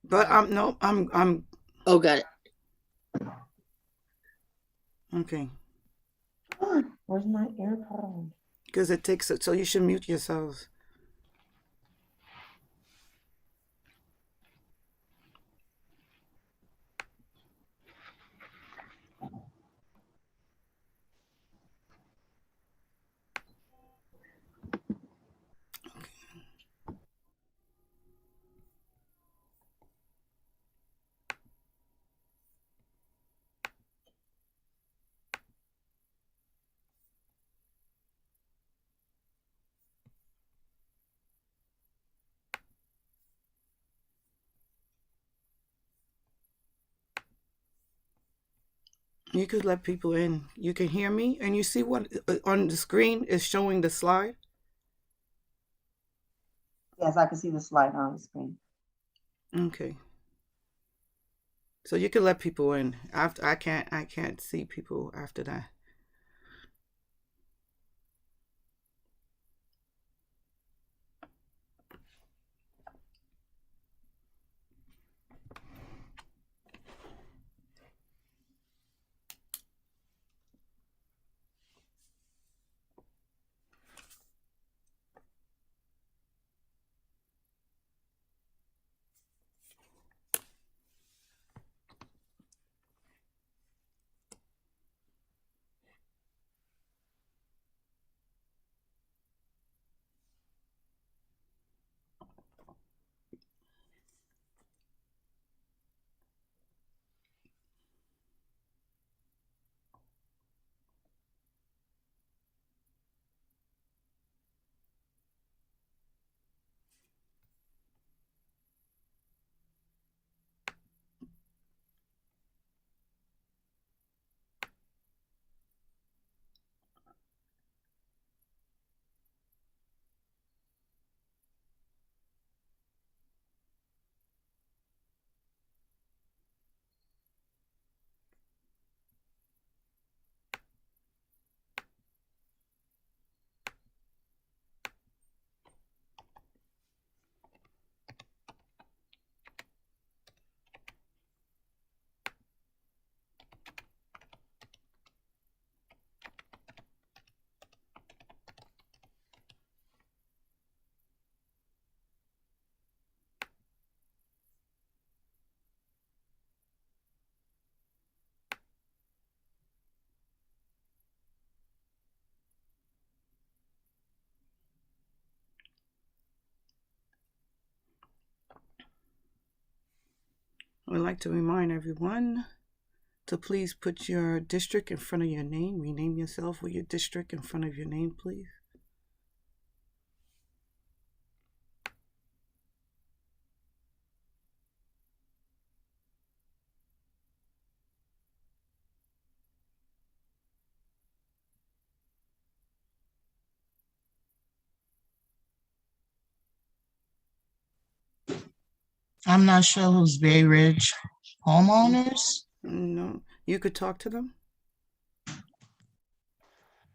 But no, I'm Oh, got it. okay. Where's my AirPod? Because it takes it, so you should mute yourselves. You could let people in. You can hear me, and you see what on the screen is showing the slide. Yes, I can see the slide on the screen. Okay. So you can let people in. After I can't see people after that. I would like to remind everyone to please put your district in front of your name. Rename yourself with your district in front of your name, please. I'm not sure who's Bay Ridge homeowners. No, you could talk to them.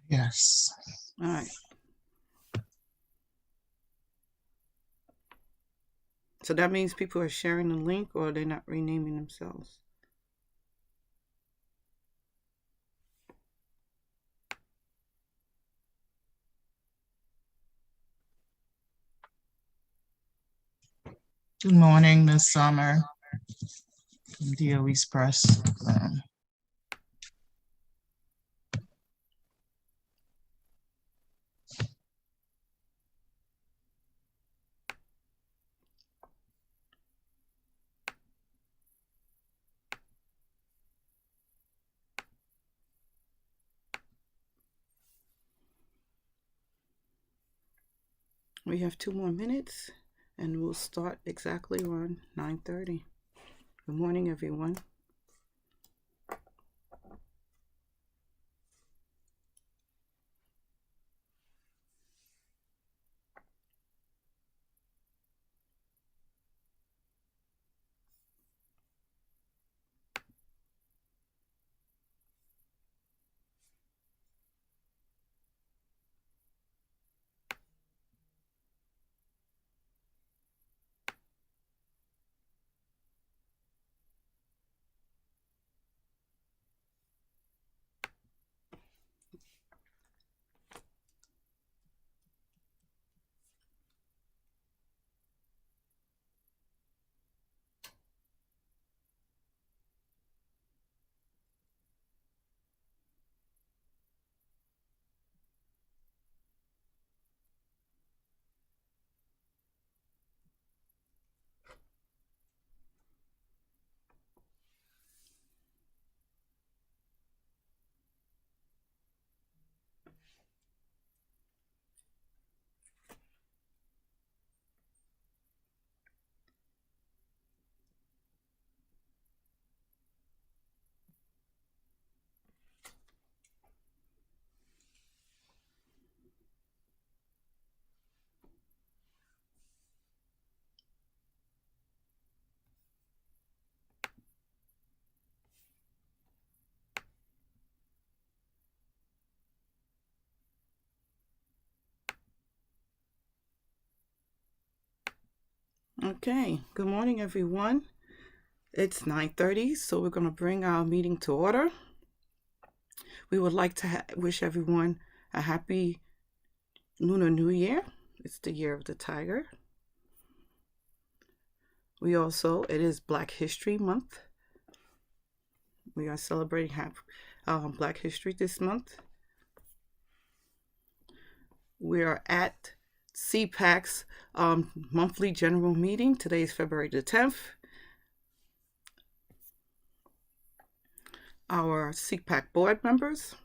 Yes. All right. So that means people are sharing the link, or they're not renaming themselves. Good morning, Miss Summer from DOE's Press. We have 2 more minutes, and we'll start exactly around 9:30. Good morning, everyone. Okay, good morning, everyone. It's 9:30, so we're going to bring our meeting to order. We would like to wish everyone a happy Lunar New Year. It's the year of the tiger. It is Black History Month. We are celebrating Black History this month. We are at CPAC's monthly general meeting. Today is February the 10th. Our CPAC board members.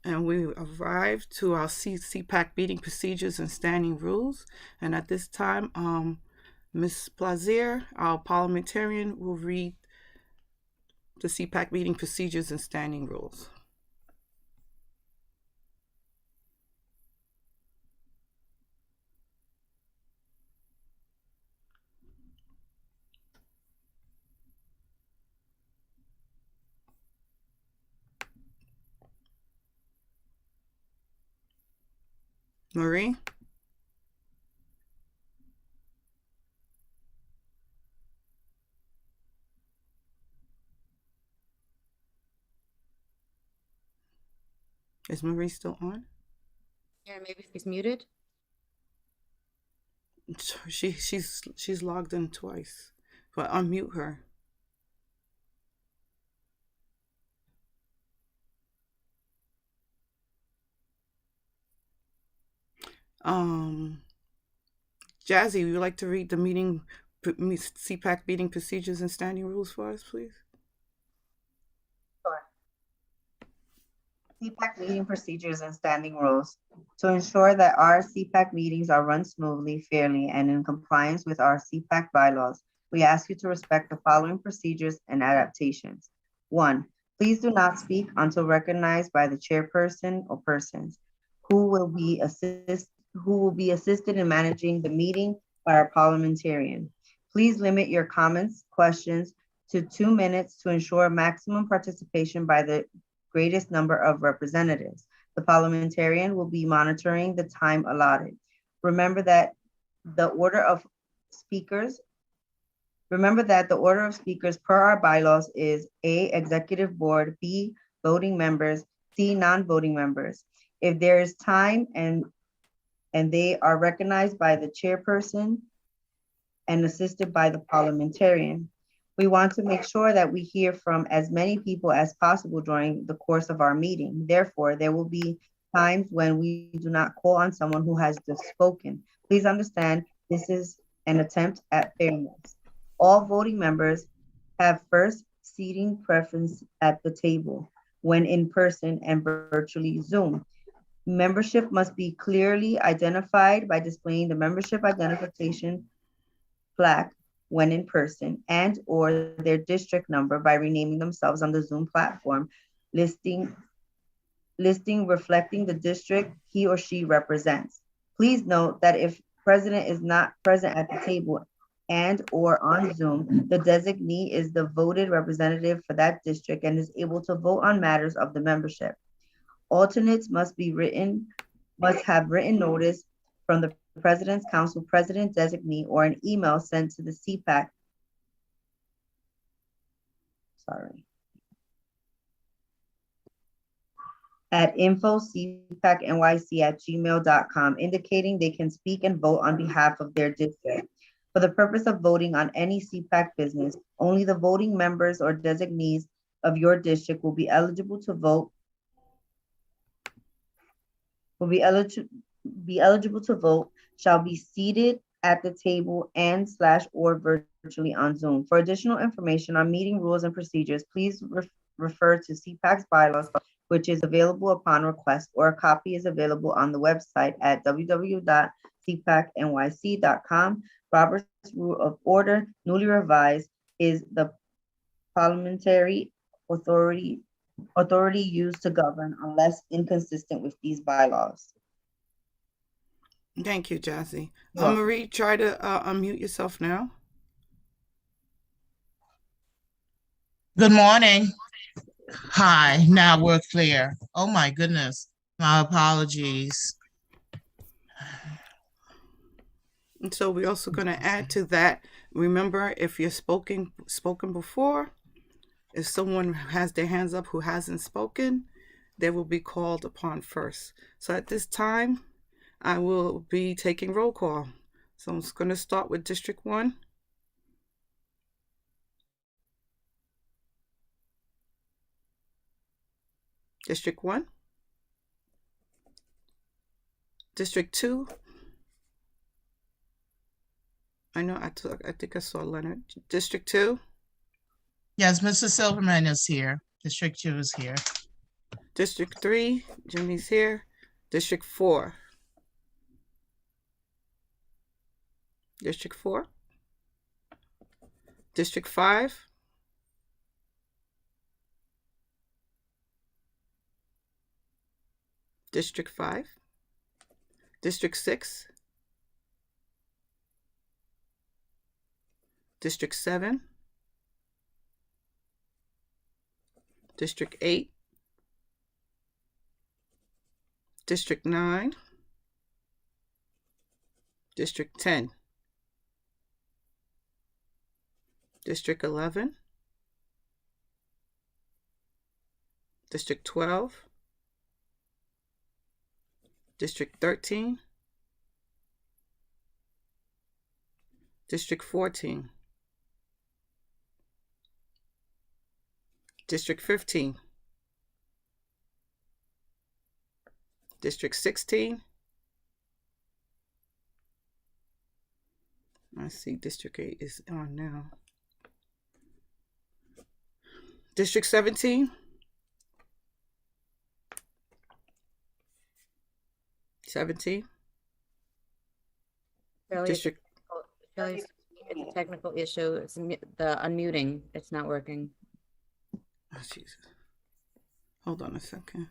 And we arrived to our CPAC meeting procedures and standing rules. And at this time, Ms. Plaisir, our parliamentarian, will read the CPAC meeting procedures and standing rules. Marie? Is Marie still on? Yeah, maybe she's muted. She's logged in twice, but unmute her. Jazzy, would you like to read the CPAC meeting procedures and standing rules for us, please? Sure. CPAC meeting procedures and standing rules. To ensure that our CPAC meetings are run smoothly, fairly, and in compliance with our CPAC bylaws, we ask you to respect the following procedures and adaptations. 1, please do not speak until recognized by the chairperson or persons who will be assisted in managing the meeting by our parliamentarian. Please limit your comments, questions to 2 minutes to ensure maximum participation by the greatest number of representatives. The parliamentarian will be monitoring the time allotted. Remember that the order of speakers per our bylaws is A, executive board, B, voting members, C, non-voting members. If there is time and they are recognized by the chairperson and assisted by the parliamentarian. We want to make sure that we hear from as many people as possible during the course of our meeting. Therefore, there will be times when we do not call on someone who has just spoken. Please understand, this is an attempt at fairness. All voting members have first seating preference at the table when in person and virtually Zoom. Membership must be clearly identified by displaying the membership identification plaque when in person and or their district number by renaming themselves on the Zoom platform, listing reflecting the district he or she represents. Please note that if president is not present at the table and or on Zoom, the designee is the voted representative for that district and is able to vote on matters of the membership. Alternates must have written notice from the President's Council President designee or an email sent to the CPAC. At info.cpacnyc@gmail.com, indicating they can speak and vote on behalf of their district. For the purpose of voting on any CPAC business, only the voting members or designees of your district will be eligible to vote shall be seated at the table and/or virtually on Zoom. For additional information on meeting rules and procedures, please refer to CPAC's bylaws, which is available upon request, or a copy is available on the website at www.cpacnyc.com. Robert's Rule of Order, newly revised, is the parliamentary authority used to govern unless inconsistent with these bylaws. Thank you, Jazzy. Marie, try to unmute yourself now. Good morning. Hi, now we're clear. Oh my goodness. My apologies. And so we're also going to add to that. Remember, if you're spoken before, if someone has their hands up who hasn't spoken, they will be called upon first. So at this time, I will be taking roll call. So I'm going to start with District 1. District 1. District 2. I think I saw Leonard. District 2. Yes, Mr. Silverman is here. District 2 is here. District 3. Jimmy's here. District 4. District 4. District 5. District 5. District 6. District 7. District 8. District 9. District 10. District 11. District 12. District 13. District 14. District 15. District 16. I see District 8 is on now. District 17. 17. Shirley, District. Shirley, it's a technical issue. It's the unmuting. It's not working. Oh, Jesus. Hold on a second.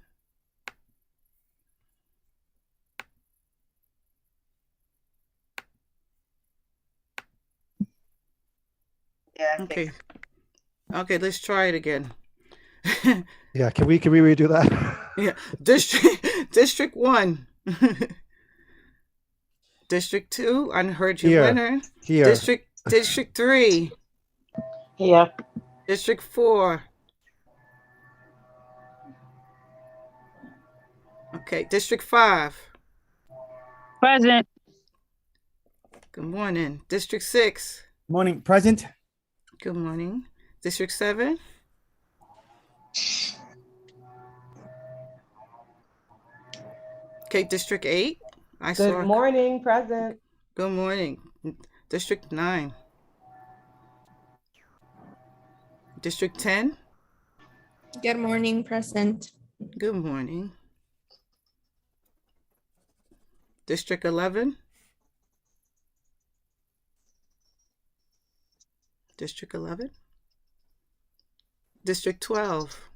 Yeah. Okay. Okay, let's try it again. Yeah, can we redo that? Yeah. District 1. District 2, I heard you, Here. Leonard. Here. District 3. Here. District 4. Okay, District 5. Present. Good morning. District 6. Morning, present. Good morning. District 7. Okay, District 8. Good morning, present. Good morning. District 9. District 10. Good morning, present. Good morning. District 11. District 11. District 12.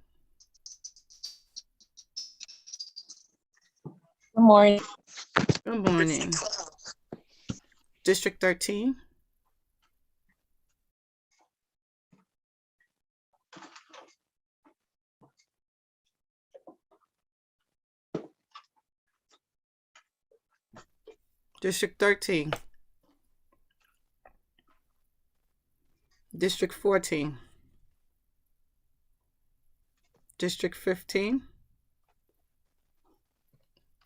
Good morning. Good morning. District 13. District 13. District 14. District 15.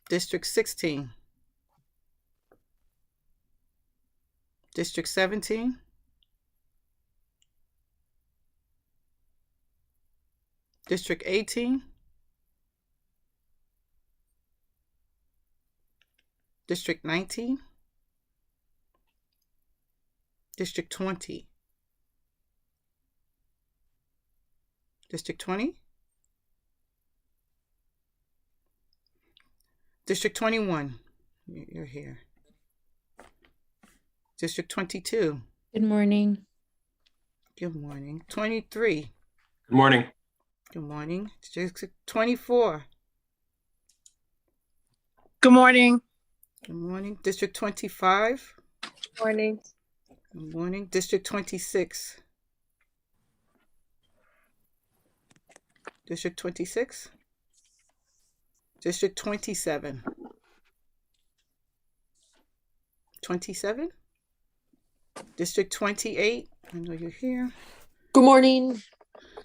District 16. District 17. District 18. District 19. District 20. District 20. District 21. You're here. District 22. Good morning. Good morning. 23. Good morning. Good morning. District 24. Good morning. Good morning. District 25. Morning. Good morning. District 26. District 26, District 27, 27, District 28, I know you're here. Good morning.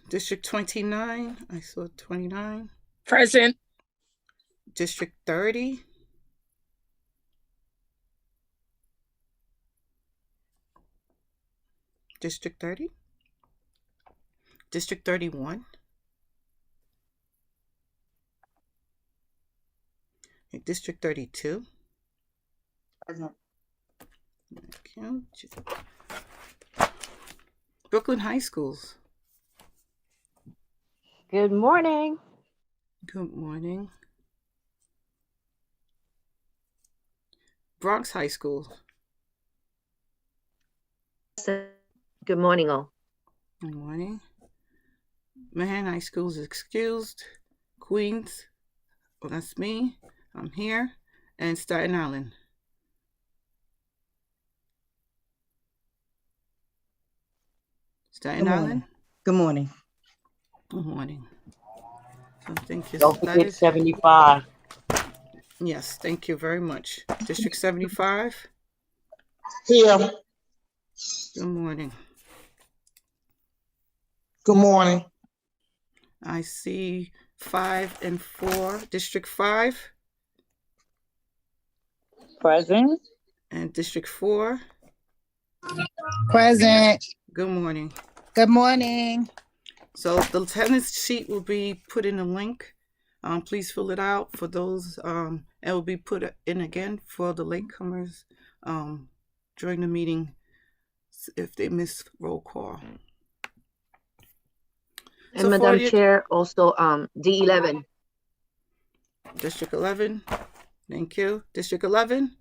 District 29, I saw 29. Present. District 30. District 30. District 31. District 32. Present. Okay. Brooklyn High Schools. Good morning. Good morning. Bronx High School. Good morning, all. Good morning. Manhattan High School is excused. Queens, well, that's me. I'm here. And Staten Island. Staten Good morning. Island. Good morning. Good morning. So thank you. Don't That forget is- 75. Yes, thank you very much. District 75. Here. Good morning. Good morning. I see 5 and 4. District 5 Present. and District 4. Present. Good morning. Good morning. So the attendance sheet will be put in a link. Please fill it out for those. It will be put in again for the latecomers during the meeting if they miss roll call. And So for Madam the- Chair, also D11. District 11. Thank you. District 11.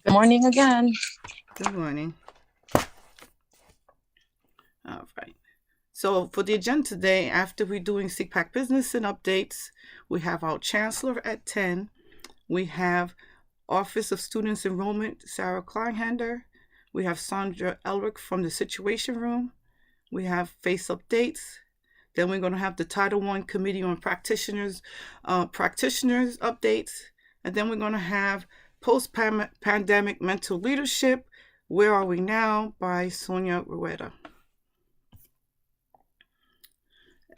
Good morning again. Good morning. All right. So for the agenda today, after we're doing CPAC business and updates, we have our Chancellor at 10. We have Office of Students Enrollment, Sarah Kleinhander. We have Sandra Elric from the Situation Room. We have Face Updates. Then we're going to have the Title I Committee on Practitioners updates. And then we're going to have Post-Pandemic Mental Leadership, Where Are We Now? By Sonia Rueda.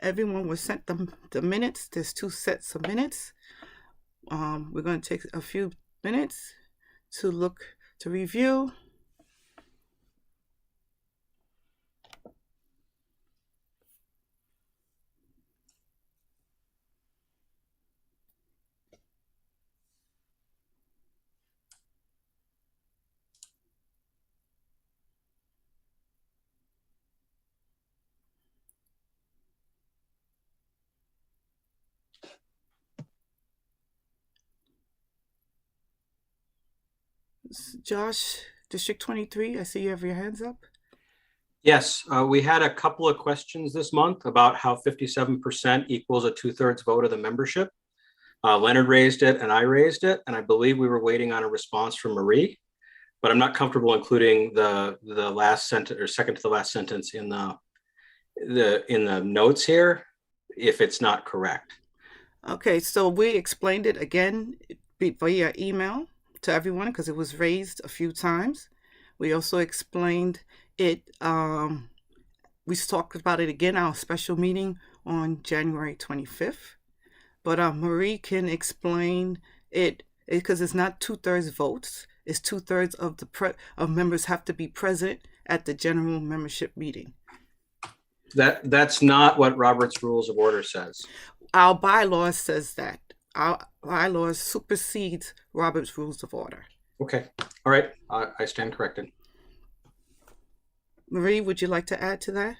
Everyone was sent the minutes. There's 2 sets of minutes. We're going to take a few minutes to review. Josh, District 23, I see you have your hands up. Yes, we had a couple of questions this month about how 57% equals a 2/3 vote of the membership. Leonard raised it and I raised it, and I believe we were waiting on a response from Marie, but I'm not comfortable including the last sentence or second to the last sentence in the notes here if it's not correct. Okay, so we explained it again via email to everyone because it was raised a few times. We also explained it, we talked about it again, our special meeting on January 25th. But Marie can explain it because it's not 2/3 votes. It's 2/3 of members have to be present at the general membership meeting. That's not what Robert's Rules of Order says. Our bylaws says that. Our bylaws supersedes Robert's Rules of Order. Okay, all right, I stand corrected. Marie, would you like to add to that?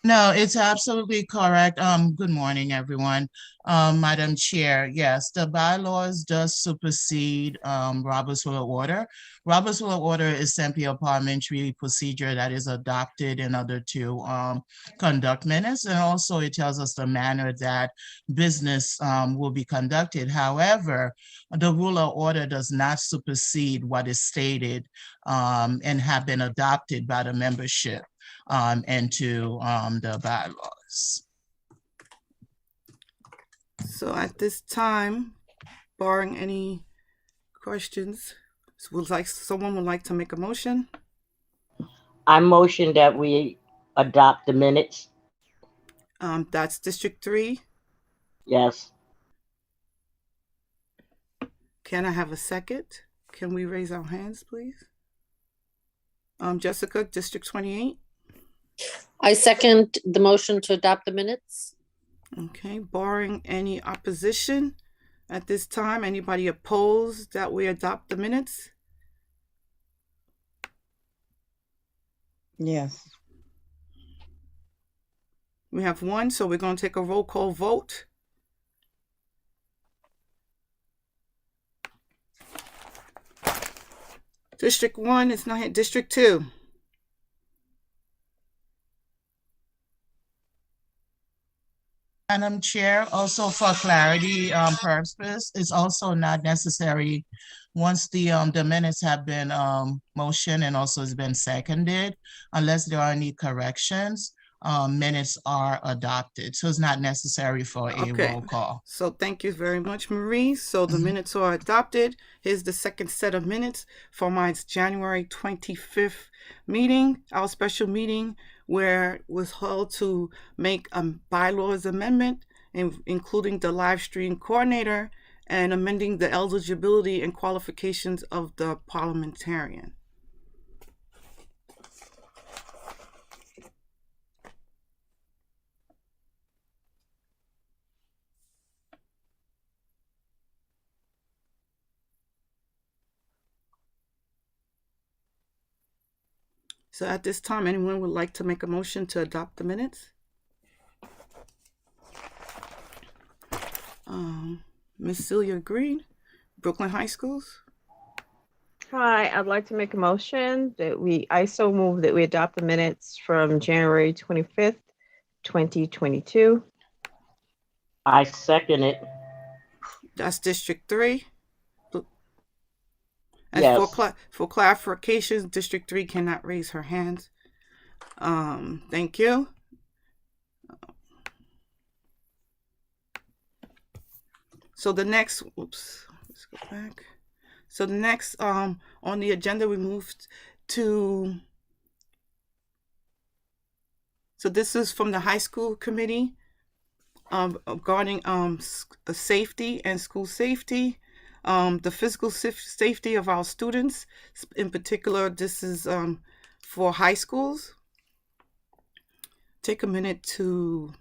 No, it's absolutely correct. Good morning, everyone. Madam Chair, yes, the bylaws does supersede Robert's Rule of Order. Robert's Rule of Order is simply a parliamentary procedure that is adopted in order to conduct minutes, and also it tells us the manner that business will be conducted. However, the Rule of Order does not supersede what is stated and have been adopted by the membership into the bylaws. So at this time, barring any questions, someone would like to make a motion? I motion that we adopt the minutes. That's District 3. Yes. Can I have a second? Can we raise our hands, please? Jessica, District 28. I second the motion to adopt the minutes. Okay, barring any opposition at this time, anybody opposed that we adopt the minutes? Yes. We have one, so we're going to take a roll call vote. District 1 is not here. District 2. Madam Chair, also for clarity purpose, it's also not necessary once the minutes have been motioned and also has been seconded, unless there are any corrections, minutes are adopted. So it's not necessary for a roll call. So thank you very much, Marie. So the minutes are adopted. Here's the second set of minutes for my January 25th meeting, our special meeting, where it was held to make a bylaws amendment, including the live stream coordinator and amending the eligibility and qualifications of the parliamentarian. So at this time, anyone would like to make a motion to adopt the minutes? Miss Celia Green, Brooklyn High Schools. Hi, I'd like to make a motion that I so move that we adopt the minutes from January 25th, 2022. I second it. That's District 3. And Yes. for clarification, District 3 cannot raise her hand. Thank you. So the next, let's go back. So the next on the agenda, we moved to, so this is from the high school committee regarding safety and school safety. The physical safety of our students. In particular, this is for high schools. Take a minute to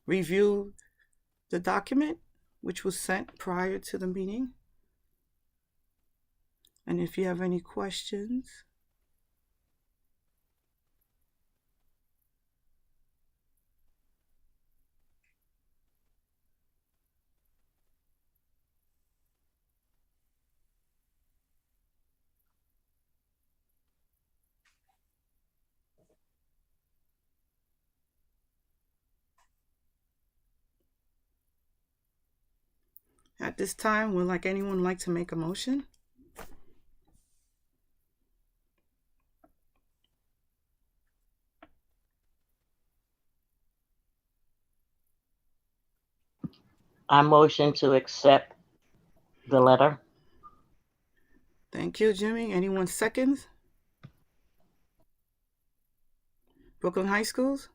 review the document, which was sent prior to the meeting. And if you have any questions. At this time, would anyone like to make a motion? I motion to accept the letter. Thank you, Jimmy. Anyone seconds? Brooklyn High Schools?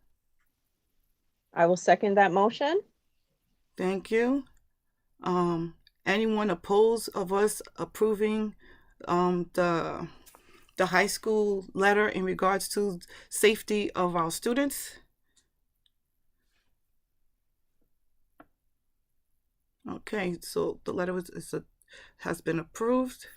I will second that motion. Thank you. Anyone opposed of us approving the high school letter in regards to safety of our students? Okay, so the letter has been approved.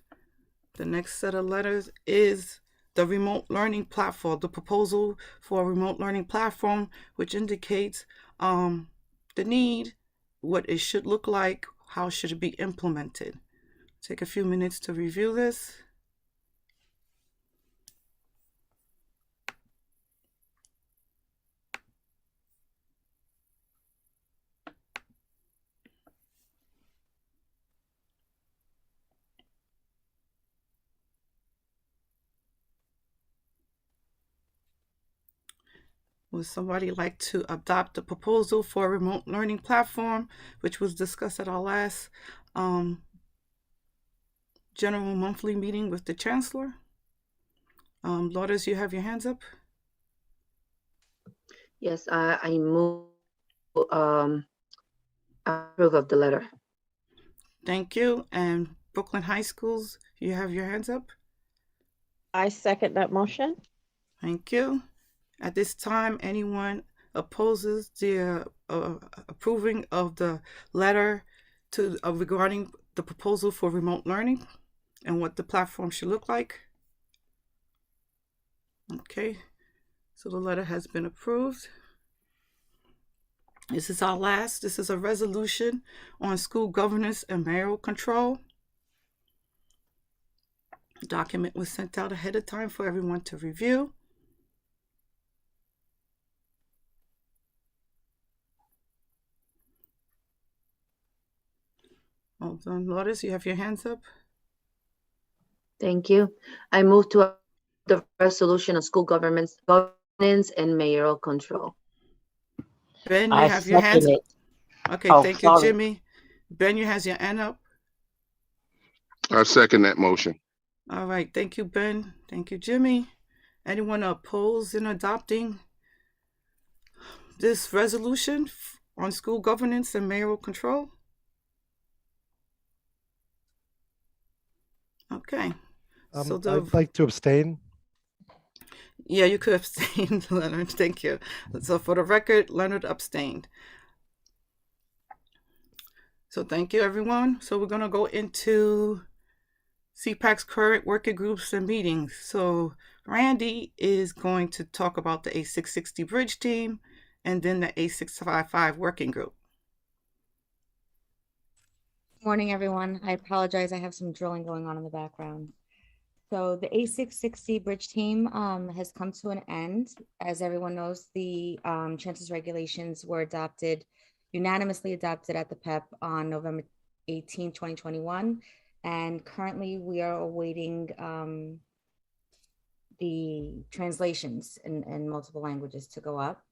The next set of letters is the remote learning platform, the proposal for a remote learning platform, which indicates the need, what it should look like, how should it be implemented. Take a few minutes to review this. Would somebody like to adopt the proposal for a remote learning platform, which was discussed at our last general monthly meeting with the Chancellor? Lourdes, you have your hands up? Yes, I move approve of the letter. Thank you. And Brooklyn High Schools, you have your hands up? I second that motion. Thank you. At this time, anyone opposes the approving of the letter to regarding the proposal for remote learning and what the platform should look like? Okay, so the letter has been approved. This is our last. This is a resolution on school governance and mayoral control. The document was sent out ahead of time for everyone to review. Hold on, Lourdes, you have your hands up? Thank you. I move to the resolution of school governance and mayoral control. Ben, you I have your hands second up? it. Okay, Oh, thank you, sorry. Jimmy. Ben, you has your hand up? I second that motion. All right, thank you, Ben. Thank you, Jimmy. Anyone opposed in adopting this resolution on school governance and mayoral control? Okay. So I'd like to abstain. Yeah, you could abstain, Leonard. Thank you. So for the record, Leonard abstained. So thank you, everyone. So we're going to go into CPAC's current working groups and meetings. So Randy is going to talk about the A660 bridge team and then the A655 working group. Morning, everyone. I apologize. I have some drilling going on in the background. So the A660 bridge team has come to an end. As everyone knows, the Chancellor's regulations were unanimously adopted at the PEP on November 18, 2021. And currently we are awaiting the translations in multiple languages to go up.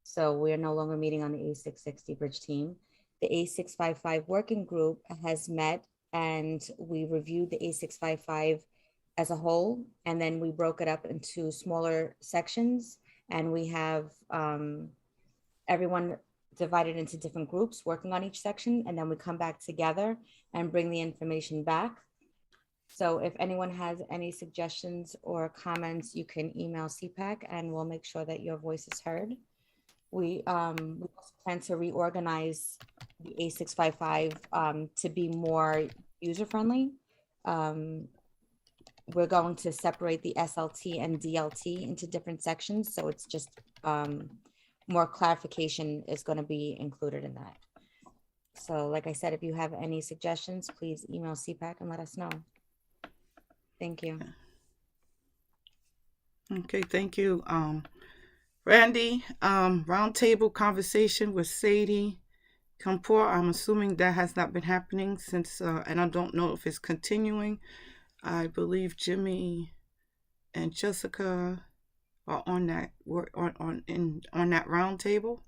So we are no longer meeting on the A660 bridge team. The A655 working group has met and we reviewed the A655 as a whole, and then we broke it up into smaller sections, and we have everyone divided into different groups working on each section, and then we come back together and bring the information back. So if anyone has any suggestions or comments, you can email CPAC and we'll make sure that your voice is heard. We also plan to reorganize the A655 to be more user-friendly. We're going to separate the SLT and DLT into different sections. So it's just more clarification is going to be included in that. So like I said, if you have any suggestions, please email CPAC and let us know. Thank you. Okay, thank you. Randy, roundtable conversation with Sadie Kampur. I'm assuming that has not been happening since, and I don't know if it's continuing. I believe Jimmy and Jessica are on that on that roundtable.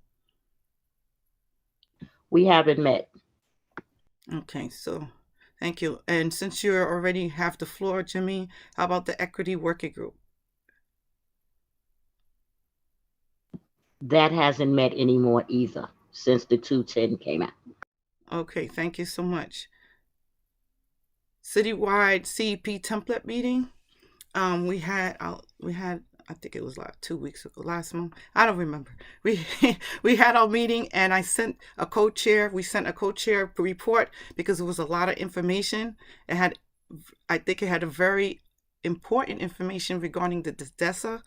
We haven't met. Okay, so thank you. And since you already have the floor, Jimmy, how about the equity working group? That hasn't met anymore either since the 210 came out. Okay, thank you so much. Citywide CEP template meeting. We had I think it was like 2 weeks ago, last month. I don't remember. We had our meeting and I sent a co-chair. We sent a co-chair report because it was a lot of information. I think it had a very important information regarding the DESA,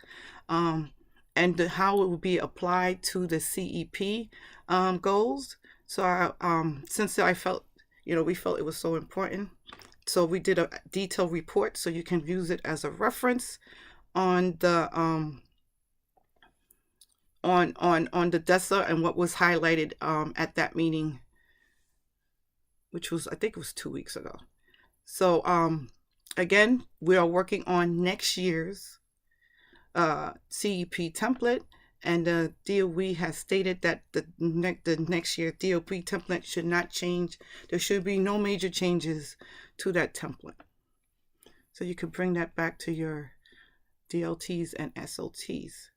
and how it will be applied to the CEP goals. So since I felt, we felt it was so important, so we did a detailed report so you can use it as a reference on the on the DESA and what was highlighted at that meeting, which was, I think it was 2 weeks ago. So again, we are working on next year's CEP template, and the DOE has stated that the next year DOE template should not change. There should be no major changes to that template. So you could bring that back to your DLTs and SOTs.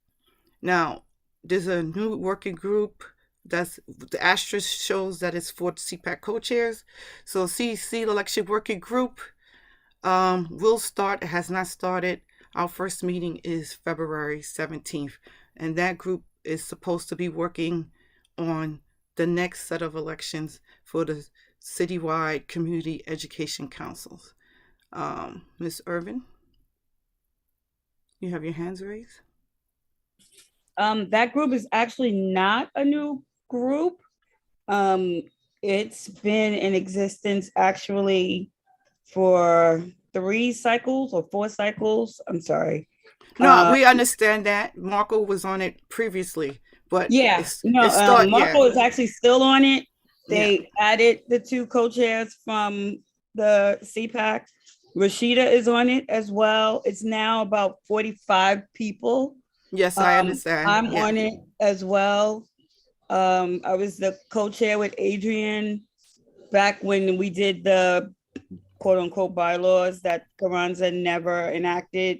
Now, there's a new working group. That's the asterisk shows that it's for CPAC co-chairs. So CEC election working group will start. It has not started. Our first meeting is February 17th, and that group is supposed to be working on the next set of elections for the citywide community education councils. Ms. Irvin, you have your hands raised. That group is actually not a new group. It's been in existence actually for 3 cycles or 4 cycles. I'm sorry. No, we understand that. Marco was on it previously, but Marco is actually still on it. They added the 2 co-chairs from the CPAC. Rashida is on it as well. It's now about 45 people. Yes, I understand. I'm on it as well. I was the co-chair with Adrian back when we did the quote unquote bylaws that Carranza never enacted.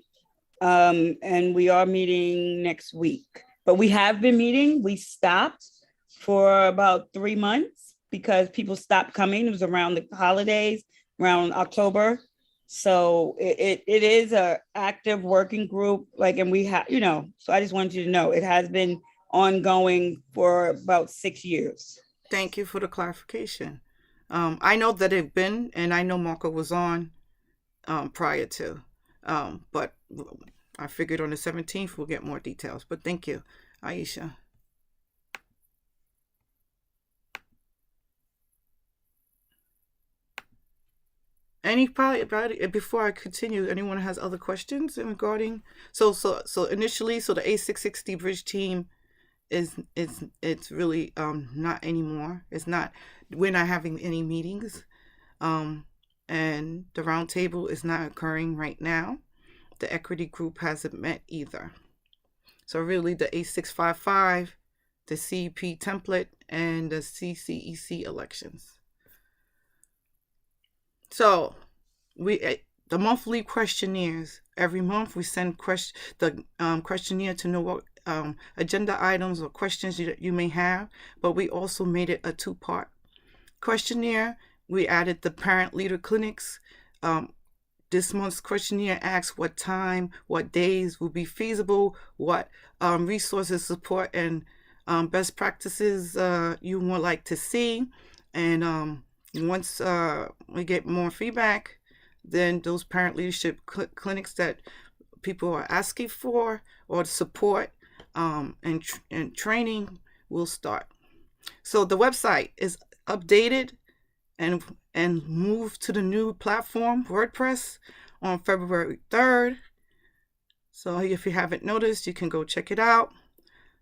And we are meeting next week, but we have been meeting. We stopped for about 3 months because people stopped coming. It was around the holidays, around October. So it is a active working group, and we have, so I just wanted you to know it has been ongoing for about 6 years. Thank you for the clarification. I know that it's been, and I know Marco was on prior to, but I figured on the 17th we'll get more details, but thank you, Aisha. Before I continue, anyone has other questions regarding so initially, the A660 bridge team it's really not anymore. We're not having any meetings, and the roundtable is not occurring right now. The equity group hasn't met either. So really the A655, the CEP template, and the CCEC elections. So the monthly questionnaires, every month we send the questionnaire to know what agenda items or questions you may have, but we also made it a 2-part questionnaire. We added the parent leader clinics. This month's questionnaire asks what time, what days will be feasible, what resources, support, and best practices you would like to see. And once we get more feedback, then those parent leadership clinics that people are asking for or support and training will start. So the website is updated and moved to the new platform, WordPress, on February 3rd. So if you haven't noticed, you can go check it out.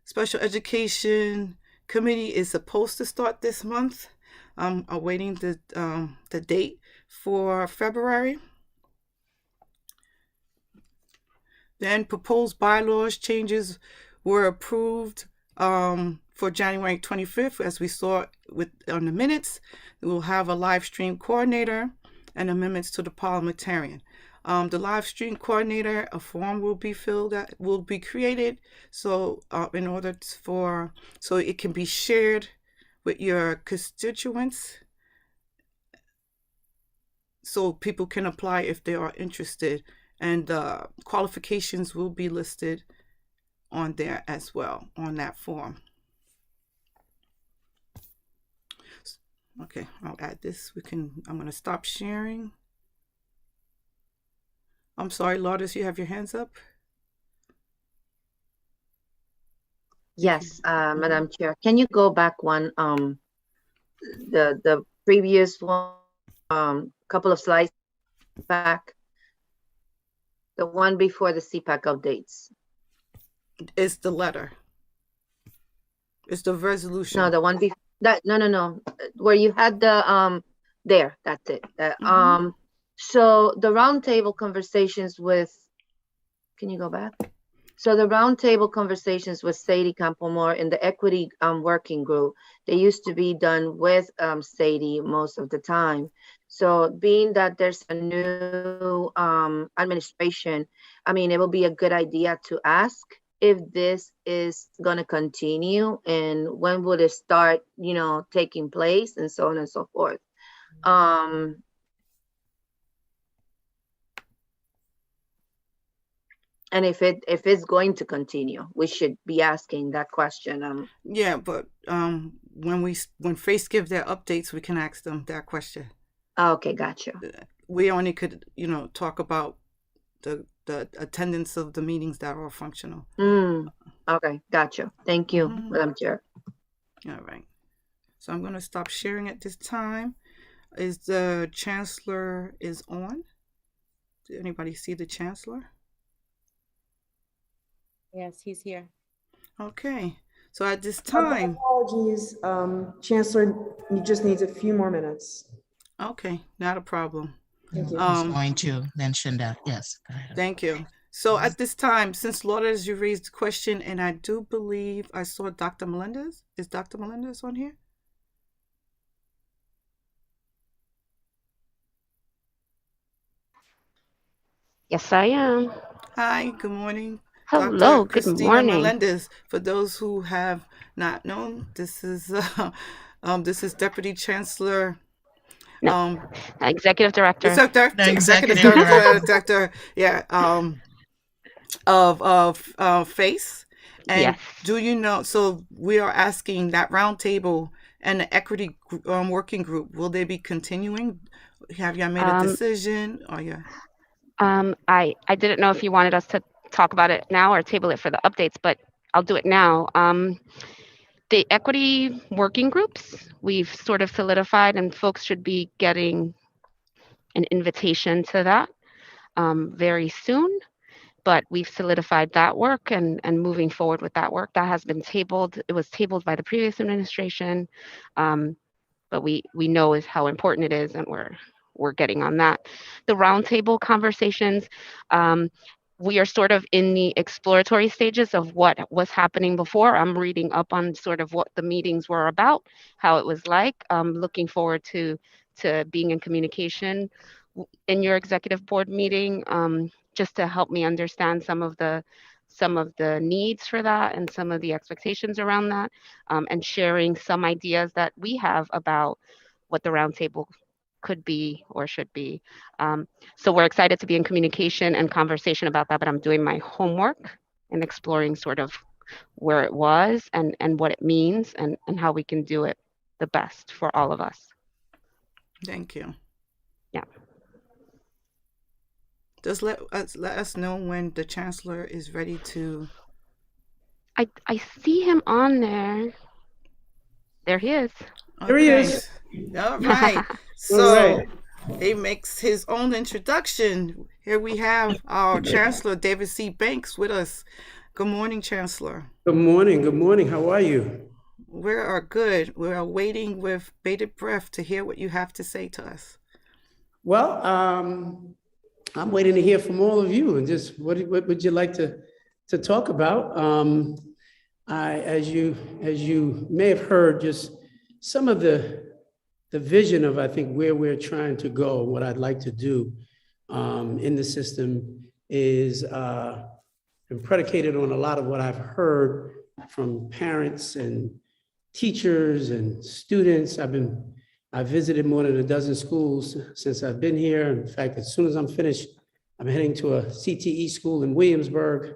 Special Education Committee is supposed to start this month. I'm awaiting the date for February. Then proposed bylaws changes were approved for January 25th, as we saw on the minutes. We'll have a live stream coordinator and amendments to the parliamentarian. The live stream coordinator, a form will be created, so in order so it can be shared with your constituents, so people can apply if they are interested, and qualifications will be listed on there as well on that form. Okay, I'll add this. I'm going to stop sharing. I'm sorry, Lourdes, you have your hands up? Yes, Madam Chair, can you go back one, the previous one, couple of slides back? The one before the CPAC updates. It's the letter. It's the resolution. No, the one before that, no. Where you had the, there, that's it. So the roundtable conversations with, can you go back? So the roundtable conversations with Sadie Campomore in the equity working group, they used to be done with Sadie most of the time. So being that there's a new administration, I mean, it will be a good idea to ask if this is going to continue and when would it start, you know, taking place and so on and so forth. And if it's going to continue, we should be asking that question. Yeah, but when FACE give their updates, we can ask them that question. Okay, gotcha. We only could, you know, talk about the attendance of the meetings that are functional. Okay, gotcha. Thank you, Madam Chair. All right. So I'm going to stop sharing at this time. Is the Chancellor is on? Did anybody see the Chancellor? Yes, he's here. Okay. So at this time. Apologies, Chancellor, you just needs a few more minutes. Okay, not a problem. Thank you. I was going to mention that. Yes. Go ahead. Thank you. So at this time, since Lourdes, you raised the question, and I do believe I saw Dr. Melendez. Is Dr. Melendez on here? Yes, I am. Hi, good morning. Hello, Dr. good Christina morning. Melendez. For those who have not known, this is Deputy Chancellor. Executive Director. Executive Director. Yeah. Of FACE. And yes. Do you know? So we are asking that roundtable and the equity working group. Will they be continuing? Have y'all made a decision? Oh yeah. I didn't know if you wanted us to talk about it now or table it for the updates, but I'll do it now. The equity working groups, we've sort of solidified, and folks should be getting an invitation to that very soon. But we've solidified that work and moving forward with that work. That has been tabled. It was tabled by the previous administration, but we know is how important it is, and we're getting on that. The roundtable conversations, we are sort of in the exploratory stages of what was happening before. I'm reading up on sort of what the meetings were about, how it was like. Looking forward to being in communication in your executive board meeting, just to help me understand some of the needs for that and some of the expectations around that, and sharing some ideas that we have about what the roundtable could be or should be. So we're excited to be in communication and conversation about that, but I'm doing my homework and exploring sort of where it was and what it means and how we can do it the best for all of us. Thank you. Yeah. Just let us know when the Chancellor is ready to. I see him on there. There he is. There he is. All right. So he makes his own introduction. Here we have our Chancellor, David C. Banks, with us. Good morning, Chancellor. Good morning. Good morning. How are you? We are good. We are waiting with bated breath to hear what you have to say to us. Well, I'm waiting to hear from all of you, and just what would you like to talk about? As you may have heard, just some of the vision of, I think, where we're trying to go, what I'd like to do in the system is been predicated on a lot of what I've heard from parents and teachers and students. I've visited more than a dozen schools since I've been here. In fact, as soon as I'm finished, I'm heading to a CTE school in Williamsburg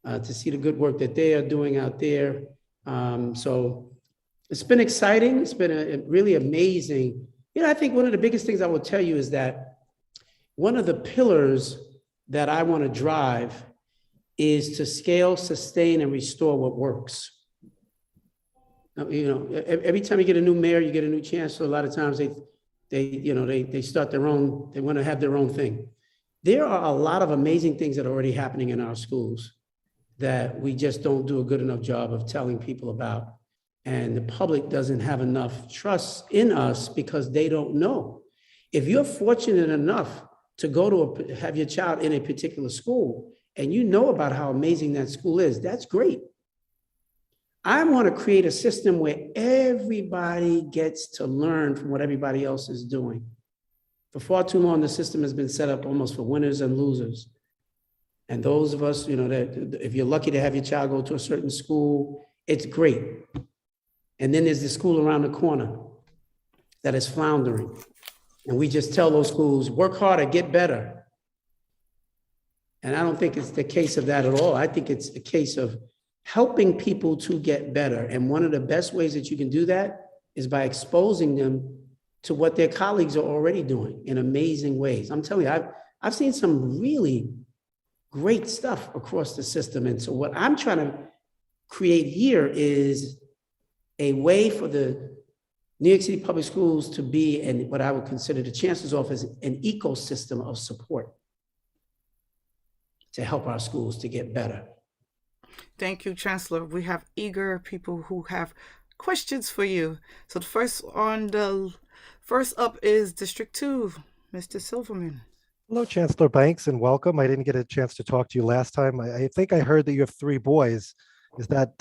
to see the good work that they are doing out there. So it's been exciting. It's been a really amazing. You know, I think one of the biggest things I will tell you is that one of the pillars that I want to drive is to scale, sustain, and restore what works. Now, every time you get a new mayor, you get a new chancellor, a lot of times they start their own, they want to have their own thing. There are a lot of amazing things that are already happening in our schools that we just don't do a good enough job of telling people about. And the public doesn't have enough trust in us because they don't know. If you're fortunate enough to go to have your child in a particular school and you know about how amazing that school is, that's great. I want to create a system where everybody gets to learn from what everybody else is doing. For far too long, the system has been set up almost for winners and losers. And those of us, that if you're lucky to have your child go to a certain school, it's great. And then there's the school around the corner that is floundering. And we just tell those schools, work harder, get better. And I don't think it's the case of that at all. I think it's a case of helping people to get better. And one of the best ways that you can do that is by exposing them to what their colleagues are already doing in amazing ways. I'm telling you, I've seen some really great stuff across the system. And so what I'm trying to create here is a way for the New York City Public Schools to be, and what I would consider the Chancellor's office, an ecosystem of support to help our schools to get better. Thank you, Chancellor. We have eager people who have questions for you. So the first up is District 2, Mr. Silverman. Hello, Chancellor Banks, and welcome. I didn't get a chance to talk to you last time. I think I heard that you have 3 boys. Is that,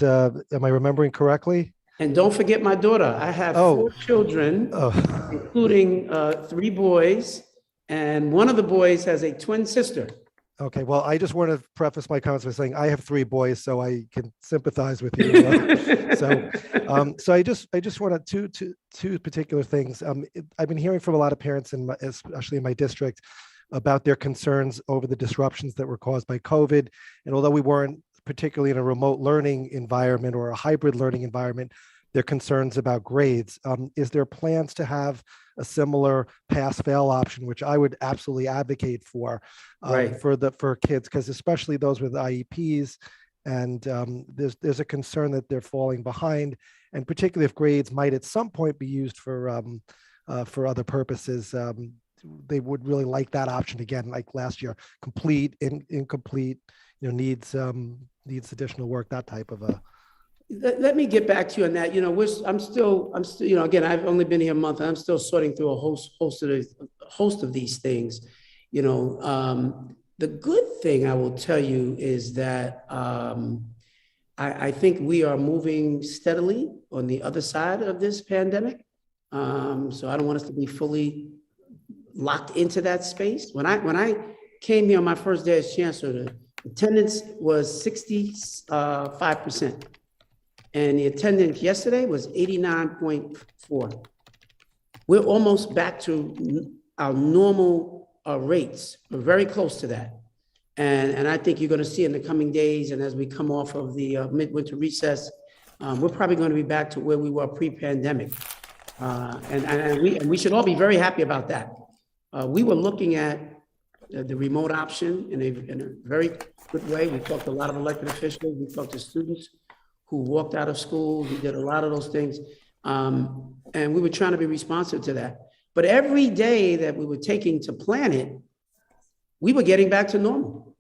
am I remembering correctly? And don't forget my daughter. I have 4 children, including 3 boys, and one of the boys has a twin sister. Okay, well, I just want to preface my comments by saying I have 3 boys, so I can sympathize with you. So I just wanted two particular things. I've been hearing from a lot of parents, especially in my district, about their concerns over the disruptions that were caused by COVID. And although we weren't particularly in a remote learning environment or a hybrid learning environment, their concerns about grades. Is there plans to have a similar pass-fail option, which I would absolutely advocate for, for kids, because especially those with IEPs, and there's a concern that they're falling behind, and particularly if grades might at some point be used for other purposes. They would really like that option again, like last year, complete, incomplete, needs additional work, that type of a. Let me get back to you on that. I'm still, again, I've only been here a month, and I'm still sorting through a host of these things. The good thing I will tell you is that I think we are moving steadily on the other side of this pandemic. So I don't want us to be fully locked into that space. When I came here on my first day as chancellor, the attendance was 65%. And the attendance yesterday was 89.4. We're almost back to our normal rates. We're very close to that. And I think you're going to see in the coming days, and as we come off of the midwinter recess, we're probably going to be back to where we were pre-pandemic. And we should all be very happy about that. We were looking at the remote option in a very good way. We talked to a lot of elected officials. We talked to students who walked out of school. We did a lot of those things. And we were trying to be responsive to that. But every day that we were taking to plan it, we were getting back to normal.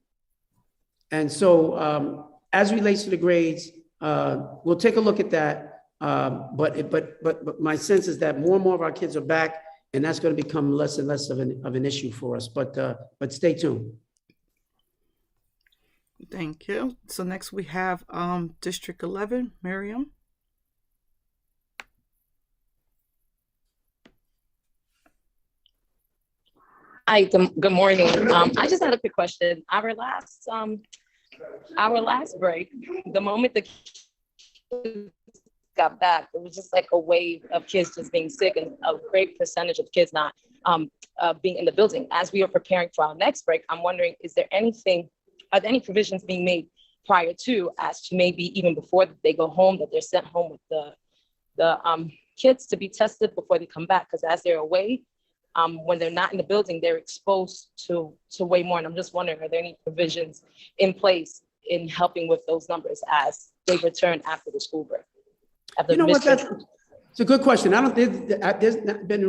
And so as it relates to the grades, we'll take a look at that. But my sense is that more and more of our kids are back, and that's going to become less and less of an issue for us. But stay tuned. Thank you. So next we have District 11, Miriam. Hi, good morning. I just had a quick question. Our last break, the moment the kids got back, it was just like a wave of kids just being sick, and a great percentage of kids not being in the building. As we are preparing for our next break, I'm wondering, are there any provisions being made prior to, as to maybe even before they go home, that they're sent home with the kids to be tested before they come back? Because as they're away, when they're not in the building, they're exposed to way more. And I'm just wondering, are there any provisions in place in helping with those numbers as they return after the school break? You know what, it's a good question. I don't think there's not been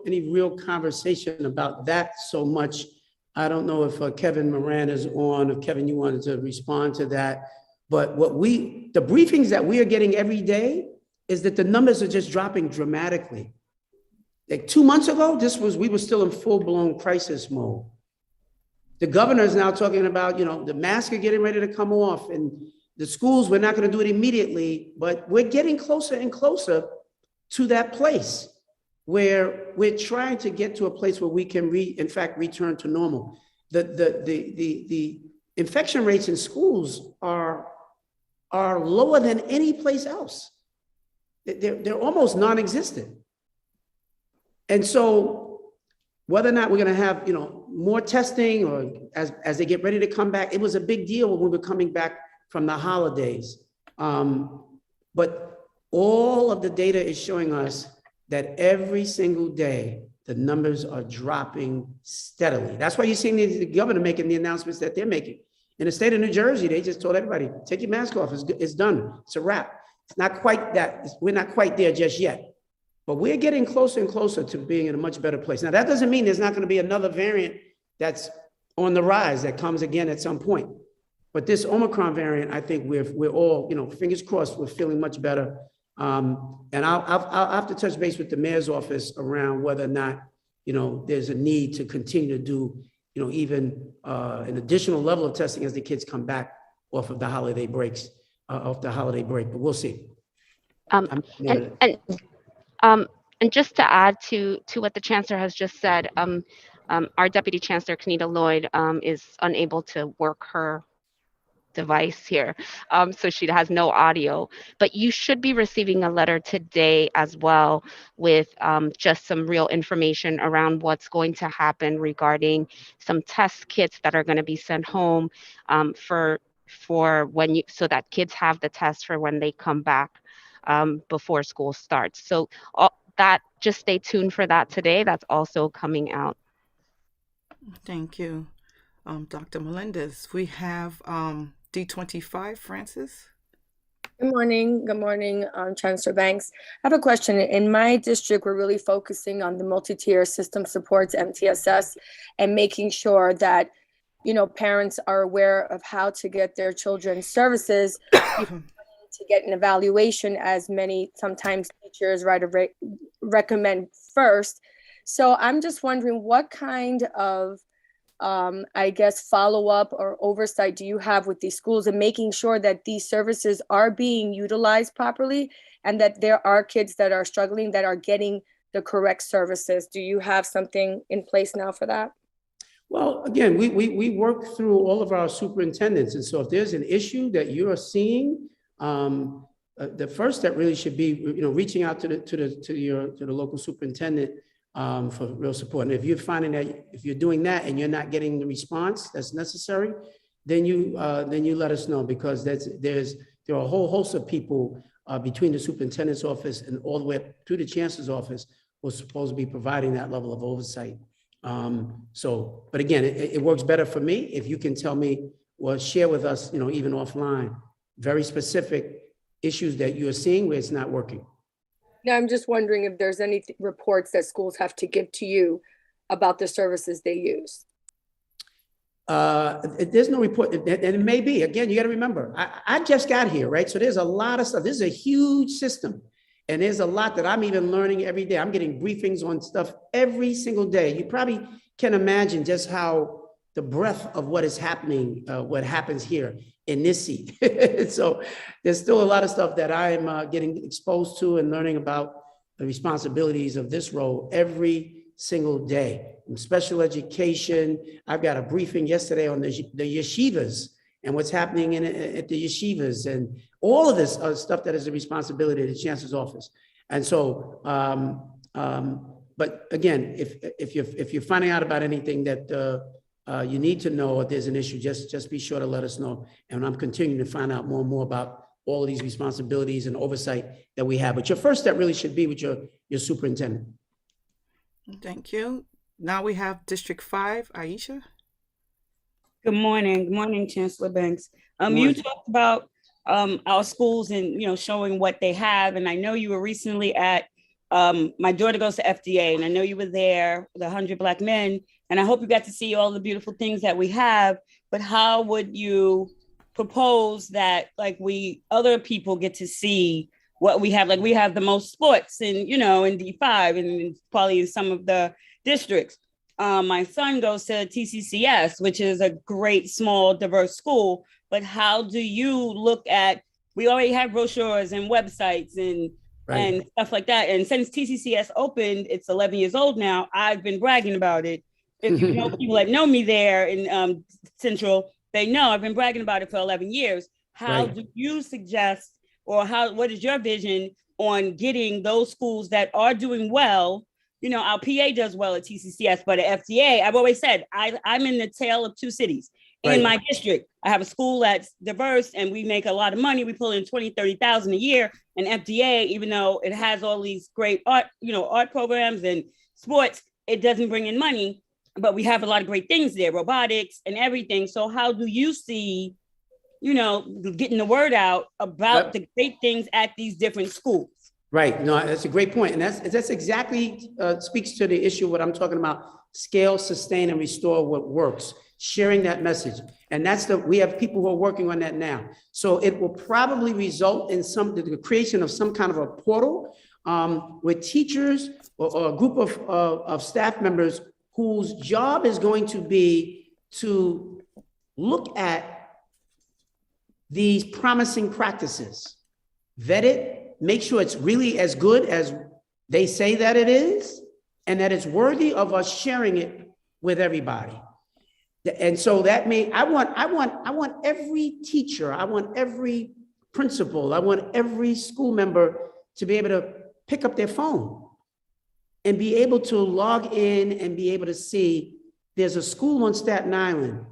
any real conversation about that so much. I don't know if Kevin Moran is on, if Kevin, you wanted to respond to that. But the briefings that we are getting every day is that the numbers are just dropping dramatically. Like 2 months ago, we were still in full-blown crisis mode. The governor is now talking about, the masks are getting ready to come off, and the schools, we're not going to do it immediately, but we're getting closer and closer to that place where we're trying to get to a place where we can in fact return to normal. The infection rates in schools are lower than any place else. They're almost non-existent. And so whether or not we're going to have, more testing, or as they get ready to come back, it was a big deal when we were coming back from the holidays. But all of the data is showing us that every single day, the numbers are dropping steadily. That's why you're seeing the governor making the announcements that they're making. In the state of New Jersey, they just told everybody, take your mask off, it's done, it's a wrap. It's not quite that, we're not quite there just yet, but we're getting closer and closer to being in a much better place. Now, that doesn't mean there's not gonna be another variant that's on the rise that comes again at some point. But this Omicron variant, I think we're all, fingers crossed, we're feeling much better. And I'll have to touch base with the mayor's office around whether or not, there's a need to continue to do, even an additional level of testing as the kids come back off of the holiday break, but we'll see. And just to add to what the chancellor has just said, our Deputy Chancellor, Kenita Lloyd, is unable to work her device here, so she has no audio, but you should be receiving a letter today as well with just some real information around what's going to happen regarding some test kits that are going to be sent home for when so that kids have the test for when they come back before school starts. So that, just stay tuned for that today. That's also coming out. Thank you, Dr. Melendez. We have D25, Francis. Good morning. Good morning, Chancellor Banks. I have a question. In my district, we're really focusing on the multi-tier system supports, MTSS, and making sure that, parents are aware of how to get their children's services to get an evaluation, as sometimes teachers recommend first. So I'm just wondering, what kind of follow-up or oversight do you have with these schools and making sure that these services are being utilized properly and that there are kids that are struggling that are getting the correct services? Do you have something in place now for that? Well, again, we work through all of our superintendents. And so if there's an issue that you are seeing, the first step really should be, reaching out to the local superintendent for real support. And if you're finding that, if you're doing that and you're not getting the response that's necessary, then you let us know, because there are a whole host of people between the superintendent's office and all the way up to the chancellor's office who are supposed to be providing that level of oversight. But again, it works better for me if you can tell me or share with us, even offline, very specific issues that you are seeing where it's not working. Now, I'm just wondering if there's any reports that schools have to give to you about the services they use. There's no report, and it may be. Again, you got to remember, I just got here, right? So there's a lot of stuff. This is a huge system, and there's a lot that I'm even learning every day. I'm getting briefings on stuff every single day. You probably can imagine just how the breadth of what is happening, what happens here in this seat. So there's still a lot of stuff that I'm getting exposed to and learning about the responsibilities of this role every single day. From special education, I've got a briefing yesterday on the yeshivas and what's happening at the yeshivas and all of this stuff that is the responsibility of the chancellor's office. And so, but again, if you're finding out about anything that you need to know, if there's an issue, just be sure to let us know. And I'm continuing to find out more and more about all of these responsibilities and oversight that we have. But your first step really should be with your superintendent. Thank you. Now we have District 5, Aisha. Good morning. Good morning, Chancellor Banks. You morning. talked about our schools and showing what they have. And I know you were recently at my daughter goes to FDA, and I know you were there, the 100 Black men, and I hope you got to see all the beautiful things that we have. But how would you propose that we other people get to see what we have? Like we have the most sports in D5 and probably in some of the districts. My son goes to TCCS, which is a great, small, diverse school. But how do you look at, we already have brochures and websites and stuff like that. And since TCCS opened, it's 11 years old now, I've been bragging about it. If you know people that know me there in Central, they know I've been bragging about it for 11 years. How do you suggest, or what is your vision on getting those schools that are doing well? Our PA does well at TCCS, but at FDA, I've always said, I'm in the tale of two cities. In my district, I have a school that's diverse and we make a lot of money. We pull in 20, 30,000 a year. And FDA, even though it has all these great art, art programs and sports, it doesn't bring in money, but we have a lot of great things there, robotics and everything. So how do you see, getting the word out about the great things at these different schools? Right. No, that's a great point. And that's exactly speaks to the issue of what I'm talking about: scale, sustain, and restore what works, sharing that message. And we have people who are working on that now. So it will probably result in the creation of some kind of a portal with teachers or a group of staff members whose job is going to be to look at these promising practices, vet it, make sure it's really as good as they say that it is, and that it's worthy of us sharing it with everybody. And so that I want every teacher, I want every principal, I want every school member to be able to pick up their phone and be able to log in and be able to see there's a school on Staten Island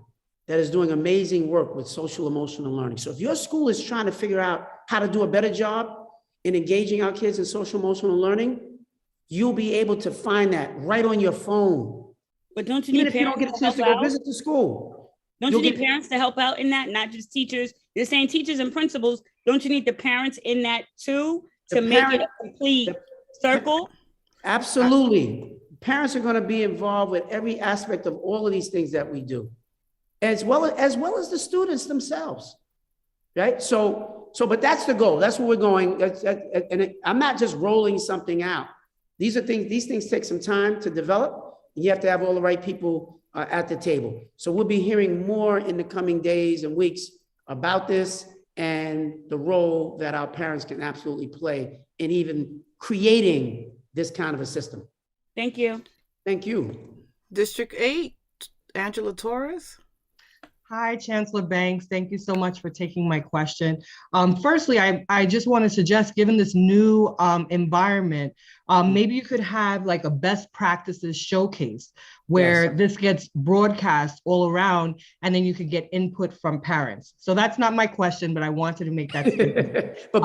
that is doing amazing work with social emotional learning. So if your school is trying to figure out how to do a better job in engaging our kids in social emotional learning, you'll be able to find that right on your phone. But don't you need if you don't get a chance to go visit the school? Don't you need parents to help out in that, not just teachers? You're saying teachers and principals. Don't you need the parents in that too to make it a complete circle? Absolutely. Parents are going to be involved with every aspect of all of these things that we do, as well as the students themselves, right? But that's the goal. That's where we're going. I'm not just rolling something out. These things take some time to develop. You have to have all the right people at the table. So we'll be hearing more in the coming days and weeks about this and the role that our parents can absolutely play in even creating this kind of a system. Thank you. Thank you. District 8, Angela Torres. Hi, Chancellor Banks. Thank you so much for taking my question. Firstly, I just want to suggest, given this new environment, maybe you could have like a best practices showcase where this gets broadcast all around, and then you could get input from parents. So that's not my question, but I wanted to make that statement. But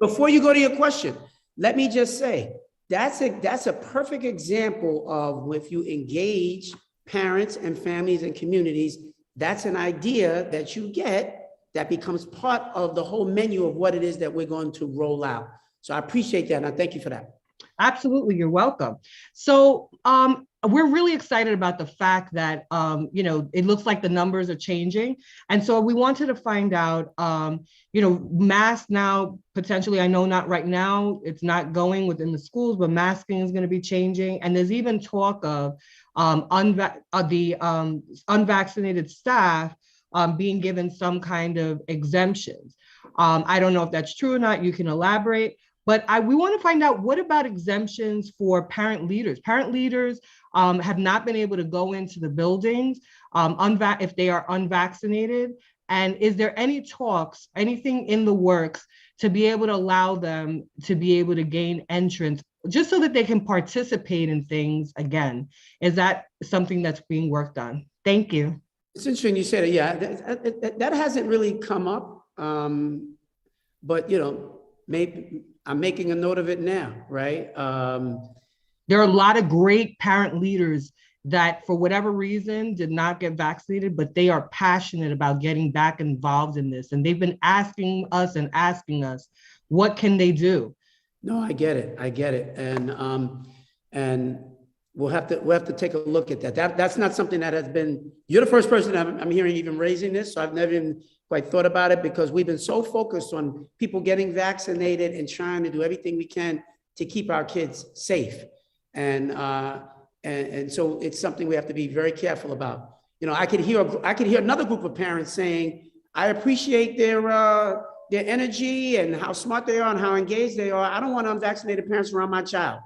before you go to your question, let me just say, that's a perfect example of if you engage parents and families and communities, that's an idea that you get that becomes part of the whole menu of what it is that we're going to roll out. So I appreciate that, and I thank you for that. Absolutely, you're welcome. So we're really excited about the fact that, it looks like the numbers are changing. And so we wanted to find out, masks now, potentially, I know not right now, it's not going within the schools, but masking is going to be changing. And there's even talk of unvaccinated staff being given some kind of exemptions. I don't know if that's true or not. You can elaborate. But we want to find out, what about exemptions for parent leaders? Parent leaders have not been able to go into the buildings if they are unvaccinated. And is there any talks, anything in the works to be able to allow them to be able to gain entrance, just so that they can participate in things again? Is that something that's being worked on? Thank you. It's interesting you said it. Yeah, that hasn't really come up. But, maybe I'm making a note of it now, right? There are a lot of great parent leaders that for whatever reason did not get vaccinated, but they are passionate about getting back involved in this. And they've been asking us, what can they do? No, I get it. I get it. And we'll have to take a look at that. That's not something that has been, you're the first person I'm hearing even raising this. So I've never even quite thought about it, because we've been so focused on people getting vaccinated and trying to do everything we can to keep our kids safe. And so it's something we have to be very careful about. You know, I could hear another group of parents saying, I appreciate their energy and how smart they are and how engaged they are. I don't want unvaccinated parents around my child.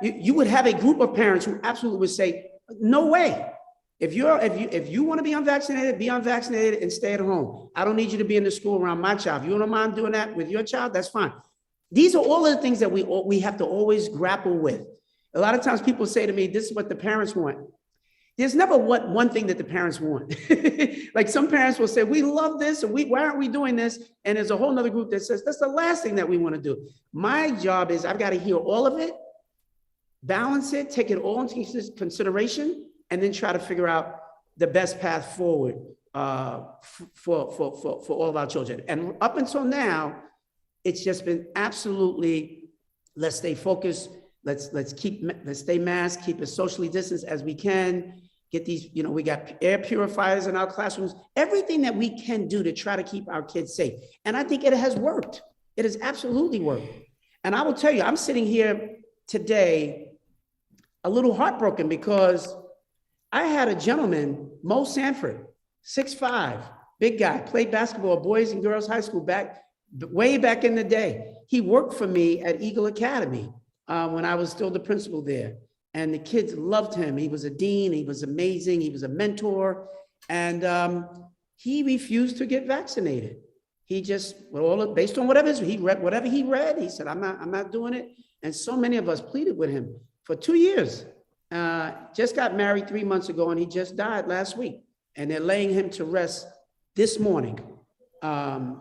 You would have a group of parents who absolutely would say, no way. If you want to be unvaccinated and stay at home. I don't need you to be in the school around my child. If you don't mind doing that with your child, that's fine. These are all of the things that we have to always grapple with. A lot of times people say to me, this is what the parents want. There's never one thing that the parents want. Like some parents will say, we love this, and why aren't we doing this? And there's a whole nother group that says, that's the last thing that we want to do. My job is I've got to hear all of it, balance it, take it all into consideration, and then try to figure out the best path forward for all of our children. And up until now, it's just been absolutely, let's stay focused, let's stay masked, keep as socially distanced as we can, get these, we got air purifiers in our classrooms, everything that we can do to try to keep our kids safe. And I think it has worked. It has absolutely worked. And I will tell you, I'm sitting here today a little heartbroken because I had a gentleman, Mo Sanford, 6'5", big guy, played basketball at Boys and Girls High School way back in the day. He worked for me at Eagle Academy when I was still the principal there. And the kids loved him. He was a dean, he was amazing, he was a mentor. And he refused to get vaccinated. He just, based on whatever he read, he said, I'm not doing it. And so many of us pleaded with him for 2 years. Just got married 3 months ago, and he just died last week. And they're laying him to rest this morning. And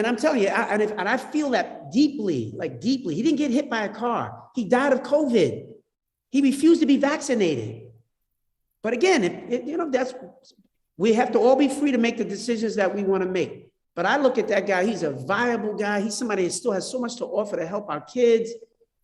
I'm telling you, I feel that deeply, like deeply. He didn't get hit by a car. He died of COVID. He refused to be vaccinated. But again, we have to all be free to make the decisions that we want to make. But I look at that guy, he's a viable guy. He's somebody that still has so much to offer to help our kids.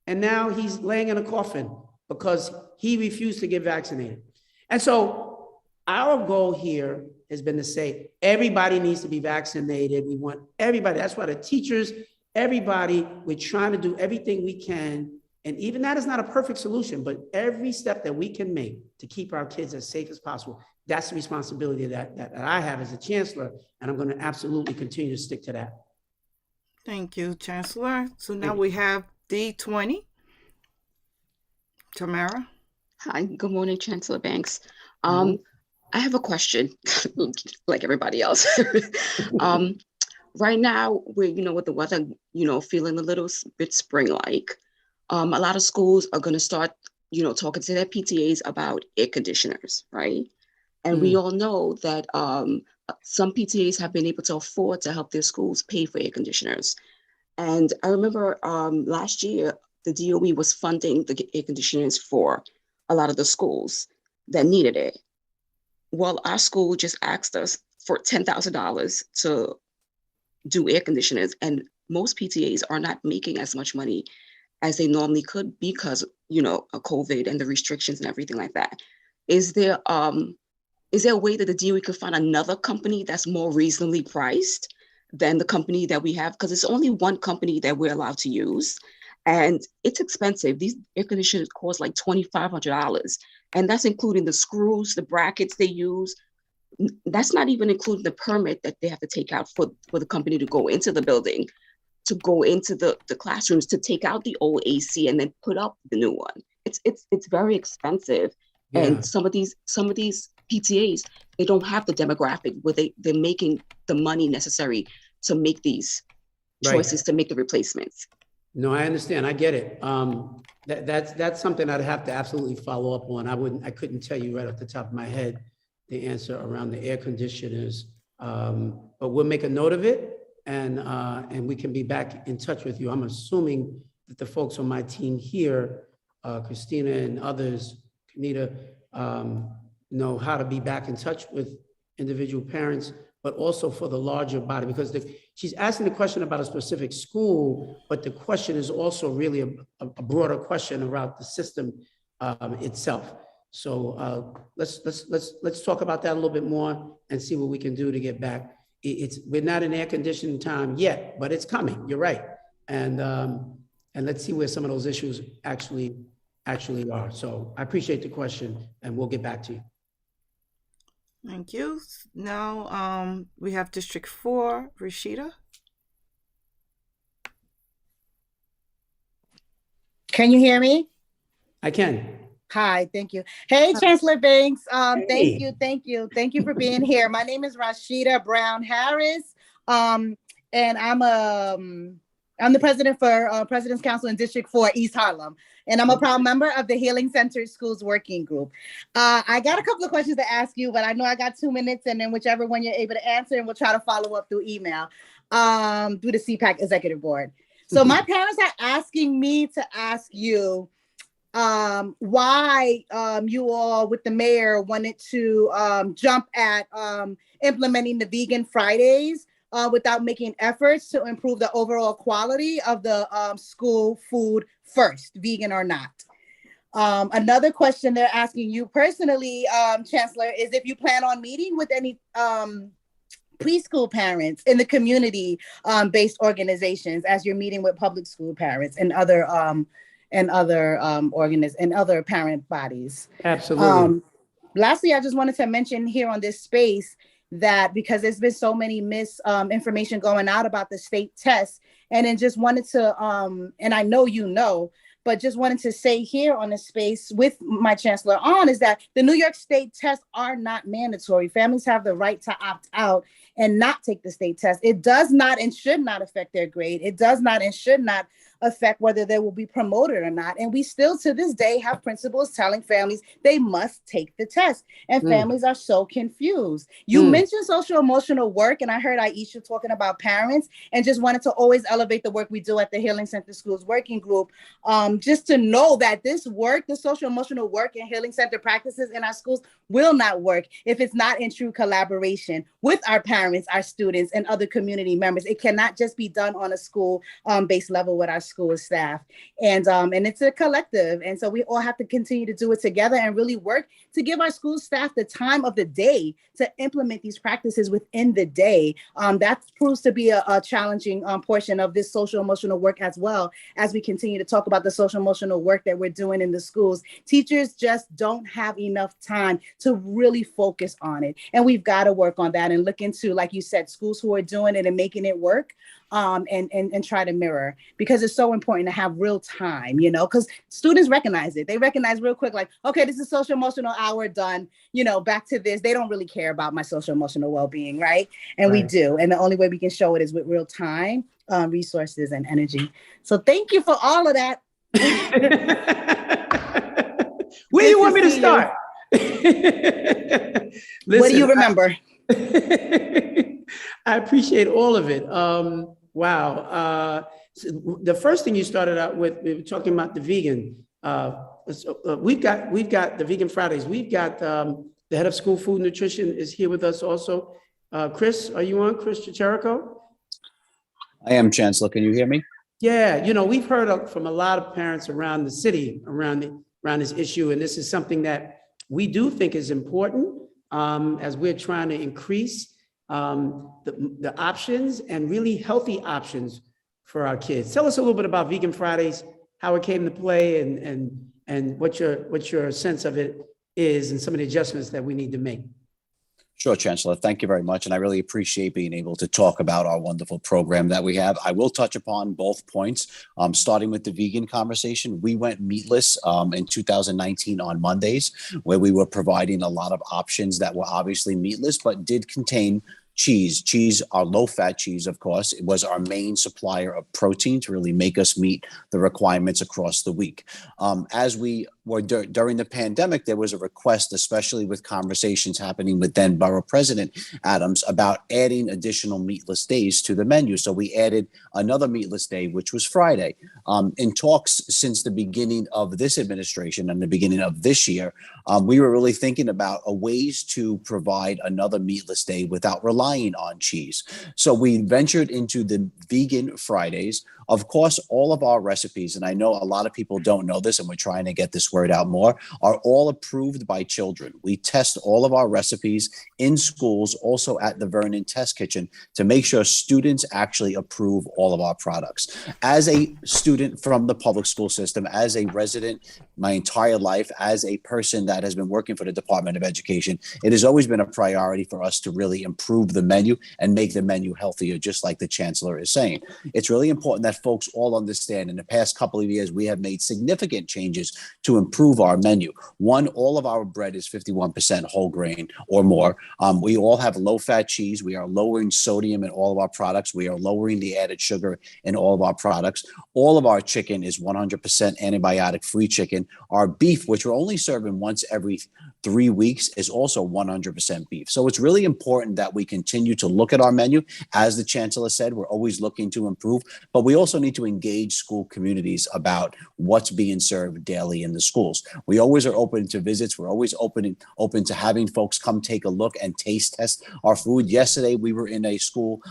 And now he's laying in a coffin because he refused to get vaccinated. And so our goal here has been to say, everybody needs to be vaccinated. We want everybody. That's why the teachers, everybody, we're trying to do everything we can. And even that is not a perfect solution, but every step that we can make to keep our kids as safe as possible, that's the responsibility that I have as a chancellor. And I'm going to absolutely continue to stick to that. Thank you, Chancellor. So now we have D20. Tamara. Hi, good morning, Chancellor Banks. I have a question, like everybody else. Right now, we're, with the weather, feeling a little bit spring-like. A lot of schools are going to start, talking to their PTAs about air conditioners, right? And we all know that some PTAs have been able to afford to help their schools pay for air conditioners. And I remember last year, the DOE was funding the air conditioners for a lot of the schools that needed it. Well, our school just asked us for $10,000 to do air conditioners, and most PTAs are not making as much money as they normally could because, of COVID and the restrictions and everything like that. Is there a way that the DOE could find another company that's more reasonably priced than the company that we have? Because it's only one company that we're allowed to use, and it's expensive. These air conditioners cost like $2,500. And that's including the screws, the brackets they use. That's not even including the permit that they have to take out for the company to go into the building, to go into the classrooms, to take out the old AC and then put up the new one. It's very expensive. Yeah. And some of these PTAs, they don't have the demographic where they're making the money necessary to make these choices, to make the replacements. No, I understand. I get it. That's something I'd have to absolutely follow up on. I couldn't tell you right off the top of my head the answer around the air conditioners, but we'll make a note of it, and we can be back in touch with you. I'm assuming that the folks on my team here Christina and others need to know how to be back in touch with individual parents, but also for the larger body, because she's asking the question about a specific school, but the question is also really a broader question around the system itself. So let's talk about that a little bit more and see what we can do to get back. We're not in air conditioning time yet, but it's coming. You're right, and let's see where some of those issues actually are. So I appreciate the question, and we'll get back to you. Thank you. Now we have District 4, Rashida. Can you hear me? I can. Hi, thank you. Hey, Chancellor Banks. Hey. Thank you for being here. My name is Rashida Brown Harris, and I'm the president for President's Council in District 4, East Harlem, and I'm a proud member of the Healing Center Schools Working Group. I got a couple of questions to ask you, but I know I got 2 minutes, and then whichever one you're able to answer, and we'll try to follow up through email through the CPAC Executive Board. So my parents are asking me to ask you why you all with the mayor wanted to jump at implementing the Vegan Fridays without making efforts to improve the overall quality of the school food first, vegan or not. Another question they're asking you personally, Chancellor, is if you plan on meeting with any preschool parents in the community based organizations as you're meeting with public school parents and other parent bodies. Absolutely. Lastly, I just wanted to mention here on this space that because there's been so many misinformation going out about the state tests, and then just wanted to, and I know you know, but just wanted to say here on this space with my chancellor on is that the New York State tests are not mandatory. Families have the right to opt out and not take the state test. It does not and should not affect their grade. It does not and should not affect whether they will be promoted or not. And we still to this day have principals telling families they must take the test. And families are so confused. You mentioned social emotional work, and I heard Aisha talking about parents, and just wanted to always elevate the work we do at the Healing Center Schools Working Group. Just to know that this work, the social emotional work and healing center practices in our schools will not work if it's not in true collaboration with our parents, our students, and other community members. It cannot just be done on a school based level with our school staff. And it's a collective. And so we all have to continue to do it together and really work to give our school staff the time of the day to implement these practices within the day. That proves to be a challenging portion of this social emotional work, as well as we continue to talk about the social emotional work that we're doing in the schools. Teachers just don't have enough time to really focus on it. And we've got to work on that and look into, like you said, schools who are doing it and making it work. And try to mirror, because it's so important to have real time, you know, because students recognize it. They recognize real quick, like, okay, this is social emotional hour done, you know, back to this. They don't really care about my social emotional well-being, right? And we do. And the only way we can show it is with real time, resources, and energy. So thank you for all of that. Where do you want me to start? What do you remember? I appreciate all of it. Wow. So the first thing you started out with, we were talking about the vegan. We've got the Vegan Fridays. We've got the head of school food nutrition is here with us also. Chris, are you on? Chris Chicherico? I am, Chancellor. Can you hear me? Yeah, you know, we've heard from a lot of parents around the city around this issue, and this is something that we do think is important as we're trying to increase the options and really healthy options for our kids. Tell us a little bit about Vegan Fridays, how it came to play, and what your sense of it is, and some of the adjustments that we need to make. Sure, Chancellor. Thank you very much. And I really appreciate being able to talk about our wonderful program that we have. I will touch upon both points, starting with the vegan conversation. We went meatless in 2019 on Mondays, where we were providing a lot of options that were obviously meatless, but did contain Cheese, our low-fat cheese, of course, it was our main supplier of protein to really make us meet the requirements across the week. As we were during the pandemic, there was a request, especially with conversations happening with then Borough President Adams, about adding additional meatless days to the menu. So we added another meatless day, which was Friday. In talks since the beginning of this administration and the beginning of this year, we were really thinking about ways to provide another meatless day without relying on cheese. So we ventured into the vegan Fridays. Of course, all of our recipes, and I know a lot of people don't know this, and we're trying to get this word out more, are all approved by children. We test all of our recipes in schools, also at the Vernon Test Kitchen, to make sure students actually approve all of our products. As a student from the public school system, as a resident my entire life, as a person that has been working for the Department of Education, it has always been a priority for us to really improve the menu and make the menu healthier, just like the Chancellor is saying. It's really important that folks all understand in the past couple of years, we have made significant changes to improve our menu. One, all of our bread is 51% whole grain or more. We all have low-fat cheese. We are lowering sodium in all of our products. We are lowering the added sugar in all of our products. All of our chicken is 100% antibiotic-free chicken. Our beef, which we're only serving once every 3 weeks, is also 100% beef. So it's really important that we continue to look at our menu. As the Chancellor said, we're always looking to improve, but we also need to engage school communities about what's being served daily in the schools. We always are open to visits. We're always open to having folks come take a look and taste test our food. Yesterday, we were in a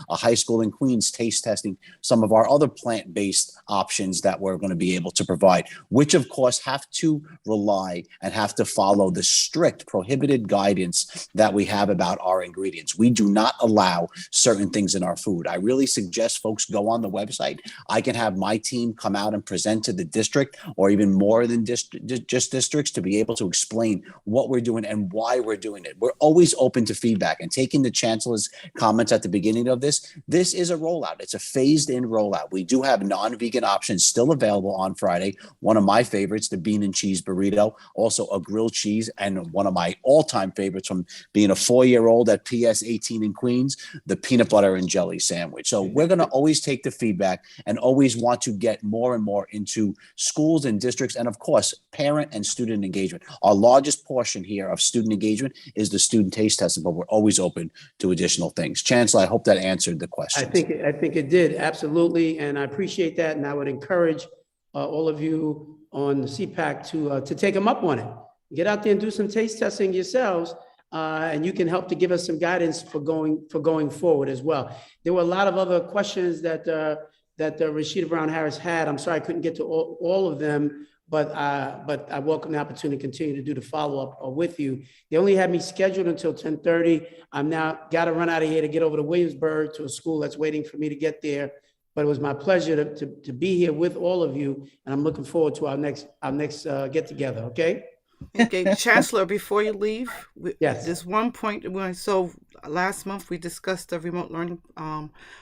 high school in Queens, taste testing some of our other plant-based options that we're going to be able to provide, which of course have to rely and have to follow the strict prohibited guidance that we have about our ingredients. We do not allow certain things in our food. I really suggest folks go on the website. I can have my team come out and present to the district, or even more than just districts, to be able to explain what we're doing and why we're doing it. We're always open to feedback, and taking the Chancellor's comments at the beginning of this is a rollout. It's a phased in rollout. We do have non-vegan options still available on Friday. One of my favorites, the bean and cheese burrito, also a grilled cheese, and one of my all-time favorites from being a 4-year-old at PS 18 in Queens, the peanut butter and jelly sandwich. So we're going to always take the feedback and always want to get more and more into schools and districts, and of course, parent and student engagement. Our largest portion here of student engagement is the student taste testing, but we're always open to additional things. Chancellor, I hope that answered the question. I think it did, absolutely, and I appreciate that, and I would encourage all of you on the CPAC to take them up on it. Get out there and do some taste testing yourselves, and you can help to give us some guidance for going forward as well. There were a lot of other questions that Rashida Brown Harris had. I'm sorry I couldn't get to all of them, but I welcome the opportunity to continue to do the follow-up with you. They only had me scheduled until 10:30. I'm now got to run out of here to get over to Williamsburg to a school that's waiting for me to get there. But it was my pleasure to be here with all of you, and I'm looking forward to our next get together. Okay. Okay, Chancellor, before you leave, yes, there's one point. So last month we discussed the remote learning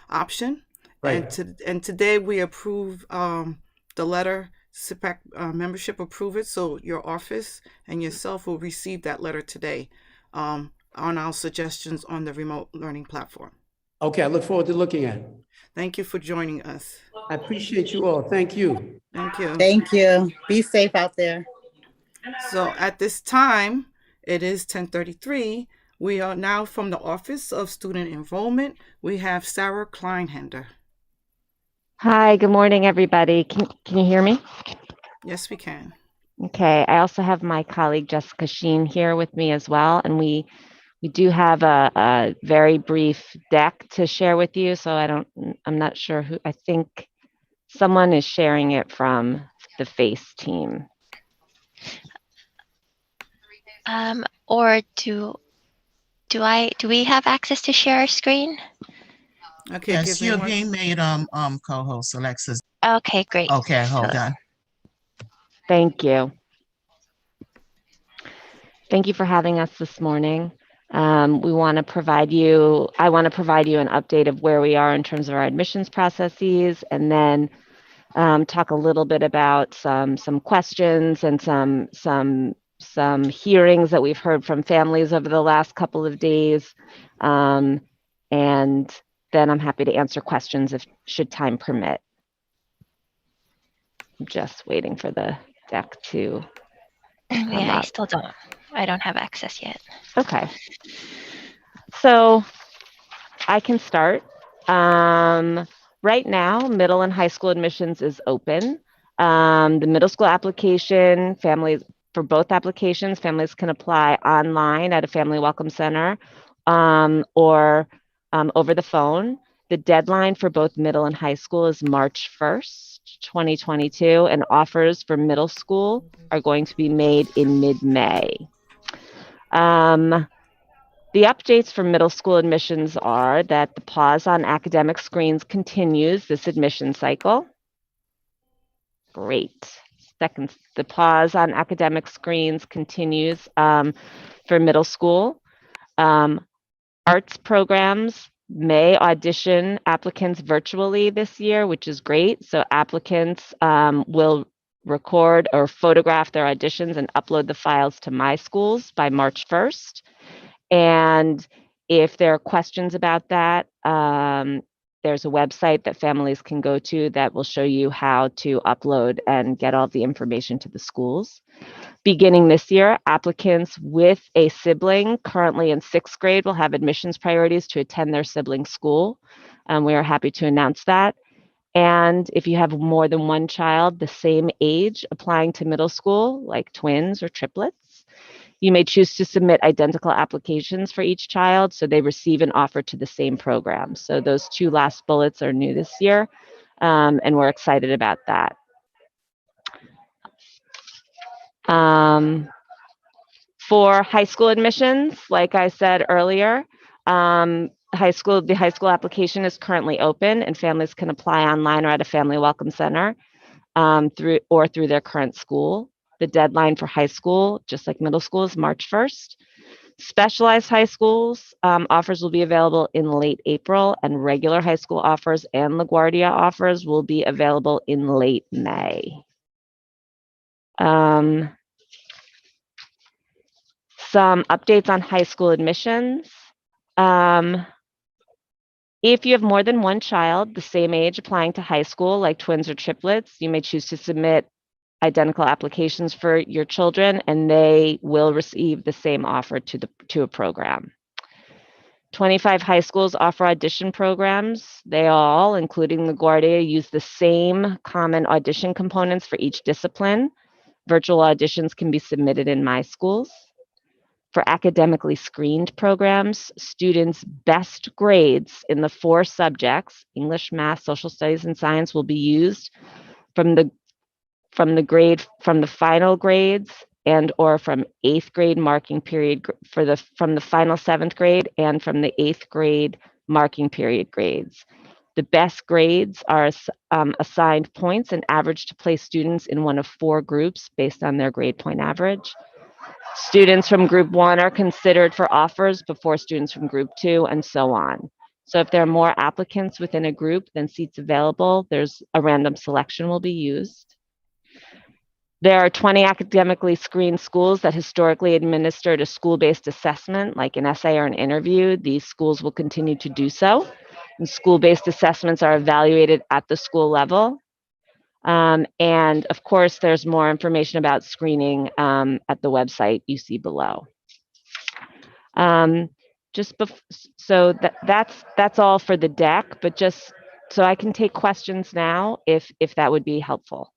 option, right. and today we approve the letter. CPAC membership approve it, so your office and yourself will receive that letter today on our suggestions on the remote learning platform. Okay, I look forward to looking at it. Thank you for joining us. I appreciate you all. Thank you. Thank you. Thank you. Be safe out there. So at this time, it is 10:33. We are now from the Office of Student Enrollment. We have Sarah Kleinhender. Hi, good morning, everybody. Can you hear me? Yes, we can. Okay, I also have my colleague Jessica Sheen here with me as well, and we do have a very brief deck to share with you. So I'm not sure who. I think someone is sharing it from the FACE team. Or do we have access to share our screen? Okay, yes, you're being made co-host, Alexis. Okay, great. Okay, hold on. Thank you. Thank you for having us this morning. I want to provide you an update of where we are in terms of our admissions processes, and then talk a little bit about some questions and some hearings that we've heard from families over the last couple of days. And then I'm happy to answer questions if should time permit. I'm just waiting for the deck to come Yeah, up. I don't have access yet. Okay. So I can start. Right now, middle and high school admissions is open. The middle school application, for both applications, families can apply online at a family welcome center or over the phone. The deadline for both middle and high school is March 1st, 2022, and offers for middle school are going to be made in mid-May. The updates for middle school admissions are that the pause on academic screens continues this admission cycle. Great. Second, the pause on academic screens continues for middle school. Arts programs may audition applicants virtually this year, which is great. So applicants will record or photograph their auditions and upload the files to My Schools by March 1st. And if there are questions about that, there's a website that families can go to that will show you how to upload and get all the information to the schools. Beginning this year, applicants with a sibling currently in 6th grade will have admissions priorities to attend their sibling school. We are happy to announce that. And if you have more than one child the same age applying to middle school, like twins or triplets, you may choose to submit identical applications for each child so they receive an offer to the same program. So those two last bullets are new this year, and we're excited about that. For high school admissions, like I said earlier, the high school application is currently open and families can apply online or at a family welcome center through their current school. The deadline for high school, just like middle school, is March 1st. Specialized high schools offers will be available in late April, and regular high school offers and LaGuardia offers will be available in late May. Some updates on high school admissions. If you have more than one child the same age applying to high school, like twins or triplets, you may choose to submit identical applications for your children, and they will receive the same offer to a program. 25 high schools offer audition programs. They all, including LaGuardia, use the same common audition components for each discipline. Virtual auditions can be submitted in My Schools. For academically screened programs, students' best grades in the 4 subjects, English, Math, Social Studies, and Science, will be used from the final grades and or from 8th grade marking period from the final 7th grade and from the 8th grade marking period grades. The best grades are assigned points and average to place students in one of 4 groups based on their grade point average. Students from group 1 are considered for offers before students from group 2, and so on. So if there are more applicants within a group than seats available, there's a random selection will be used. There are 20 academically screened schools that historically administered a school-based assessment, like an essay or an interview. These schools will continue to do so. And school-based assessments are evaluated at the school level. And of course, there's more information about screening at the website you see below. So that's all for the deck, but just so I can take questions now, if that would be helpful.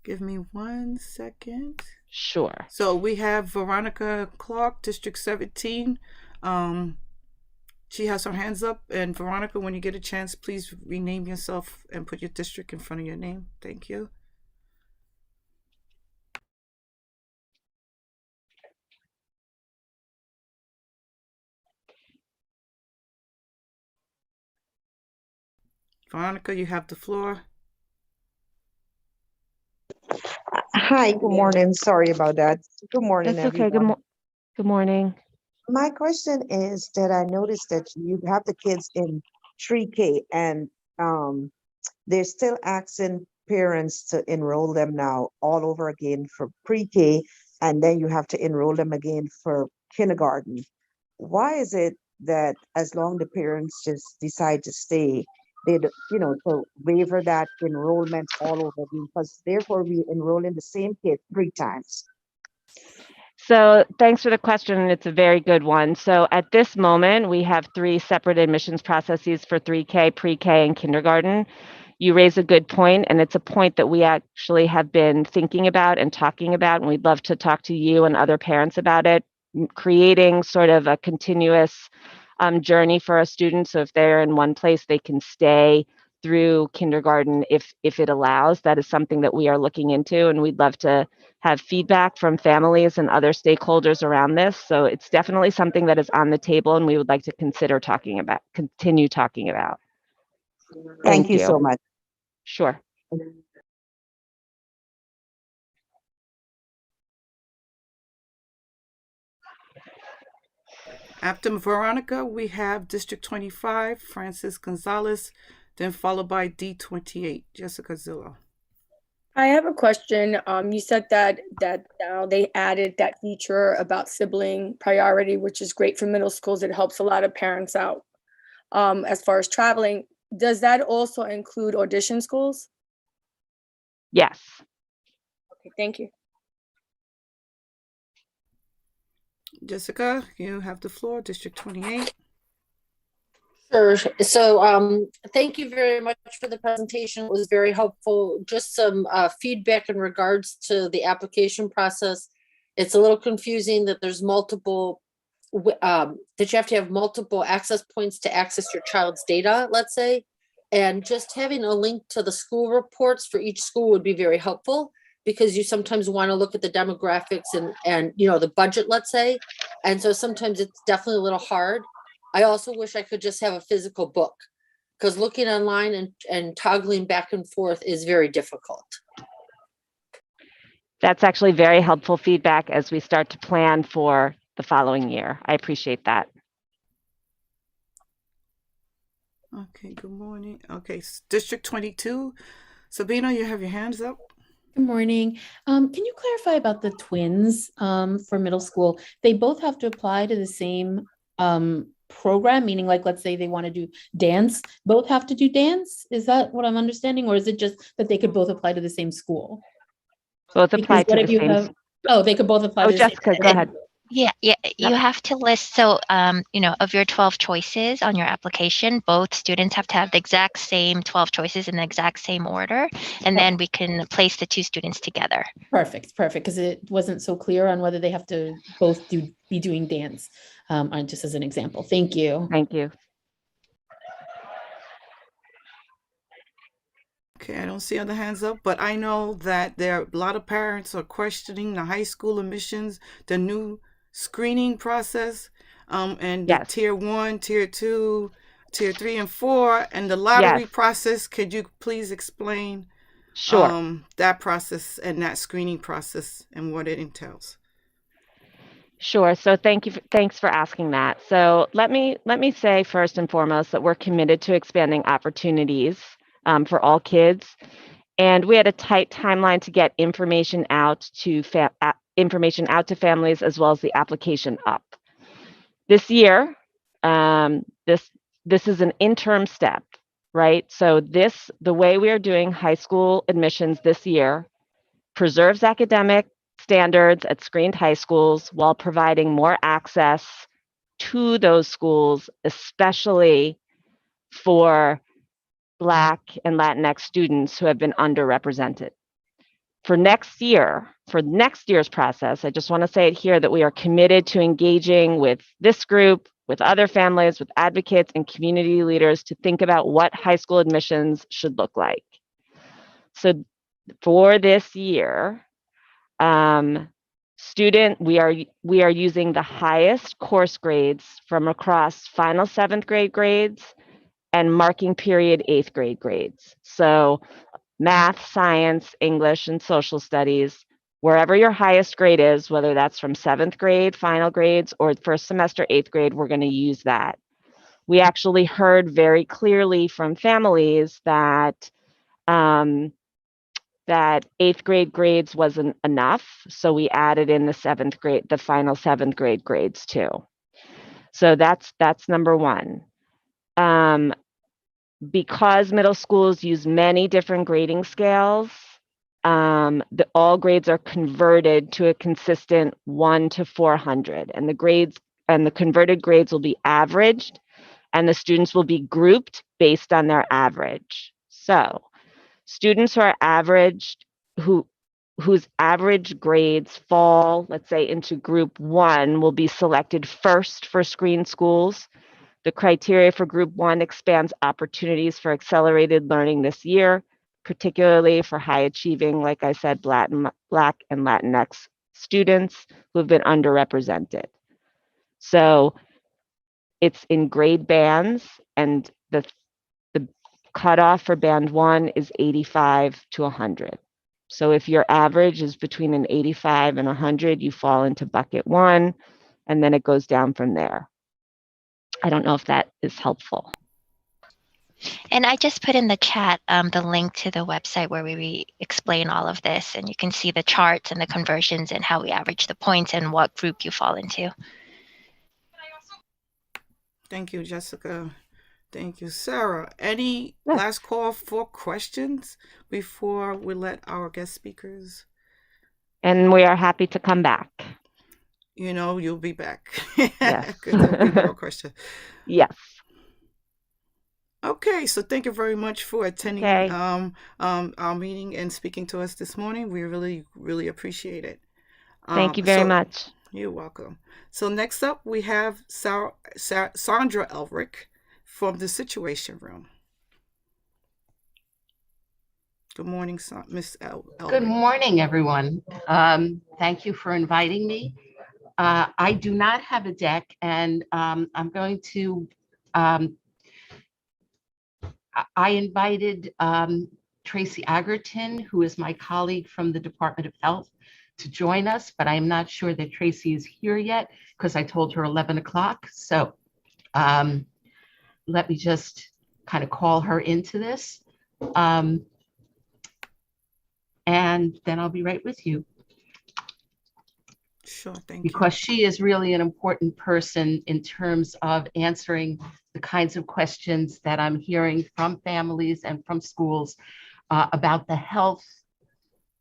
Give me 1 second. Sure. So we have Veronica Clark, District 17. She has her hands up. And Veronica, when you get a chance, please rename yourself and put your district in front of your name. Thank you. Veronica, you have the floor. Hi, good morning. Sorry about that. Good morning, That's okay. everyone. Good morning. My question is that I noticed that you have the kids in pre-K and they're still asking parents to enroll them now all over again for pre-K, and then you have to enroll them again for kindergarten. Why is it that as long the parents just decide to stay, to waiver that enrollment all over again? Because therefore we enroll in the same kid 3 times. So thanks for the question, and it's a very good one. So at this moment, we have 3 separate admissions processes for 3K, pre-K, and kindergarten. You raise a good point, and it's a point that we actually have been thinking about and talking about, and we'd love to talk to you and other parents about it, creating sort of a continuous journey for our students. So if they're in one place, they can stay through kindergarten if it allows. That is something that we are looking into, and we'd love to have feedback from families and other stakeholders around this. So it's definitely something that is on the table, and we would like to continue talking about. Thank you so much. Sure. After Veronica, we have District 25, Francis Gonzalez, then followed by D28, Jessica Zillow. I have a question. You said that now they added that feature about sibling priority, which is great for middle schools. It helps a lot of parents out. As far as traveling, does that also include audition schools? Yes. Okay, thank you. Jessica, you have the floor, District 28. Sure. So thank you very much for the presentation. It was very helpful. Just some feedback in regards to the application process. It's a little confusing that there's multiple, that you have to have multiple access points to access your child's data, let's say. And just having a link to the school reports for each school would be very helpful, because you sometimes want to look at the demographics and the budget, let's say. And so sometimes it's definitely a little hard. I also wish I could just have a physical book, because looking online and toggling back and forth is very difficult. That's actually very helpful feedback as we start to plan for the following year. I appreciate that. Okay, good morning. Okay, District 22, Sabina, you have your hands up. Good morning. Can you clarify about the twins for middle school? They both have to apply to the same program, meaning like, let's say they want to do dance, both have to do dance? Is that what I'm understanding? Or is it just that they could both apply to the same school? Both apply to the same. Oh, they could both apply to the Jessica, same. go ahead. Yeah, you have to list, so, of your 12 choices on your application, both students have to have the exact same 12 choices in the exact same order, and then we can place the 2 students together. Perfect, because it wasn't so clear on whether they have to both be doing dance, just as an example. Thank you. Thank you. Okay, I don't see other hands up, but I know that there are a lot of parents are questioning the high school admissions, the new screening process, and the tier 1, tier 2, tier 3 and 4, and the lottery process. Could you please explain that process and that screening process and what it entails? Sure. So thanks for asking that. So let me say first and foremost that we're committed to expanding opportunities for all kids, and we had a tight timeline to get information out to families as well as the application up. This year, this is an interim step, right? So the way we are doing high school admissions this year preserves academic standards at screened high schools while providing more access to those schools, especially for Black and Latinx students who have been underrepresented. For next year's process, I just want to say it here that we are committed to engaging with this group, with other families, with advocates and community leaders to think about what high school admissions should look like. So for this year, we are using the highest course grades from across final 7th grade grades and marking period 8th grade grades. So math, science, English, and social studies, wherever your highest grade is, whether that's from 7th grade final grades or first semester 8th grade, we're going to use that. We actually heard very clearly from families that that 8th grade grades wasn't enough, so we added in the 7th grade, the final 7th grade grades too. So that's number one. Because middle schools use many different grading scales, all grades are converted to a consistent 1 to 400, and the grades and the converted grades will be averaged, and the students will be grouped based on their average. So students who are averaged, whose average grades fall, let's say, into group 1 will be selected first for screen schools. The criteria for group 1 expands opportunities for accelerated learning this year, particularly for high achieving, like I said, Black and Latinx students who have been underrepresented. So it's in grade bands, and the cutoff for band 1 is 85 to 100. So if your average is between an 85 and 100, you fall into bucket 1, and then it goes down from there. I don't know if that is helpful. And I just put in the chat the link to the website where we explain all of this, and you can see the charts and the conversions and how we average the points and what group you fall into. Thank you, Jessica. Thank you, Sarah. Any last call for questions before we let our guest speakers? And we are happy to come back. You know, you'll be back. Yes. There'll be more questions. Yes. Okay, so thank you very much for attending our meeting and speaking to us this morning. We really, really appreciate it. Thank you very much. You're welcome. So next up, we have Sandra Elric from the Situation Room. Good morning, Miss Elric. Good morning, everyone. Thank you for inviting me. I do not have a deck, and I'm going to I invited Tracy Agerton, who is my colleague from the Department of Health, to join us, but I'm not sure that Tracy is here yet because I told her 11 o'clock. So let me just kind of call her into this. And then I'll be right with you. Sure, thank you. Because she is really an important person in terms of answering the kinds of questions that I'm hearing from families and from schools about the health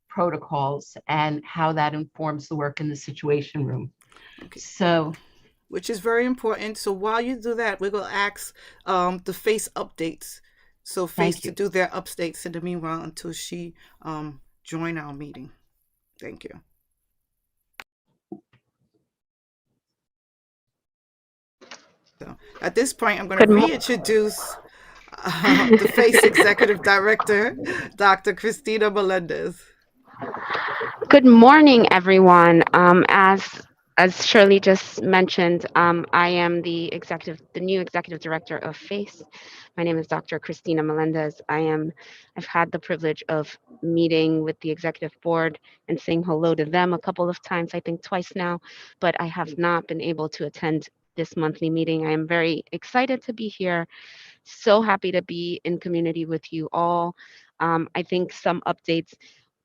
protocols and how that informs the work in the Situation Room. Okay. So, which is very important. So while you do that, we're going to ask the FACE updates. So FACE to do their updates in the meanwhile until she join our meeting. Thank you. So at this point, I'm going to reintroduce the FACE Executive Director, Dr. Christina Melendez. Good morning, everyone. As Shirley just mentioned, I am the new executive director of FACE. My name is Dr. Christina Melendez. I've had the privilege of meeting with the executive board and saying hello to them a couple of times, I think twice now, but I have not been able to attend this monthly meeting. I am very excited to be here. So happy to be in community with you all. I think some updates,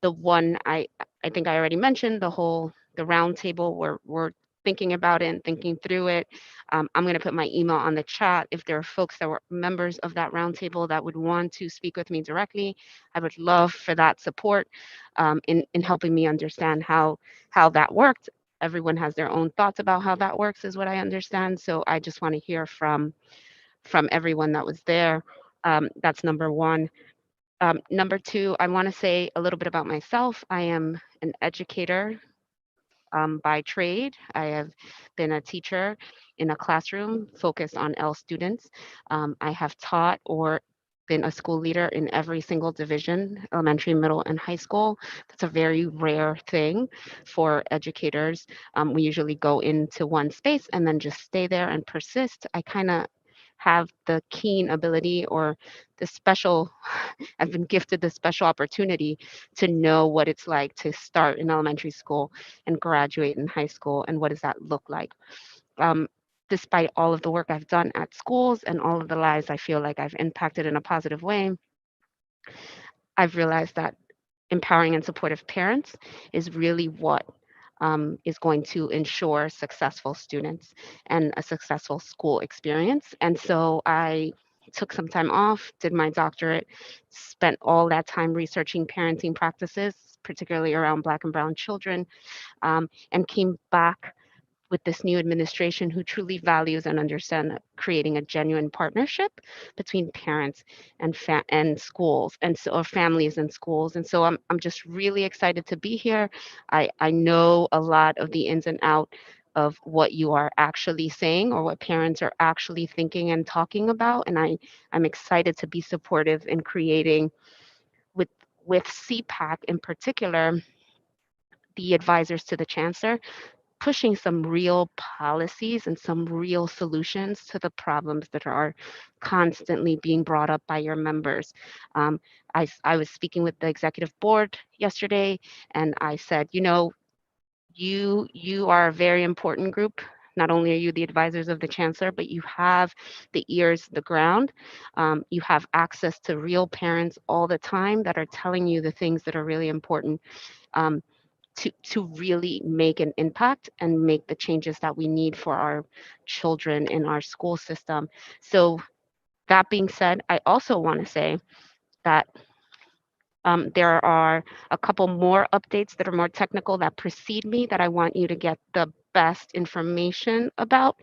the one I think I already mentioned, the roundtable, we're thinking about it and thinking through it. I'm going to put my email on the chat. If there are folks that were members of that roundtable that would want to speak with me directly, I would love for that support in helping me understand how that worked. Everyone has their own thoughts about how that works, is what I understand. So I just want to hear from everyone that was there. That's number one. Number two, I want to say a little bit about myself. I am an educator by trade. I have been a teacher in a classroom focused on L students. I have taught or been a school leader in every single division, elementary, middle, and high school. That's a very rare thing for educators. We usually go into one space and then just stay there and persist. I kind of have the keen ability or the special, I've been gifted the special opportunity to know what it's like to start in elementary school and graduate in high school, and what does that look like. Despite all of the work I've done at schools and all of the lives I feel like I've impacted in a positive way, I've realized that empowering and supportive parents is really what is going to ensure successful students and a successful school experience. And so I took some time off, did my doctorate, spent all that time researching parenting practices, particularly around Black and Brown children, and came back with this new administration who truly values and understand creating a genuine partnership between parents and schools and so or families and schools. And so I'm just really excited to be here. I know a lot of the ins and out of what you are actually saying or what parents are actually thinking and talking about. And I'm excited to be supportive in creating with CPAC in particular, the advisors to the chancellor, pushing some real policies and some real solutions to the problems that are constantly being brought up by your members. I was speaking with the executive board yesterday, and I said, you know, you are a very important group. Not only are you the advisors of the chancellor, but you have the ears, the ground. You have access to real parents all the time that are telling you the things that are really important. To really make an impact and make the changes that we need for our children in our school system. So that being said, I also want to say that there are a couple more updates that are more technical that precede me that I want you to get the best information about.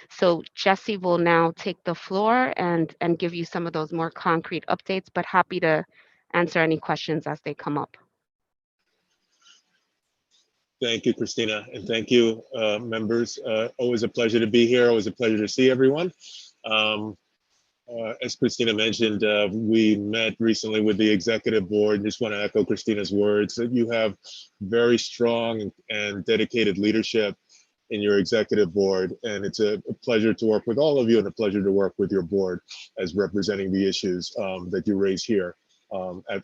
So Jesse will now take the floor and give you some of those more concrete updates, but happy to answer any questions as they come up. Thank you, Christina, and thank you, members. Always a pleasure to be here. Always a pleasure to see everyone. As Christina mentioned, we met recently with the executive board. Just want to echo Christina's words that you have very strong and dedicated leadership in your executive board, and it's a pleasure to work with all of you and a pleasure to work with your board as representing the issues that you raise here at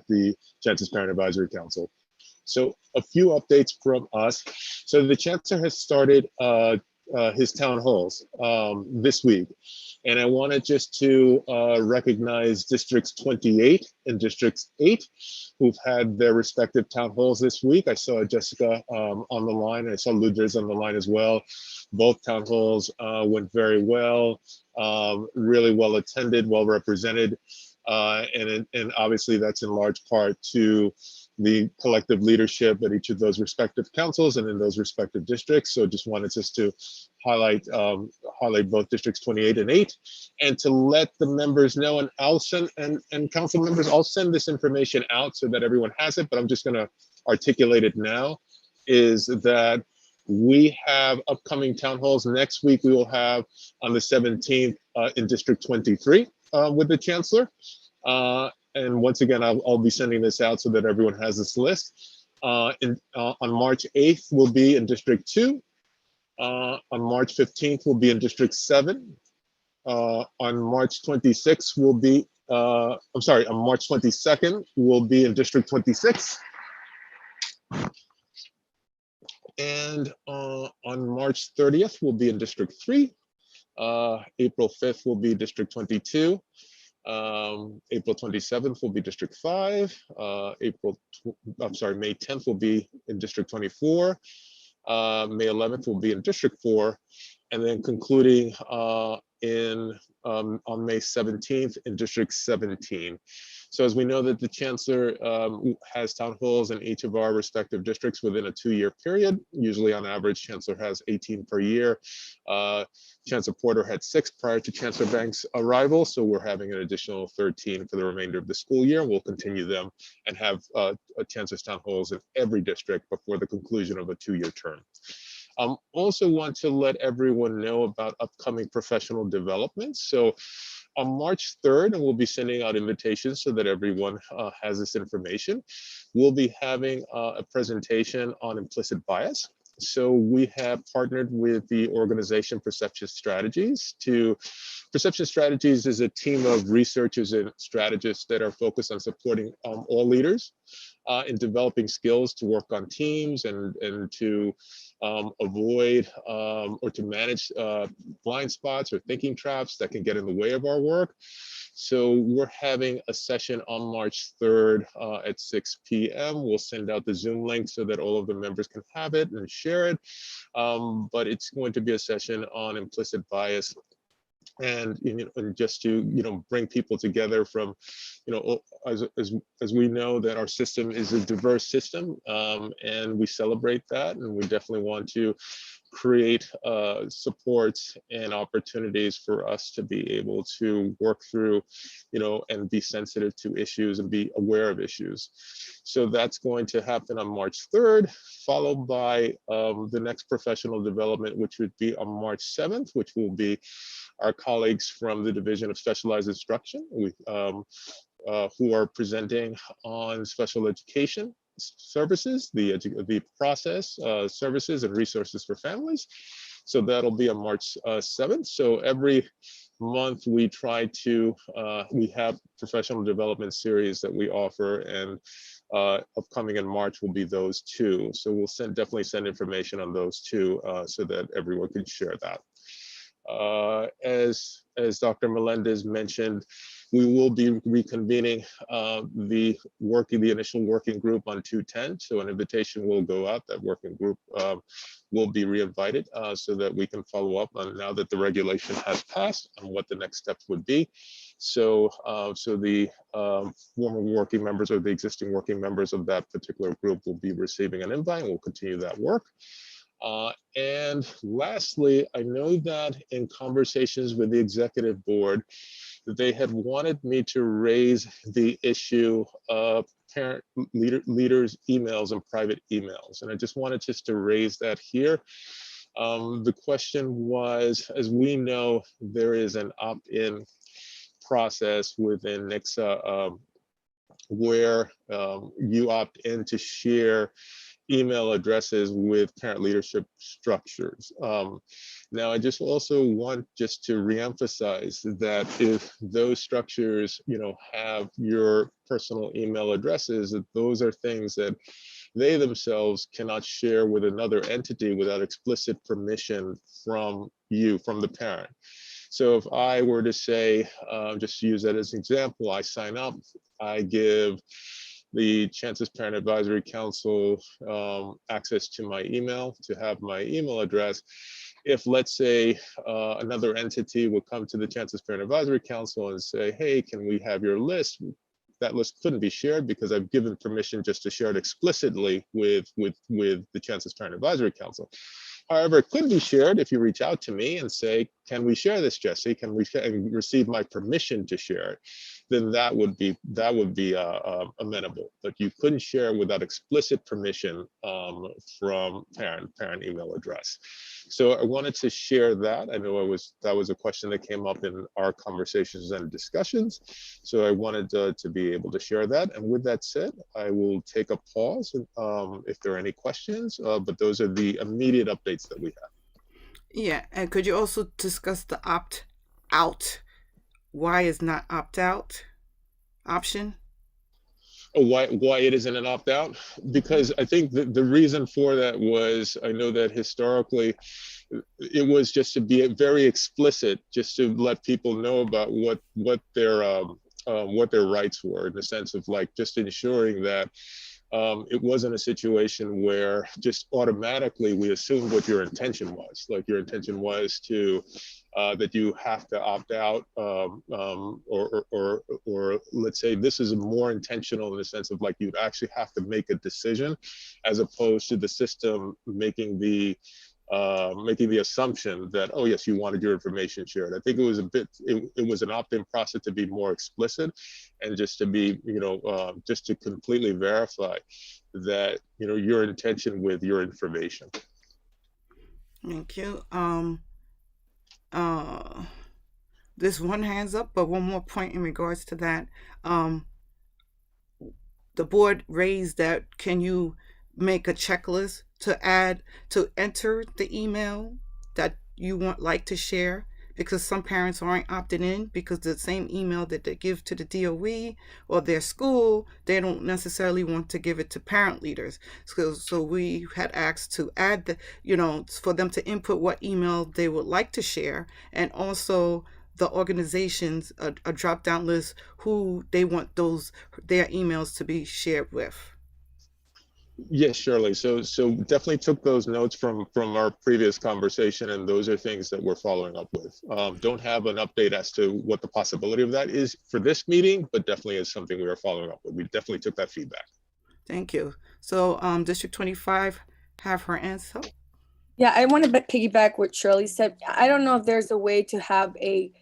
the Chancellor's Parent Advisory Council. So a few updates from us. So the Chancellor has started his town halls this week. And I wanted just to recognize districts 28 and districts 8 who've had their respective town halls this week. I saw Jessica on the line, and I saw Ludres on the line as well. Both town halls went very well, really well attended, well represented. And obviously that's in large part to the collective leadership at each of those respective councils and in those respective districts. So just wanted just to highlight both districts 28 and 8, and to let the members know, and I'll send, and council members, I'll send this information out so that everyone has it, but I'm just gonna articulate it now, is that we have upcoming town halls. Next week, we will have on the 17th in District 23 with the Chancellor. And once again, I'll be sending this out so that everyone has this list. On March 8th, we'll be in District 2. On March 15th, we'll be in District 7. On March 26th, we'll be, on March 22nd, we'll be in District 26. And on March 30th, we'll be in District 3. April 5th will be District 22. April 27th will be District 5. May 10th will be in District 24. May 11th will be in District 4. And then concluding on May 17th in District 17. So as we know that the Chancellor has town halls in each of our respective districts within a 2-year period. Usually on average, Chancellor has 18 per year. Chancellor Porter had 6 prior to Chancellor Banks' arrival. So we're having an additional 13 for the remainder of the school year. We'll continue them and have Chancellor's town halls in every district before the conclusion of a 2-year term. Also want to let everyone know about upcoming professional developments. So on March 3rd, and we'll be sending out invitations so that everyone has this information, we'll be having a presentation on implicit bias. So we have partnered with the organization Perception Strategies. Perception Strategies is a team of researchers and strategists that are focused on supporting all leaders in developing skills to work on teams and to avoid or to manage blind spots or thinking traps that can get in the way of our work. So we're having a session on March 3rd at 6 p.m. We'll send out the Zoom link so that all of the members can have it and share it. But it's going to be a session on implicit bias and, and just to bring people together from, as we know that our system is a diverse system, and we celebrate that, and we definitely want to create supports and opportunities for us to be able to work through, and be sensitive to issues and be aware of issues. So that's going to happen on March 3rd, followed by the next professional development, which would be on March 7th, which will be our colleagues from the Division of Specialized Instruction, who are presenting on special education services, the process, services and resources for families. So that'll be on March 7th. So every month we try to, we have professional development series that we offer, and upcoming in March will be those two. So we'll definitely send information on those two so that everyone can share that. As Dr. Melendez mentioned, we will be reconvening the initial working group on 210. So an invitation will go out. That working group will be re-invited so that we can follow up on, now that the regulation has passed, on what the next steps would be. So, the former working members or the existing working members of that particular group will be receiving an invite, and we'll continue that work. And lastly, I know that in conversations with the executive board, they had wanted me to raise the issue of parent leaders' emails and private emails. And I just wanted to raise that here. The question was, as we know, there is an opt-in process within NICSA where you opt in to share email addresses with parent leadership structures. Now, I just also want just to reemphasize that if those structures, have your personal email addresses, that those are things that they themselves cannot share with another entity without explicit permission from you, from the parent. So if I were to say, just to use that as an example, I sign up, I give the Chancellor's Parent Advisory Council access to my email, to have my email address. If, let's say, another entity would come to the Chancellor's Parent Advisory Council and say, hey, can we have your list? That list couldn't be shared because I've given permission just to share it explicitly with the Chancellor's Parent Advisory Council. However, it could be shared if you reach out to me and say, can we share this, Jesse? Can we and receive my permission to share it? Then that would be amenable. But you couldn't share without explicit permission from parent email address. So I wanted to share that. I know that was a question that came up in our conversations and discussions. So I wanted to be able to share that. And with that said, I will take a pause if there are any questions, but those are the immediate updates that we have. Yeah, and could you also discuss the opt-out? Why is not opt-out option? Why it isn't an opt-out? Because I think the reason for that was, I know that historically it was just to be very explicit, just to let people know about what their rights were, in the sense of like just ensuring that it wasn't a situation where just automatically we assumed what your intention was. Like your intention was to that you have to opt out, or let's say this is more intentional in the sense of like you'd actually have to make a decision, as opposed to the system making the assumption that, oh yes, you wanted your information shared. I think it was it was an opt-in process to be more explicit, and just to be, just to completely verify that, your intention with your information. Thank you. There's one hands up, but one more point in regards to that. The board raised that, can you make a checklist to enter the email that you like to share because some parents aren't opted in because the same email that they give to the DOE or their school, they don't necessarily want to give it to parent leaders. So we had asked to add for them to input what email they would like to share, and also the organizations a drop down list who they want their emails to be shared with. Yes, Shirley. So definitely took those notes from our previous conversation, and those are things that we're following up with. Don't have an update as to what the possibility of that is for this meeting, but definitely is something we are following up with. We definitely took that feedback. Thank you. So District 25 have her answer. Yeah, I want to piggyback what Shirley said. I don't know if there's a way to have a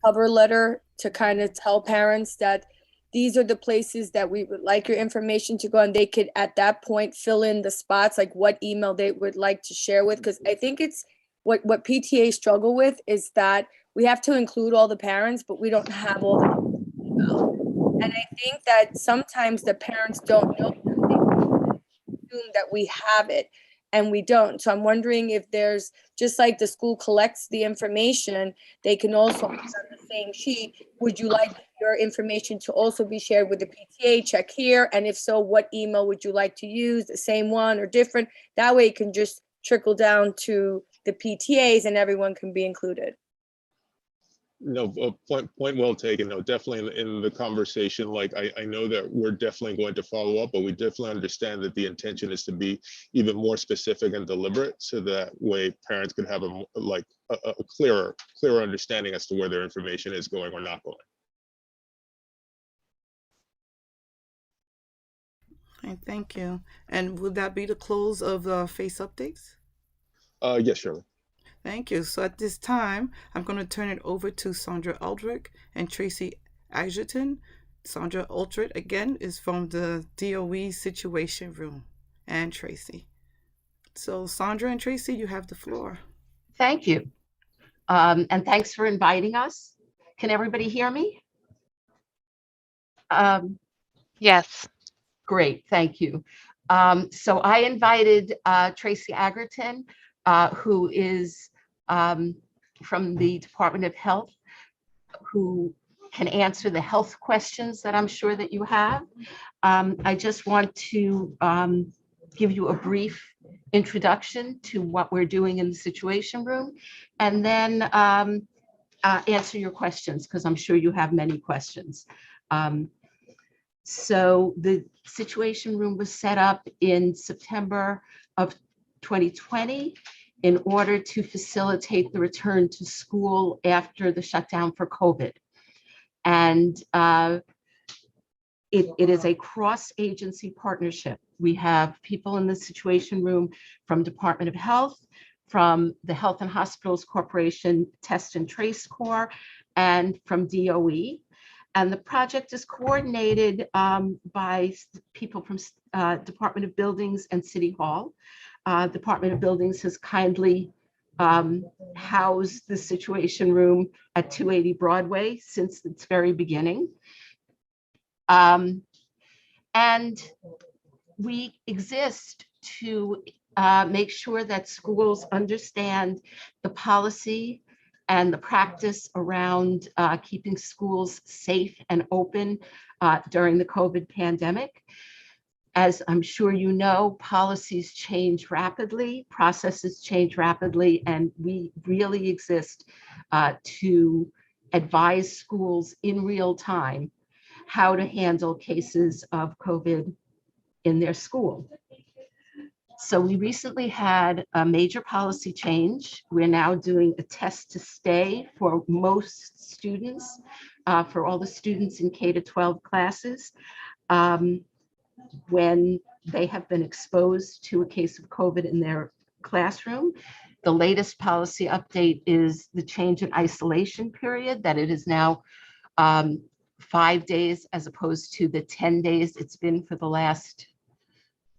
cover letter to kind of tell parents that these are the places that we would like your information to go, and they could at that point fill in the spots, like what email they would like to share with. Because I think it's what PTA struggle with is that we have to include all the parents, but we don't have all the email. And I think that sometimes the parents don't know that we have it and we don't. So I'm wondering if there's, just like the school collects the information, they can also put on the same sheet, would you like your information to also be shared with the PTA? Check here. And if so, what email would you like to use? The same one or different? That way it can just trickle down to the PTAs and everyone can be included. No, point well taken. No, definitely in the conversation, like I know that we're definitely going to follow up, but we definitely understand that the intention is to be even more specific and deliberate, so that way parents could have a clearer understanding as to where their information is going or not going. Okay, thank you. And would that be the close of the FACE updates? Yes, Shirley. Thank you. So at this time, I'm going to turn it over to Sandra Aldrich and Tracy Adjournment. Sandra Aldrich, again, is from the DOE Situation Room. And Tracy. So Sandra and Tracy, you have the floor. Thank you. And thanks for inviting us. Can everybody hear me? Yes. Great, thank you. So I invited Tracy Adjournment, who is from the Department of Health, who can answer the health questions that I'm sure that you have. I just want to give you a brief introduction to what we're doing in the Situation Room, and then answer your questions, because I'm sure you have many questions. So the Situation Room was set up in September of 2020 in order to facilitate the return to school after the shutdown for COVID. And it is a cross-agency partnership. We have people in the Situation Room from Department of Health, from the Health and Hospitals Corporation Test and Trace Corps, and from DOE. And the project is coordinated by people from Department of Buildings and City Hall. Department of Buildings has kindly housed the Situation Room at 280 Broadway since its very beginning. And we exist to make sure that schools understand the policy and the practice around keeping schools safe and open during the COVID pandemic. As I'm sure you know, policies change rapidly, processes change rapidly, and we really exist to advise schools in real time how to handle cases of COVID in their school. So we recently had a major policy change. We're now doing a test to stay for most students, for all the students in K-12 classes, when they have been exposed to a case of COVID in their classroom. The latest policy update is the change in isolation period, that it is now 5 days as opposed to the 10 days it's been for the last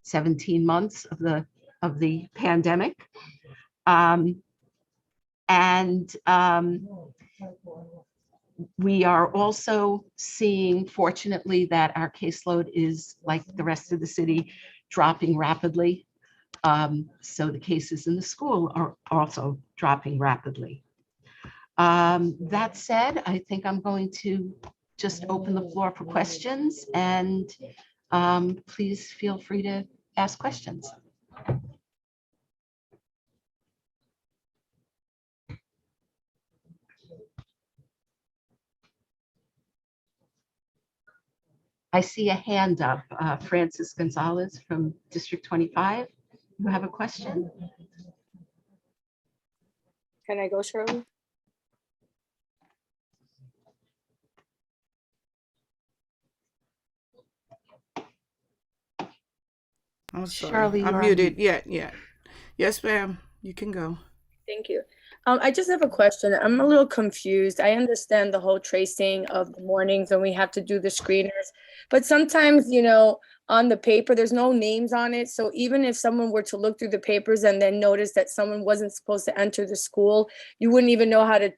17 months of the pandemic. We are also seeing, fortunately, that our caseload is, like the rest of the city, dropping rapidly. So the cases in the school are also dropping rapidly. That said, I think I'm going to just open the floor for questions, and please feel free to ask questions. I see a hand up, Francis Gonzalez from District 25. You have a question? Can I go, Shirley? I'm sorry. Shirley, I'm you're muted. on Yeah. Yes, ma'am. You can go. Thank you. I just have a question. I'm a little confused. I understand the whole tracing of the mornings when we have to do the screeners, but sometimes, on the paper, there's no names on it. So even if someone were to look through the papers and then notice that someone wasn't supposed to enter the school, you wouldn't even know how to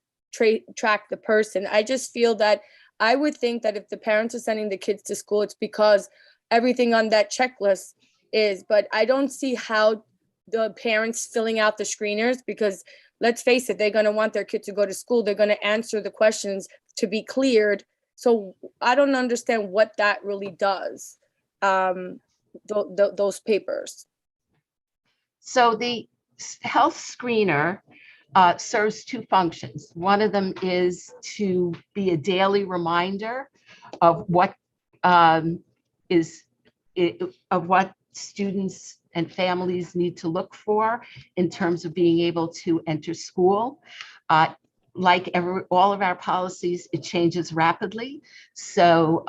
track the person. I just feel that I would think that if the parents are sending the kids to school, it's because everything on that checklist is, but I don't see how the parents filling out the screeners, because let's face it, they're going to want their kid to go to school. They're going to answer the questions to be cleared. So I don't understand what that really does, those papers. So the health screener serves two functions. One of them is to be a daily reminder of what students and families need to look for in terms of being able to enter school. Like all of our policies, it changes rapidly. So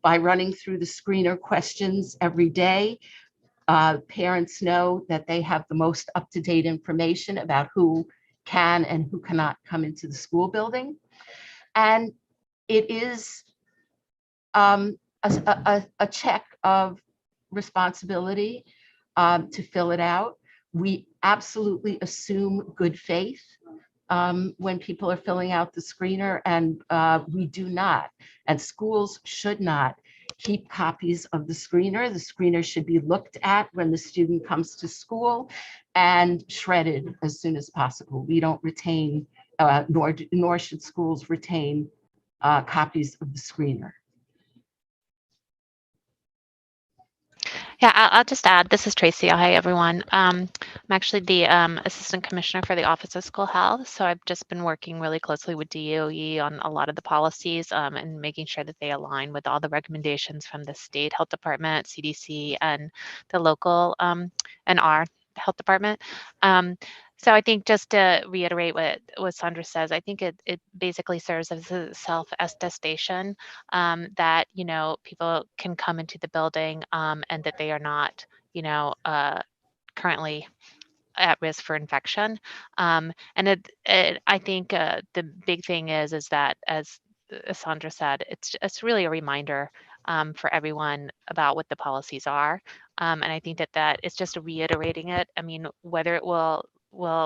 by running through the screener questions every day, parents know that they have the most up-to-date information about who can and who cannot come into the school building. And it is a check of responsibility to fill it out. We absolutely assume good faith when people are filling out the screener, and we do not, and schools should not keep copies of the screener. The screener should be looked at when the student comes to school and shredded as soon as possible. We don't retain, nor should schools retain copies of the screener. Yeah, I'll just add, this is Tracy. Hi, everyone. I'm actually the Assistant Commissioner for the Office of School Health. So I've just been working really closely with DOE on a lot of the policies and making sure that they align with all the recommendations from the state health department, CDC, and the local and our health department. So I think just to reiterate what Sandra says, I think it basically serves as a self-attestation that, people can come into the building and that they are not, currently at risk for infection. And I think the big thing is that, as Sandra said, it's really a reminder for everyone about what the policies are. And I think that it's just reiterating it. I mean, whether it will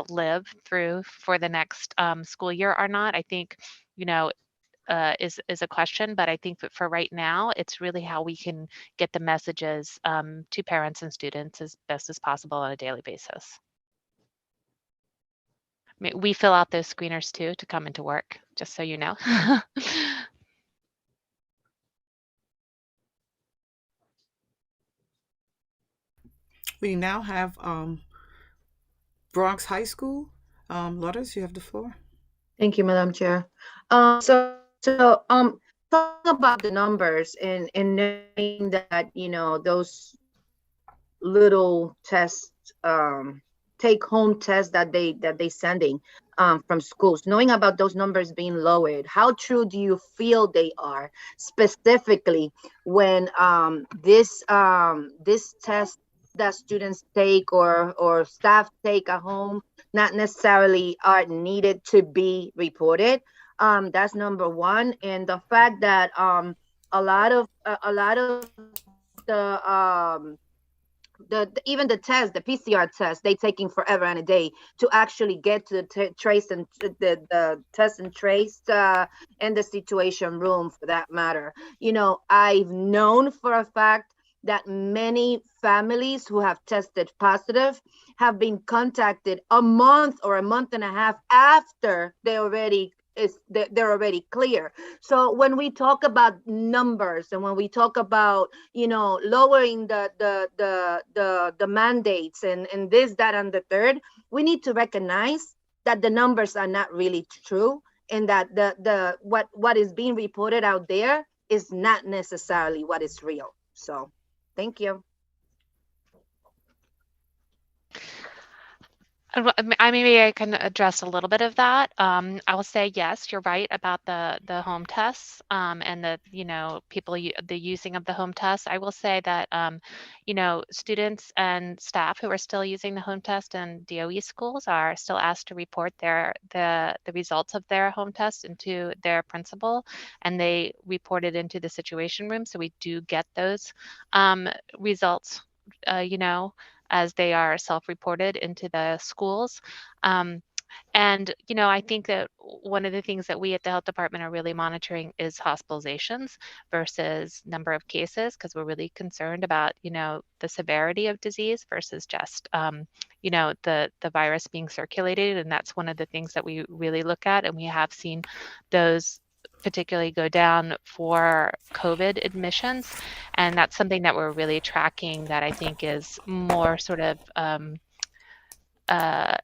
live through for the next school year or not, I think, is a question, but I think that for right now, it's really how we can get the messages to parents and students as best as possible on a daily basis. I mean, we fill out those screeners too to come into work, just so you know. We now have Bronx High School. Lourdes, you have the floor. Thank you, Madam Chair. So talking about the numbers and knowing that, those little tests, take home tests that they sending from schools, knowing about those numbers being lowered, how true do you feel they are, specifically when this test that students take or staff take at home not necessarily are needed to be reported? That's number one. And the fact that a lot of the even the test, the PCR test, they taking forever and a day to actually get to the trace and the test and trace in the situation room, for that matter. I've known for a fact that many families who have tested positive have been contacted a month or a month and a half after they're already clear. So when we talk about numbers and when we talk about, you know, lowering the mandates and this, that, and the third, we need to recognize that the numbers are not really true, and that what is being reported out there is not necessarily what is real. So thank you. Maybe I can address a little bit of that. I will say, yes, you're right about the home tests and the, you know, the using of the home tests. I will say that, you know, students and staff who are still using the home test and DOE schools are still asked to report the results of their home test into their principal, and they report it into the situation room. So we do get those results, you know, as they are self-reported into the schools. And, you know, I think that one of the things that we at the health department are really monitoring is hospitalizations versus number of cases, because we're really concerned about, you know, the severity of disease versus just, you know, the virus being circulated. And that's one of the things that we really look at. And we have seen those particularly go down for COVID admissions. And that's something that we're really tracking that I think is more sort of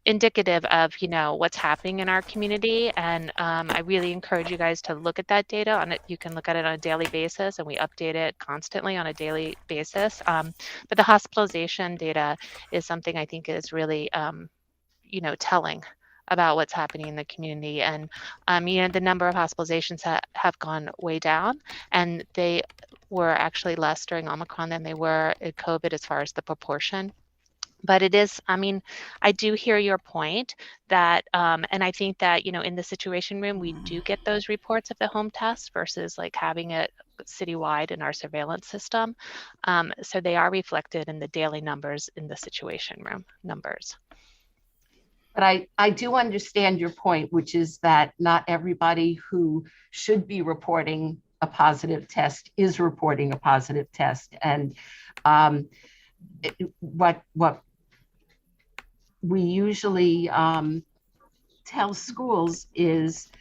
indicative of, you know, what's happening in our community. And I really encourage you guys to look at that data on it. You can look at it on a daily basis, and we update it constantly on a daily basis. But the hospitalization data is something I think is really, you know, telling about what's happening in the community. And you know, the number of hospitalizations have gone way down, and they were actually less during Omicron than they were in COVID as far as the proportion. But it is, I mean, I do hear your point that, and I think that, you know, in the situation room, we do get those reports of the home test versus like having it citywide in our surveillance system. So they are reflected in the daily numbers in the situation room numbers. But I do understand your point, which is that not everybody who should be reporting a positive test is reporting a positive test. And what we usually tell schools is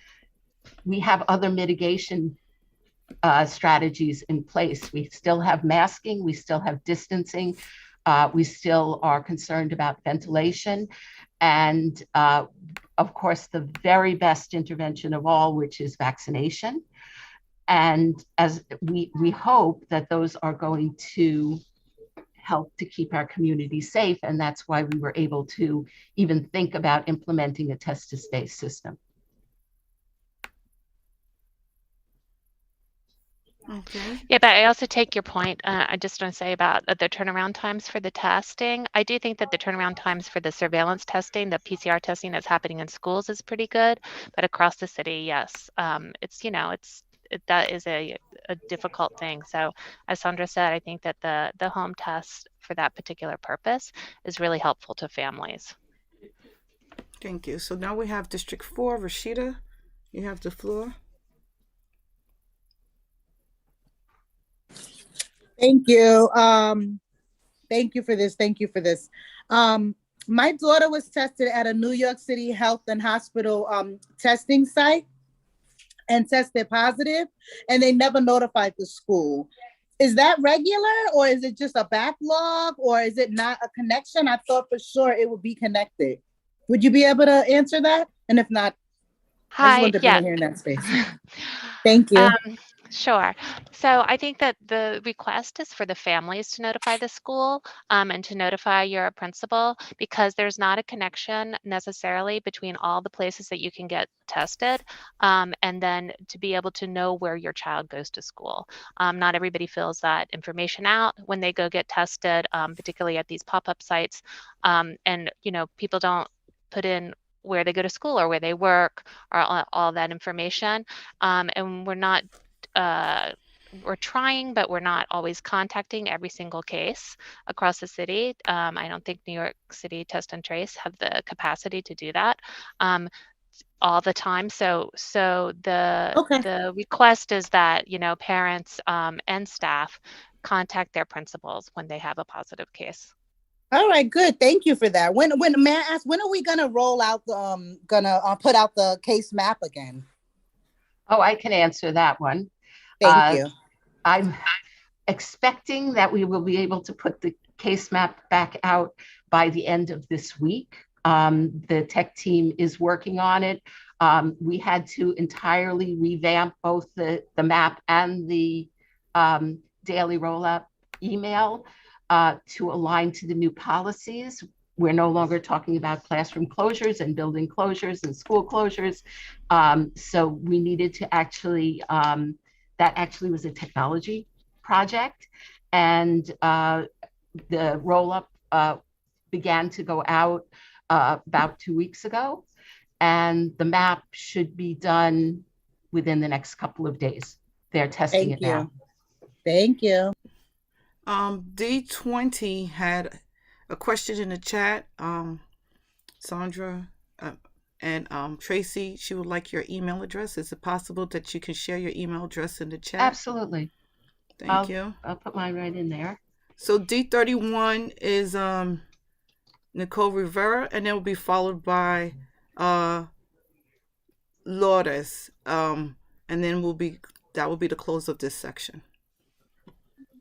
we have other mitigation strategies in place. We still have masking, we still have distancing, we still are concerned about ventilation, and of course, the very best intervention of all, which is vaccination. And as we hope that those are going to help to keep our community safe. And that's why we were able to even think about implementing a test-to-stay system. Okay. Yeah, but I also take your point. I just want to say about the turnaround times for the testing. I do think that the turnaround times for the surveillance testing, the PCR testing that's happening in schools is pretty good, but across the city, yes, it's, you know, that is a difficult thing. So as Sandra said, I think that the home test for that particular purpose is really helpful to families. Thank you. So now we have District 4, Rashida, you have the floor. Thank you. Thank you for this. Thank you for this. My daughter was tested at a New York City Health and Hospital testing site and tested positive, and they never notified the school. Is that regular, or is it just a backlog, or is it not a connection? I thought for sure it would be connected. Would you be able to answer that? And if not, I just wanted to bring it here in that space. Thank you. Sure. So I think that the request is for the families to notify the school and to notify your principal, because there's not a connection necessarily between all the places that you can get tested and then to be able to know where your child goes to school. Not everybody fills that information out when they go get tested, particularly at these pop-up sites. And, you know, people don't put in where they go to school or where they work or all that information. And we're not we're trying, but we're not always contacting every single case across the city. I don't think New York City Test and Trace have the capacity to do that all the time. So the request is that, you know, parents and staff contact their principals when they have a positive case. All right, good. Thank you for that. When may I ask, when are we gonna roll out the put out the case map again? Oh, I can answer that one. Thank you. I'm expecting that we will be able to put the case map back out by the end of this week. The tech team is working on it. We had to entirely revamp both the map and the daily roll-up email to align to the new policies. We're no longer talking about classroom closures and building closures and school closures. So we needed to actually, that actually was a technology project. And the roll-up began to go out about 2 weeks ago. And the map should be done within the next couple of days. They're testing it now. Thank you. D20 had a question in the chat. Sandra and Tracy, she would like your email address. Is it possible that you can share your email address in the chat? Absolutely. Thank you. I'll put mine right in there. So D31 is Nicole Rivera, and then will be followed by Lourdes. And then that will be the close of this section.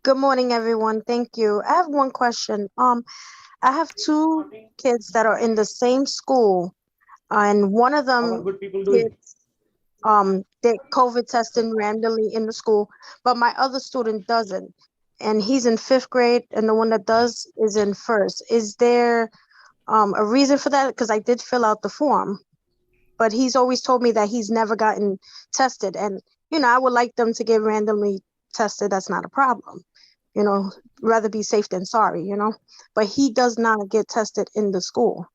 Good morning, everyone. Thank you. I have one question. I have two kids that are in the same school, and one of them gets they COVID tested randomly in the school, but my other student doesn't, and he's in 5th grade, and the one that does is in 1st. Is there a reason for that? Because I did fill out the form, but he's always told me that he's never gotten tested, and I would like them to get randomly tested. That's not a problem. Rather be safe than sorry, but he does not get tested in the school.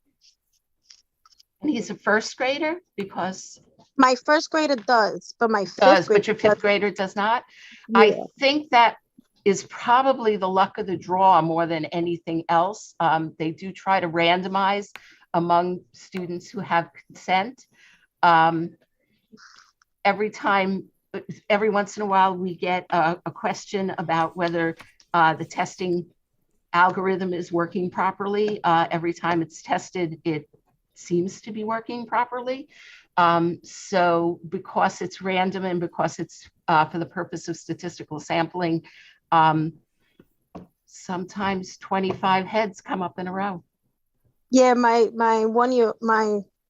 And he's a 1st grader? Because my 1st grader does, but my 5th does, grader but your 5th grader does not? Yeah. I think that is probably the luck of the draw more than anything else. They do try to randomize among students who have consent. Every once in a while, we get a question about whether the testing algorithm is working properly. Every time it's tested, it seems to be working properly. So because it's random and because it's for the purpose of statistical sampling, sometimes 25 heads come up in a row. Yeah, my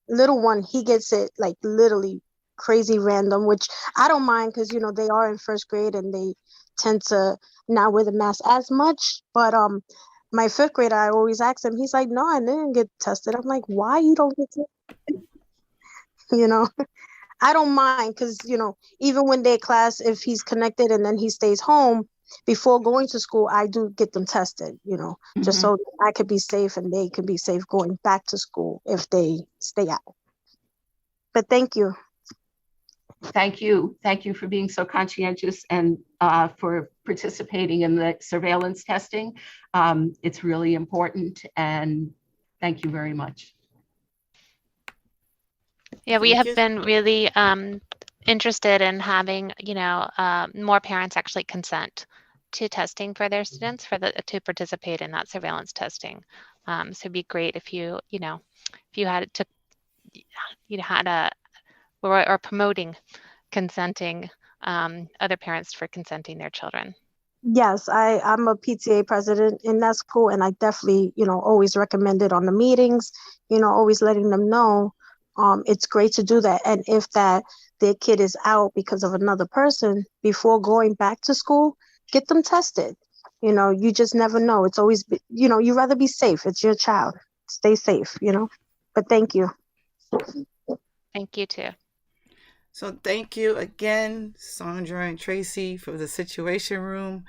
little one, he gets it like literally crazy random, which I don't mind because they are in 1st grade and they tend to not wear the mask as much. But my 5th grader, I always ask him, he's like, no, I didn't get tested. I'm like, why you don't get tested? I don't mind because even when they're class, if he's connected and then he stays home before going to school, I do get them tested, just so I could be safe and they can be safe going back to school if they stay out. But thank you. Thank you. Thank you for being so conscientious and for participating in the surveillance testing. It's really important, and thank you very much. Yeah, we have been really interested in having, more parents actually consent to testing for their students to participate in that surveillance testing. So it'd be great if you or promoting consenting other parents for consenting their children. Yes, I'm a PTA president in that school, and I definitely, always recommend it on the meetings, always letting them know it's great to do that. And if their kid is out because of another person, before going back to school, get them tested. You just never know. It's always, you rather be safe. It's your child. Stay safe, but thank you. Thank you too. So thank you again, Sandra and Tracy, for the Situation Room.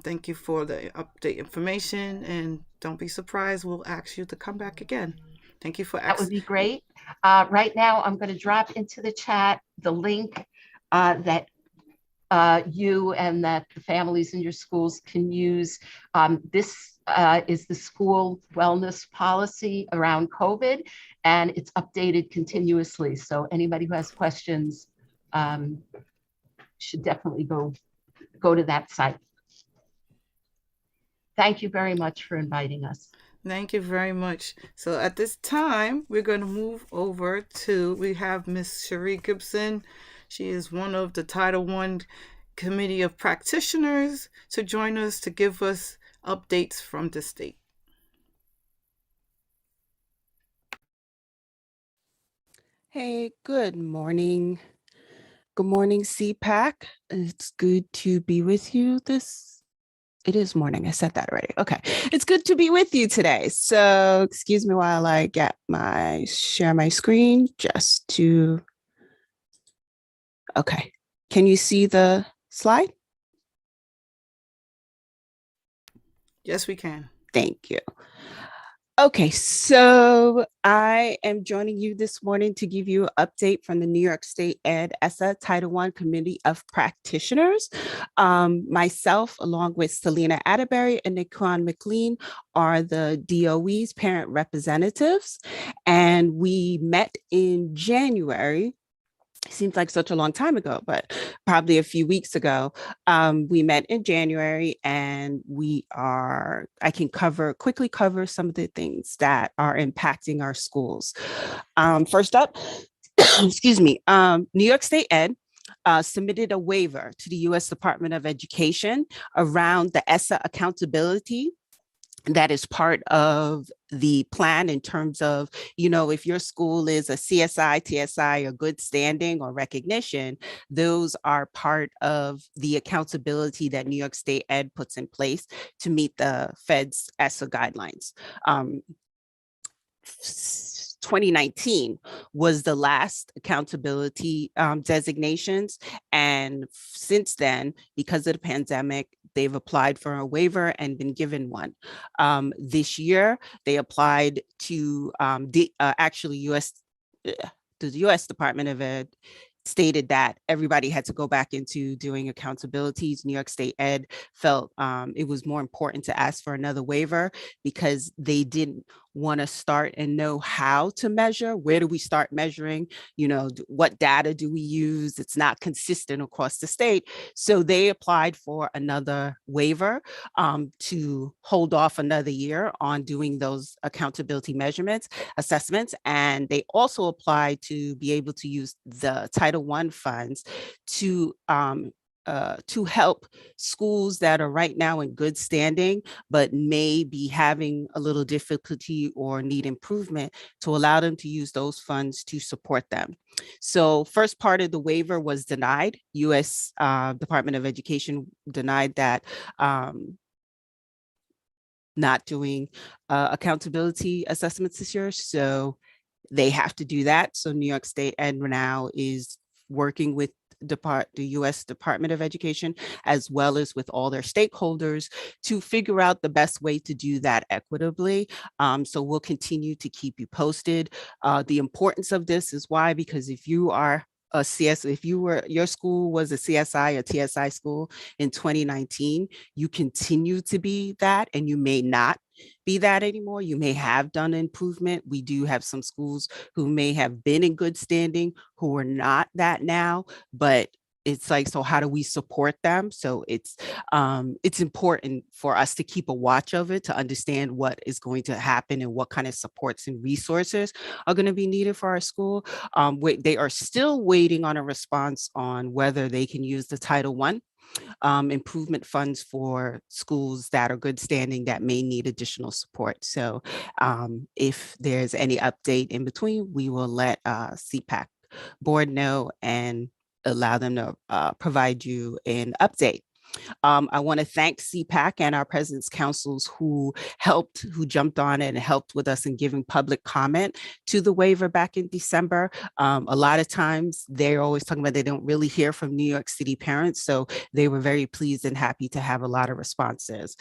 Thank you for the update information, and don't be surprised. We'll ask you to come back again. Thank you for asking. That would be great. Right now, I'm going to drop into the chat the link that you and that the families in your schools can use. This is the school wellness policy around COVID, and it's updated continuously. So anybody who has questions should definitely go to that site. Thank you very much for inviting us. Thank you very much. So at this time, we're going to move over to, we have Miss Cherie Gibson. She is one of the Title I Committee of Practitioners to join us to give us updates from the state. Hey, good morning. Good morning, CPAC. It's good to be with you it is morning. I said that already. Okay. It's good to be with you today. So excuse me while I share my screen just to, okay. Can you see the slide? Yes, we can. Thank you. Okay, so I am joining you this morning to give you an update from the New York State Ed ESSA Title I Committee of Practitioners. Myself, along with Selena Atterbury and Nikon McLean, are the DOE's parent representatives, and we met in January. Seems like such a long time ago, but probably a few weeks ago. We met in January, and I can quickly cover some of the things that are impacting our schools. First up, excuse me, New York State Ed submitted a waiver to the U.S. Department of Education around the ESSA accountability that is part of the plan in terms of, if your school is a CSI, TSI, or good standing or recognition, those are part of the accountability that New York State Ed puts in place to meet the Fed's ESSA guidelines. 2019 was the last accountability designations. And since then, because of the pandemic, they've applied for a waiver and been given one. This year, they applied to the U.S. Department of Ed stated that everybody had to go back into doing accountabilities. New York State Ed felt it was more important to ask for another waiver because they didn't want to start and know how to measure. Where do we start measuring? What data do we use? It's not consistent across the state. So they applied for another waiver to hold off another year on doing those accountability assessments. And they also applied to be able to use the Title I funds to help schools that are right now in good standing, but may be having a little difficulty or need improvement, to allow them to use those funds to support them. So first part of the waiver was denied. U.S. Department of Education denied that not doing accountability assessments this year. So they have to do that. So New York State Ed now is working with the U.S. Department of Education, as well as with all their stakeholders, to figure out the best way to do that equitably. So we'll continue to keep you posted. The importance of this is why, because if you are your school was a CSI or TSI school in 2019, you continue to be that, and you may not be that anymore. You may have done improvement. We do have some schools who may have been in good standing who are not that now, but it's like, so how do we support them? So it's important for us to keep a watch of it, to understand what is going to happen and what kind of supports and resources are going to be needed for our school. They are still waiting on a response on whether they can use the Title I improvement funds for schools that are good standing that may need additional support. So if there's any update in between, we will let CPAC board know and allow them to provide you an update. I want to thank CPAC and our President's Councils who jumped on it and helped with us in giving public comment to the waiver back in December. A lot of times they're always talking about they don't really hear from New York City parents, so they were very pleased and happy to have a lot of responses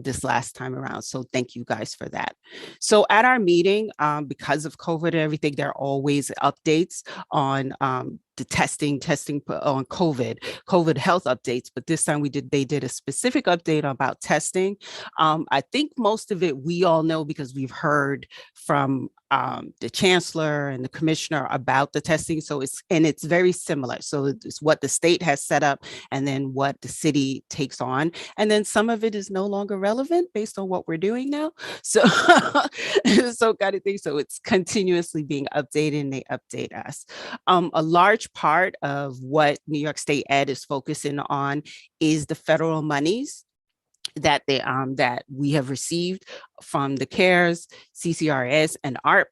this last time around. So thank you guys for that. So at our meeting, because of COVID and everything, there are always updates on the testing on COVID health updates, but this time they did a specific update about testing. I think most of it we all know because we've heard from the chancellor and the commissioner about the testing. So it's very similar. So it's what the state has set up and then what the city takes on. And then some of it is no longer relevant based on what we're doing now. So, so kind of thing. So it's continuously being updated and they update us. A large part of what New York State Ed is focusing on is the federal monies that we have received from the CARES, CCRS, and ARP.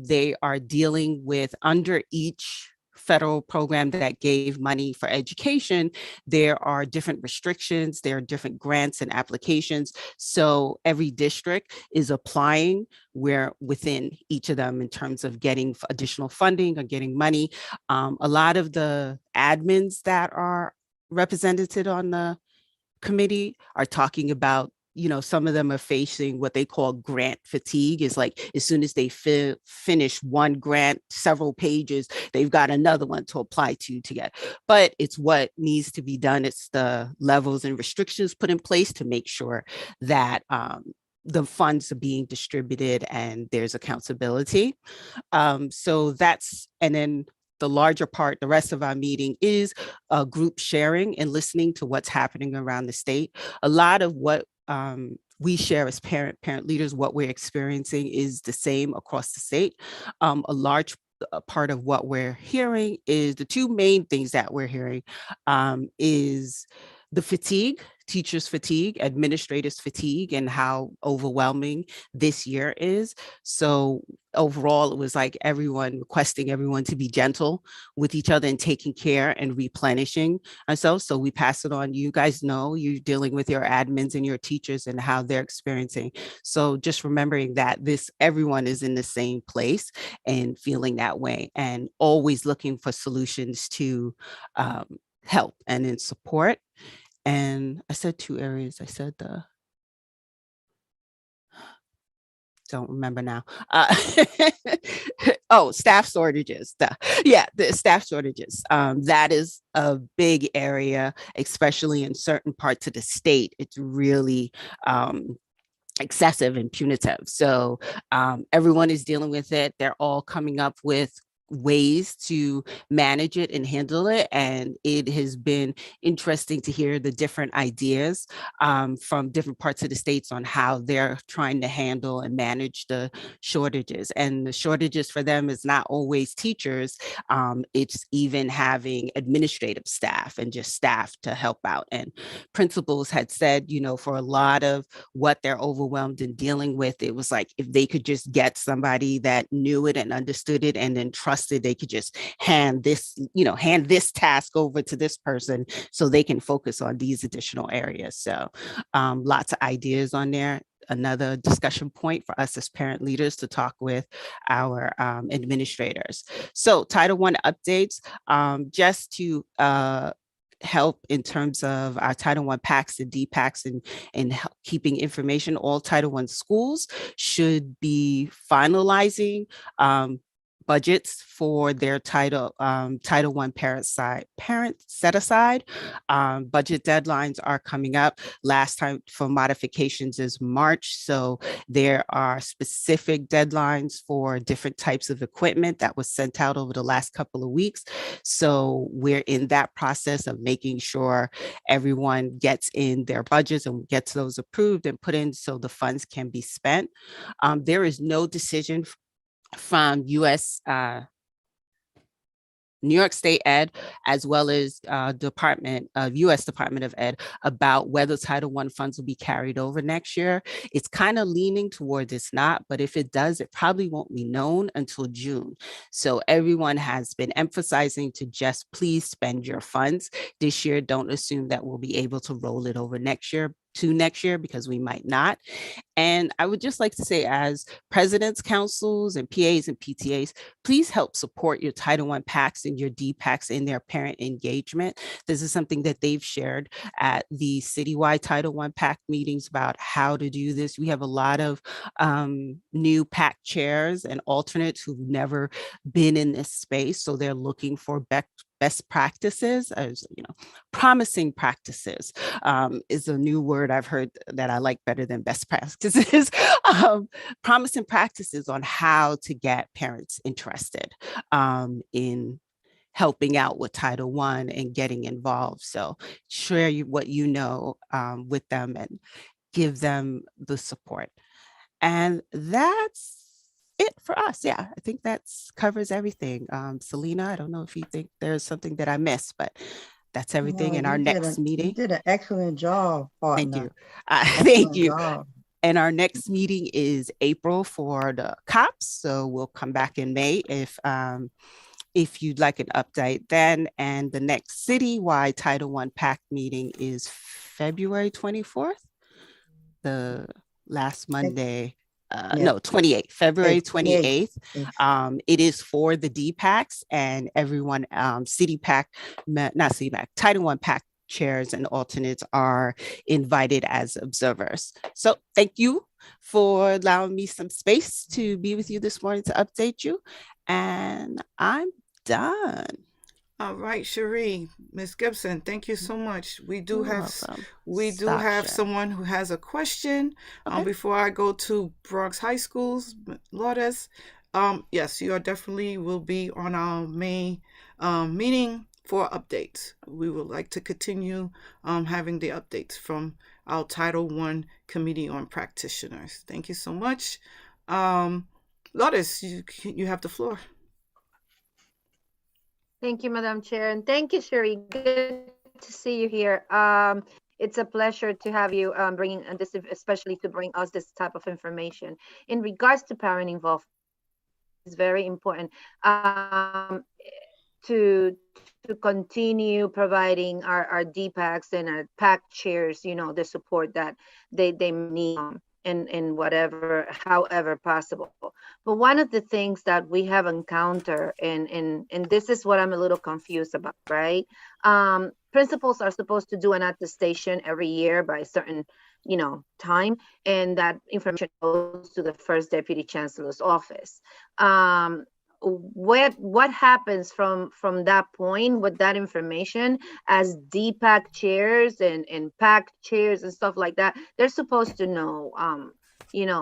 They are dealing with under each federal program that gave money for education, there are different restrictions, there are different grants and applications. So every district is applying where within each of them in terms of getting additional funding or getting money. A lot of the admins that are represented on the committee are talking about, some of them are facing what they call grant fatigue. Is like as soon as they finish one grant, several pages, they've got another one to apply to get. But it's what needs to be done. It's the levels and restrictions put in place to make sure that the funds are being distributed and there's accountability. So that's, and then the larger part, the rest of our meeting is group sharing and listening to what's happening around the state. A lot of what we share as parent leaders, what we're experiencing is the same across the state. A large part of what we're hearing is the two main things that we're hearing is the fatigue, teachers fatigue, administrators fatigue, and how overwhelming this year is. So overall, it was like everyone requesting everyone to be gentle with each other and taking care and replenishing ourselves. So we pass it on. You guys know you're dealing with your admins and your teachers and how they're experiencing. So just remembering that everyone is in the same place and feeling that way and always looking for solutions to help and in support. And I said two areas. I said don't remember now. Staff shortages. The staff shortages. That is a big area, especially in certain parts of the state. It's really excessive and punitive. So everyone is dealing with it. They're all coming up with ways to manage it and handle it. And it has been interesting to hear the different ideas from different parts of the states on how they're trying to handle and manage the shortages. And the shortages for them is not always teachers. It's even having administrative staff and just staff to help out. And principals had said, for a lot of what they're overwhelmed and dealing with, it was like if they could just get somebody that knew it and understood it and then trusted, they could just hand this task over to this person so they can focus on these additional areas. So lots of ideas on there. Another discussion point for us as parent leaders to talk with our administrators. So Title I updates, just to help in terms of our Title I PACs and DPACs and keeping information. All Title I schools should be finalizing budgets for their Title I parent set aside. Budget deadlines are coming up. Last time for modifications is March. So there are specific deadlines for different types of equipment that was sent out over the last couple of weeks. So we're in that process of making sure everyone gets in their budgets and gets those approved and put in so the funds can be spent. There is no decision from New York State Ed, as well as US Department of Ed, about whether Title I funds will be carried over next year. It's kind of leaning towards it's not, but if it does, it probably won't be known until June. So everyone has been emphasizing to just please spend your funds this year. Don't assume that we'll be able to roll it over next year because we might not. And I would just like to say, as presidents, councils, and PAs and PTAs, please help support your Title I PACs and your DPACs in their parent engagement. This is something that they've shared at the citywide Title I PAC meetings about how to do this. We have a lot of new PAC chairs and alternates who've never been in this space, so they're looking for best best practices, as promising practices is a new word I've heard that I like better than best practices. Promising practices on how to get parents interested in helping out with Title I and getting involved. So share what you know with them and give them the support. And that's it for us. Yeah, I think that covers everything. Selena, I don't know if you think there's something that I missed, but that's everything in our next meeting. You did an excellent job, partner. Thank you. Thank you. And our next meeting is April for the COPS. So we'll come back in May if you'd like an update then. And the next citywide Title I PAC meeting is February 24th, the last Monday. No, 28th, February 28th. It is for the DPACs and everyone, not CPAC, Title I PAC chairs and alternates are invited as observers. So thank you for allowing me some space to be with you this morning to update you. And I'm done. All right, Cherie, Ms. Gibson, thank you so much. We do have someone who has a question. Before I go to Bronx High Schools, Lourdes, yes, you are definitely will be on our May meeting for updates. We would like to continue having the updates from our Title I Committee on Practitioners. Thank you so much. Lourdes, you have the floor. Thank you, Madam Chair, and thank you, Cherie. Good to see you here. It's a pleasure to have you bringing this, especially to bring us this type of information. In regards to parent involvement, it's very important to continue providing our DPACs and our PAC chairs, the support that they need. In whatever, however possible. But one of the things that we have encountered, and this is what I'm a little confused about, right? Principals are supposed to do an attestation every year by a certain, time, and that information goes to the first Deputy Chancellor's office. What happens from that point with that information as DPAC chairs and PAC chairs and stuff like that? They're supposed to know,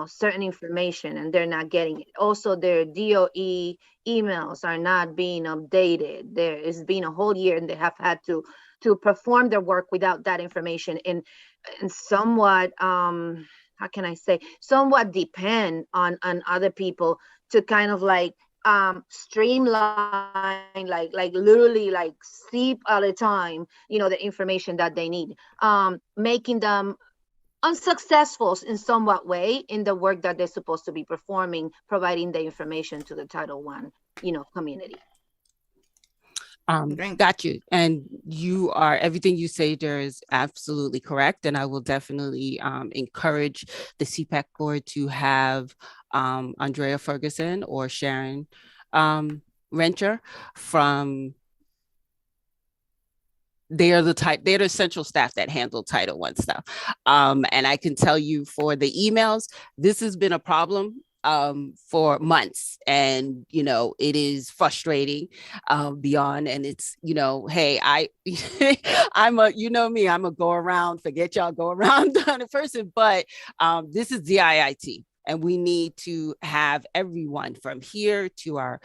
certain information, and they're not getting it. Also, their DOE emails are not being updated. There has been a whole year, and they have had to perform their work without that information, and somewhat, how can I say, somewhat depend on other people to kind of streamline, literally sleep all the time, the information that they need, making them unsuccessful in somewhat way in the work that they're supposed to be performing, providing the information to the Title I, community. Got you. And everything you say there is absolutely correct. And I will definitely encourage the CPAC board to have Andrea Ferguson or Sharon Rencher from, they're the central staff that handle Title I stuff. And I can tell you for the emails, this has been a problem for months, and it is frustrating beyond. And it's hey, I'm a go around, forget y'all, go around kind of person, but this is DIIT. And we need to have everyone from here to our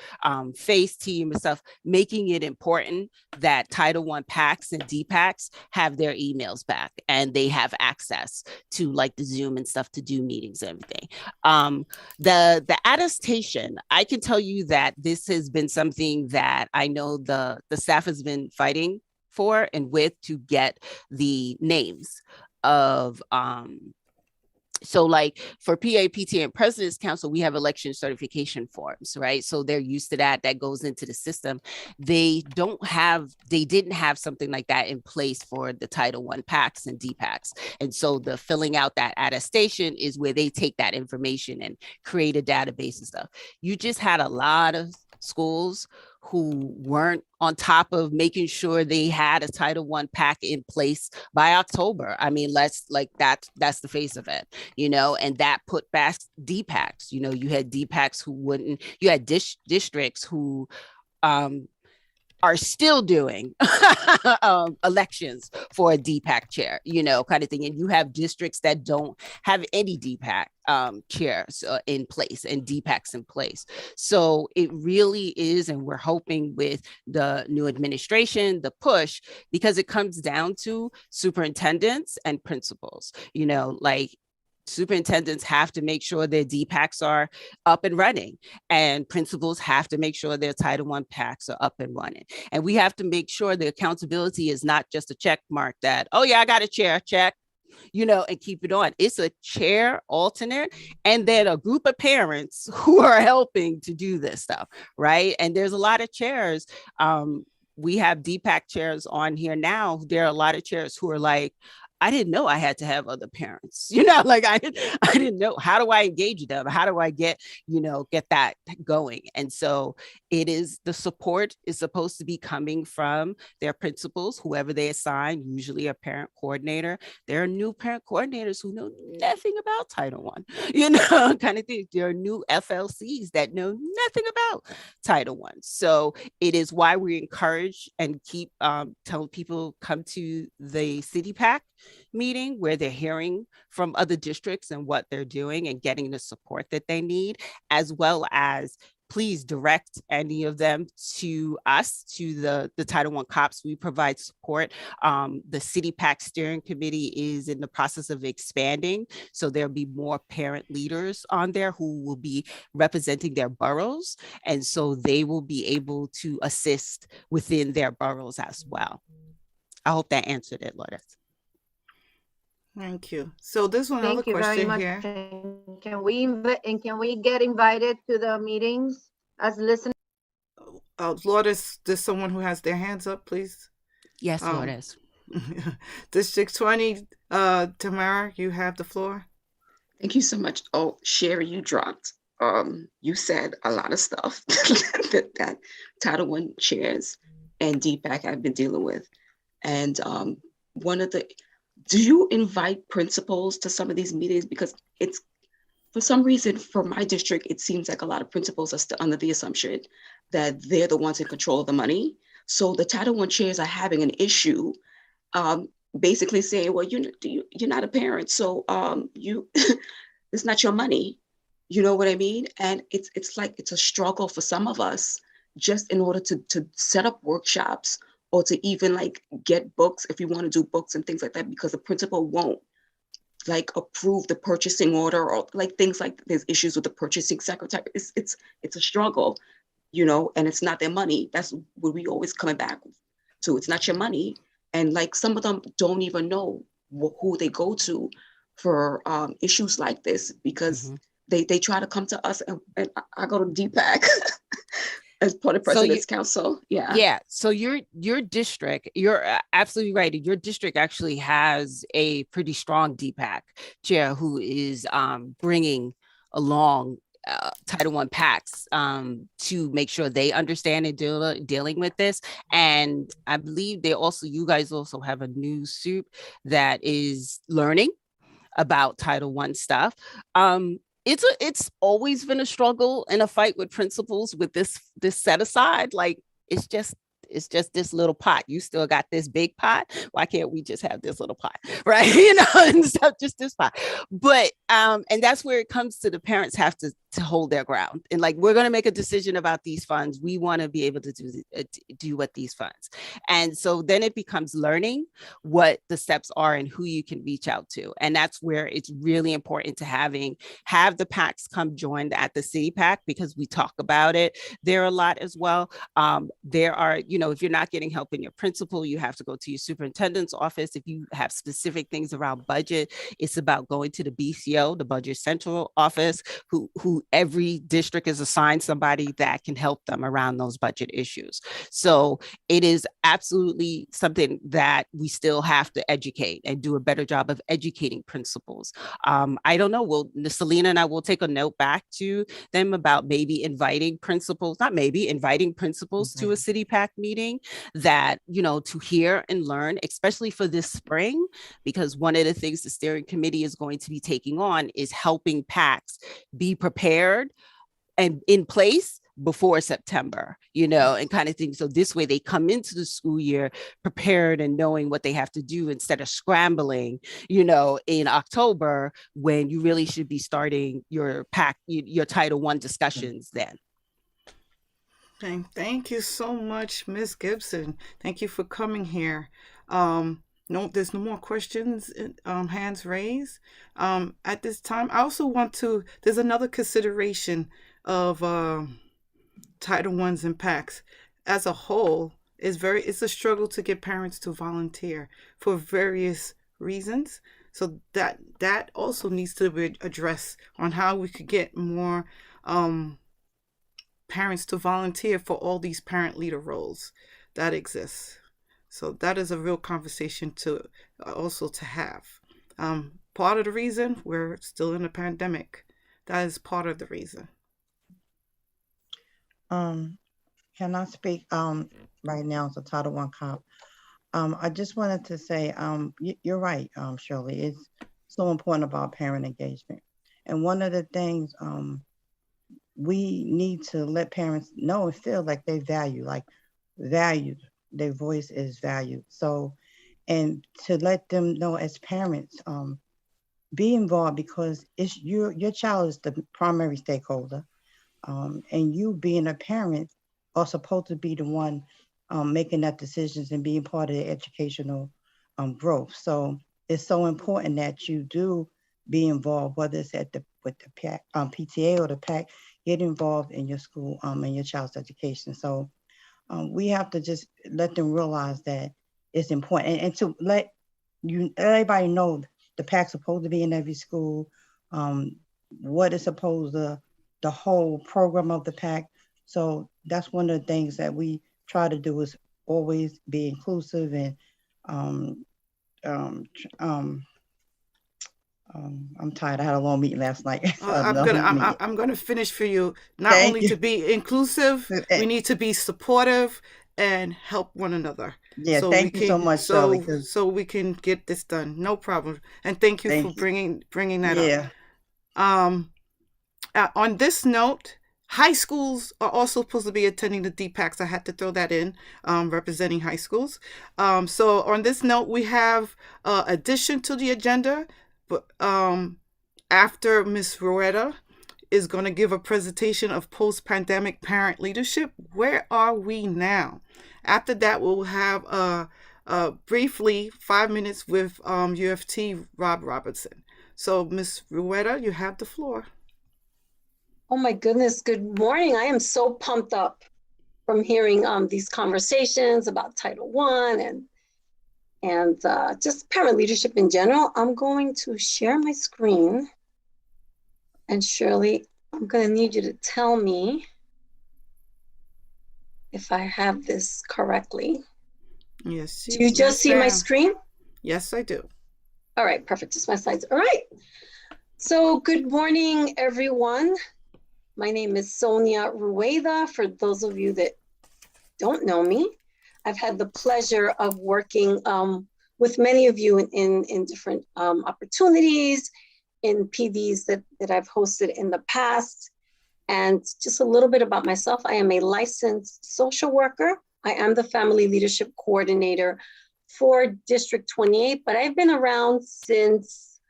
FACE team and stuff, making it important that Title I PACs and DPACs have their emails back and they have access to the Zoom and stuff to do meetings and everything. The attestation, I can tell you that this has been something that I know the staff has been fighting for and with to get the names of so for PA, PTA, and President's Council, we have election certification forms, right? So they're used to that. That goes into the system. They didn't have something like that in place for the Title I PACs and DPACs. And so the filling out that attestation is where they take that information and create a database and stuff. You just had a lot of schools who weren't on top of making sure they had a Title I PAC in place by October. I mean, that's the face of it, and that put back DPACs. You had DPACs who wouldn't, you had districts who are still doing elections for a DPAC chair, kind of thing. And you have districts that don't have any DPAC chairs in place and DPACs in place. So it really is, and we're hoping with the new administration, the push, because it comes down to superintendents and principals, like superintendents have to make sure their DPACs are up and running, and principals have to make sure their Title I PACs are up and running. And we have to make sure the accountability is not just a check mark that, oh yeah, I got a chair, check, and keep it on. It's a chair alternate, and then a group of parents who are helping to do this stuff, right? And there's a lot of chairs. We have DPAC chairs on here now. There are a lot of chairs who are like, I didn't know I had to have other parents, like I didn't know, how do I engage them? How do I get that going? And so it is, the support is supposed to be coming from their principals, whoever they assign, usually a parent coordinator. There are new parent coordinators who know nothing about Title I, kind of thing. There are new FLCs that know nothing about Title I. So it is why we encourage and keep telling people come to the CPAC meeting, where they're hearing from other districts and what they're doing and getting the support that they need, as well as please direct any of them to us, to the Title I COPS. We provide support. The CPAC steering committee is in the process of expanding, so there'll be more parent leaders on there who will be representing their boroughs, and so they will be able to assist within their boroughs as well. I hope that answered it, Lourdes. Thank you. So there's one other Thank you very question much. here. And can we get invited to the meetings as listeners? Lourdes, there's someone who has their hands up, please. Yes, Lourdes. District 20, Tamara, you have the floor. Thank you so much. Oh, Sherry, you dropped. You said a lot of stuff that Title I chairs and DPAC have been dealing with. And do you invite principals to some of these meetings? Because it's, for some reason, for my district, it seems like a lot of principals are still under the assumption that they're the ones in control of the money. So the Title I chairs are having an issue, basically saying, well, you're not a parent, so it's not your money. You know what I mean? And it's like, it's a struggle for some of us, just in order to set up workshops, or to even like get books, if you want to do books and things like that, because the principal won't like approve the purchasing order, or like things like, there's issues with the purchasing secretary. It's a struggle, and it's not their money. That's what we always coming back to. It's not your money. And like, some of them don't even know who they go to for issues like this, because they try to come to us, and I go to DPAC as part of President's Council. Yeah. So your district, you're absolutely right. Your district actually has a pretty strong DPAC chair who is bringing along Title I PACs to make sure they understand and dealing with this. And I believe you guys also have a new soup that is learning about Title I stuff. It's always been a struggle and a fight with principals with this set aside. Like, it's just this little pot. You still got this big pot. Why can't we just have this little pot, right? Instead of just this pot. But and that's where it comes to, the parents have to hold their ground, and like, we're going to make a decision about these funds. We want to be able to do what these funds. And so then it becomes learning what the steps are and who you can reach out to. And that's where it's really important to have the PACs come join at the CPAC, because we talk about it there a lot as well. There are, if you're not getting help in your principal, you have to go to your superintendent's office. If you have specific things around budget, it's about going to the BCO, the Budget Central office, who every district is assigned somebody that can help them around those budget issues. So it is absolutely something that we still have to educate and do a better job of educating principals. I don't know, Selena and I will take a note back to them about inviting principals to a CPAC meeting, that, to hear and learn, especially for this spring, because one of the things the steering committee is going to be taking on is helping PACs be prepared and in place before September, and kind of thing. So this way they come into the school year prepared and knowing what they have to do instead of scrambling, in October when you really should be starting your Title I discussions then. Okay, thank you so much, Ms. Gibson. Thank you for coming here. No, there's no more questions, hands raised. At this time, I also there's another consideration of Title I's and PACs. As a whole, it's a struggle to get parents to volunteer for various reasons. So that also needs to be addressed on how we could get more parents to volunteer for all these parent leader roles that exist. So that is a real conversation to have. Part of the reason we're still in a pandemic. That is part of the reason. Can I speak right now as a Title I cop? I just wanted to say, you're right, Shirley. It's so important about parent engagement. And one of the things we need to let parents know and feel like they valued, their voice is valued. So, and to let them know as parents, be involved because it's your child is the primary stakeholder. And you being a parent are supposed to be the one making that decisions and being part of the educational growth. So it's so important that you do be involved, whether it's with the PTA or the PAC, get involved in your school and your child's education. So we have to just let them realize that it's important and to let everybody know the PAC's supposed to be in every school, what is supposed to, the whole program of the PAC. So that's one of the things that we try to do is always be inclusive and I'm tired. I had a long meeting last night. I'm gonna finish for you. Not only to be inclusive, we need to be supportive and help one another. Yeah, thank you so much, Shirley. So we can get this done. No problem. And thank you for bringing that up. On this note, high schools are also supposed to be attending the DPACs. I had to throw that in, representing high schools. So on this note, we have addition to the agenda. But after Ms. Rueda is going to give a presentation of post-pandemic parent leadership, where are we now? After that, we'll have briefly 5 minutes with UFT Rob Robertson. So Ms. Rueda, you have the floor. Oh my goodness, good morning. I am so pumped up from hearing these conversations about Title I and just parent leadership in general. I'm going to share my screen. And Shirley, I'm going to need you to tell me if I have this correctly. Yes. Do you just see my screen? Yes, I do. All right, perfect. Just my slides. All right. So good morning, everyone. My name is Sonia Rueda. For those of you that don't know me, I've had the pleasure of working with many of you in different opportunities, in PDs that I've hosted in the past. And just a little bit about myself. I am a licensed social worker. I am the family leadership coordinator for District 28, but I've been around since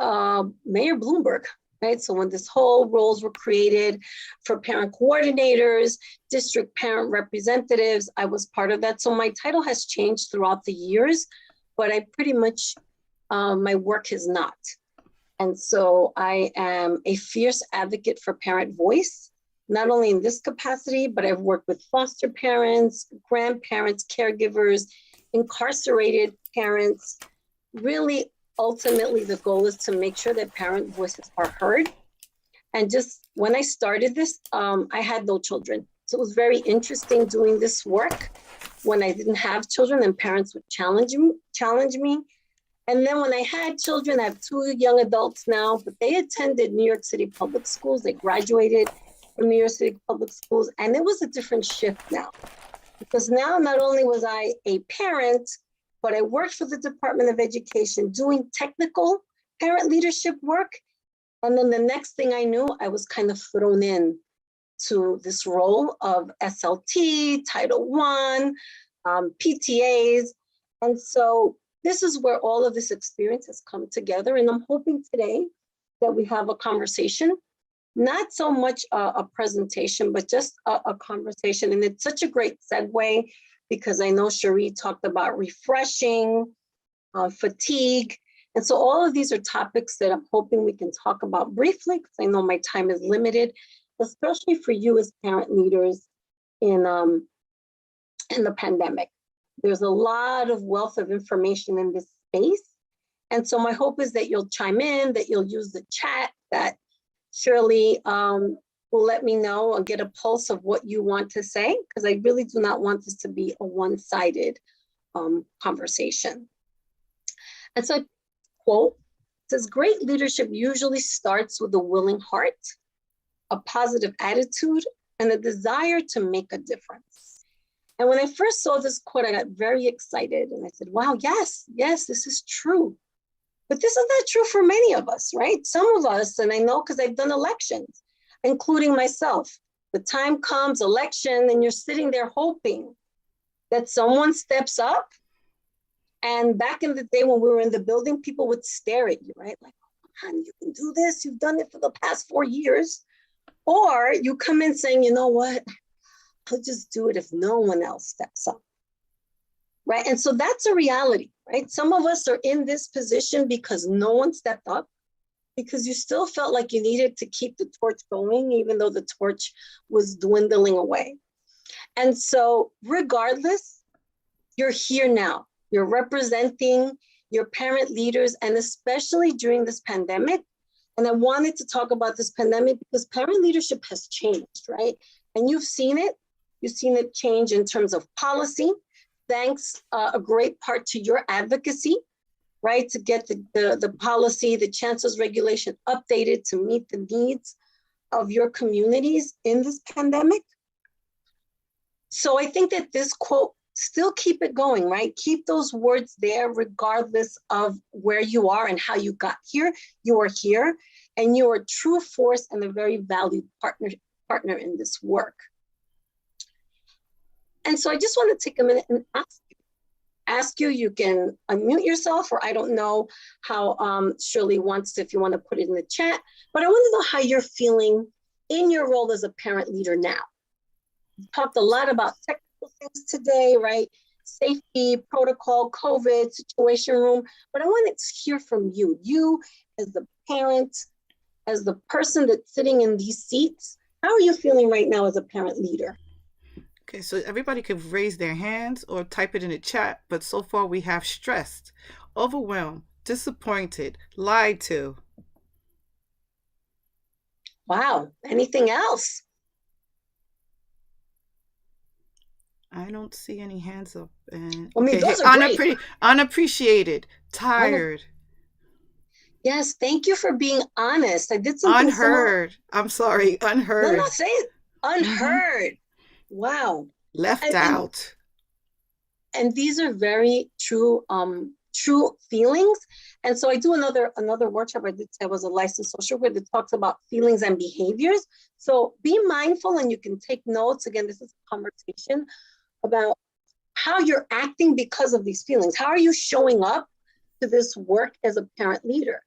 Mayor Bloomberg. Right, so when this whole roles were created for parent coordinators, district parent representatives, I was part of that. So my title has changed throughout the years, but I pretty much, my work has not. And so I am a fierce advocate for parent voice, not only in this capacity, but I've worked with foster parents, grandparents, caregivers, incarcerated parents. Really, ultimately, the goal is to make sure that parent voices are heard. And just when I started this, I had no children. So it was very interesting doing this work when I didn't have children and parents would challenge me. And then when I had children, I have 2 young adults now, but they attended New York City public schools. They graduated from New York City public schools. And it was a different shift now, because now not only was I a parent, but I worked for the Department of Education doing technical parent leadership work. And then the next thing I knew, I was kind of thrown in to this role of SLT, Title I, PTAs. And so this is where all of this experience has come together. And I'm hoping today that we have a conversation, not so much a presentation, but just a conversation. And it's such a great segue because I know Cherie talked about refreshing, fatigue. And so all of these are topics that I'm hoping we can talk about briefly because I know my time is limited, especially for you as parent leaders in the pandemic. There's a lot of wealth of information in this space. And so my hope is that you'll chime in, that you'll use the chat, that Shirley will let me know and get a pulse of what you want to say, because I really do not want this to be a one-sided conversation. And so, quote, it says, great leadership usually starts with a willing heart, a positive attitude, and a desire to make a difference. And when I first saw this quote, I got very excited and I said, wow, yes, this is true. But this is not true for many of us, right? Some of us, and I know because I've done elections, including myself, the time comes, election, and you're sitting there hoping that someone steps up. And back in the day when we were in the building, people would stare at you, right? Like, oh, man, you can do this. You've done it for the past 4 years. Or you come in saying, you know what? I'll just do it if no one else steps up, right? And so that's a reality, right? Some of us are in this position because no one stepped up, because you still felt like you needed to keep the torch going, even though the torch was dwindling away. And so regardless, you're here now. You're representing your parent leaders, and especially during this pandemic. And I wanted to talk about this pandemic because parent leadership has changed, right? And you've seen it. You've seen it change in terms of policy, thanks a great part to your advocacy, right? To get the policy, the Chancellor's regulation updated to meet the needs of your communities in this pandemic. So I think that this quote, still keep it going, right? Keep those words there regardless of where you are and how you got here. You are here and you are a true force and a very valued partner in this work. And so I just want to take a minute and ask you, you can unmute yourself, or I don't know how Shirley wants to, if you want to put it in the chat, but I want to know how you're feeling in your role as a parent leader now. We talked a lot about technical things today, right? Safety, protocol, COVID, situation room, but I want to hear from you. You as the parent, as the person that's sitting in these seats, how are you feeling right now as a parent leader? Okay, so everybody could raise their hands or type it in the chat, but so far we have stressed, overwhelmed, disappointed, lied to. Wow, anything else? I don't see any hands up. And I mean, those are great. Unappreciated, tired. Yes, thank you for being honest. I did something unheard. I'm sorry, unheard. No, say it. Unheard. Wow. Left out. And these are very true, true feelings. And so I do another workshop I was a licensed social worker that talks about feelings and behaviors. So be mindful, and you can take notes. Again, this is a conversation about how you're acting because of these feelings. How are you showing up to this work as a parent leader?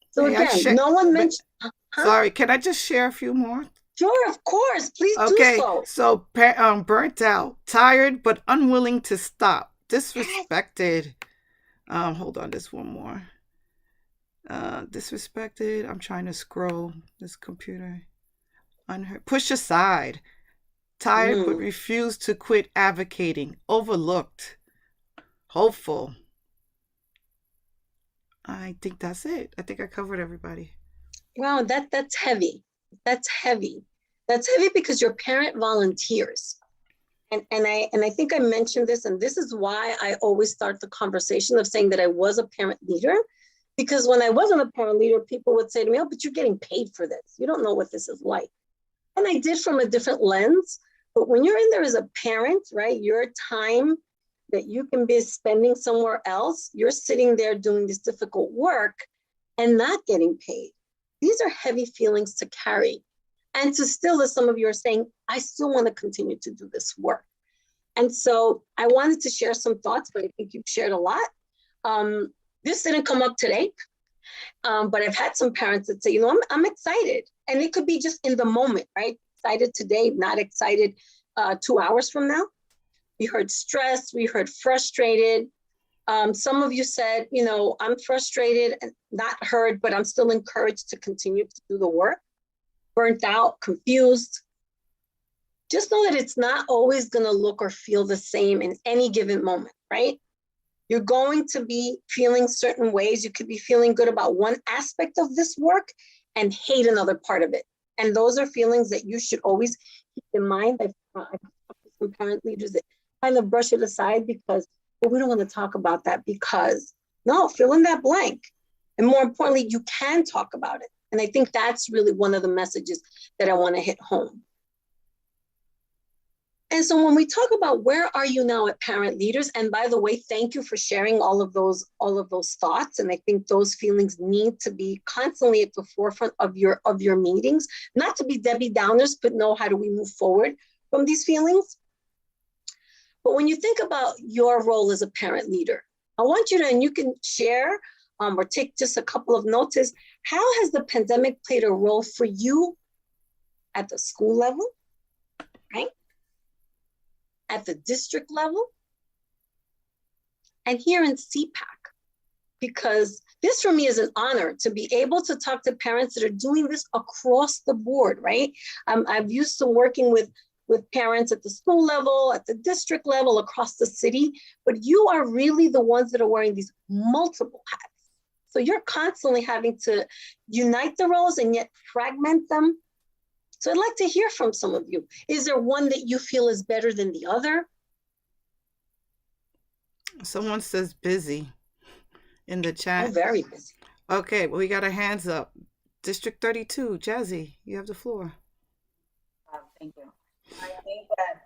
So again, no one mentioned. Sorry, can I just share a few more? Sure, of course. Please do so. So burnt out, tired, but unwilling to stop, disrespected. Hold on, there's one more. Disrespected. I'm trying to scroll this computer. Unheard. Pushed aside. Tired, but refused to quit advocating. Overlooked. Hopeful. I think that's it. I think I covered everybody. Wow, that's heavy. That's heavy. That's heavy because you're parent volunteers. And I think I mentioned this, and this is why I always start the conversation of saying that I was a parent leader. Because when I wasn't a parent leader, people would say to me, oh, but you're getting paid for this. You don't know what this is like. And I did from a different lens. But when you're in there as a parent, right, your time that you can be spending somewhere else, you're sitting there doing this difficult work and not getting paid. These are heavy feelings to carry. And to still, as some of you are saying, I still want to continue to do this work. And so I wanted to share some thoughts, but I think you've shared a lot. This didn't come up today, but I've had some parents that say, you know, I'm excited. And it could be just in the moment, right? Excited today, not excited 2 hours from now. We heard stressed, we heard frustrated. Some of you said, you know, I'm frustrated and not heard, but I'm still encouraged to continue to do the work. Burnt out, confused. Just know that it's not always going to look or feel the same in any given moment, right? You're going to be feeling certain ways. You could be feeling good about one aspect of this work and hate another part of it. And those are feelings that you should always keep in mind. I've talked to some parent leaders that kind of brush it aside because, well, we don't want to talk about that because, no, fill in that blank. And more importantly, you can talk about it. And I think that's really one of the messages that I want to hit home. And so when we talk about where are you now at Parent Leaders, and by the way, thank you for sharing all of those thoughts. And I think those feelings need to be constantly at the forefront of your meetings, not to be Debbie Downers, but know how do we move forward from these feelings. But when you think about your role as a parent leader, I want you to, and you can share or take just a couple of notes, is how has the pandemic played a role for you at the school level, right? At the district level, and here in CPAC, because this for me is an honor to be able to talk to parents that are doing this across the board, right? I've used to working with parents at the school level, at the district level, across the city, but you are really the ones that are wearing these multiple hats. So you're constantly having to unite the roles and yet fragment them. So I'd like to hear from some of you. Is there one that you feel is better than the other? Someone says busy in the chat. Oh, very busy. Okay, well, we got our hands up. District 32, Jazzy, you have the floor. Thank you. I think that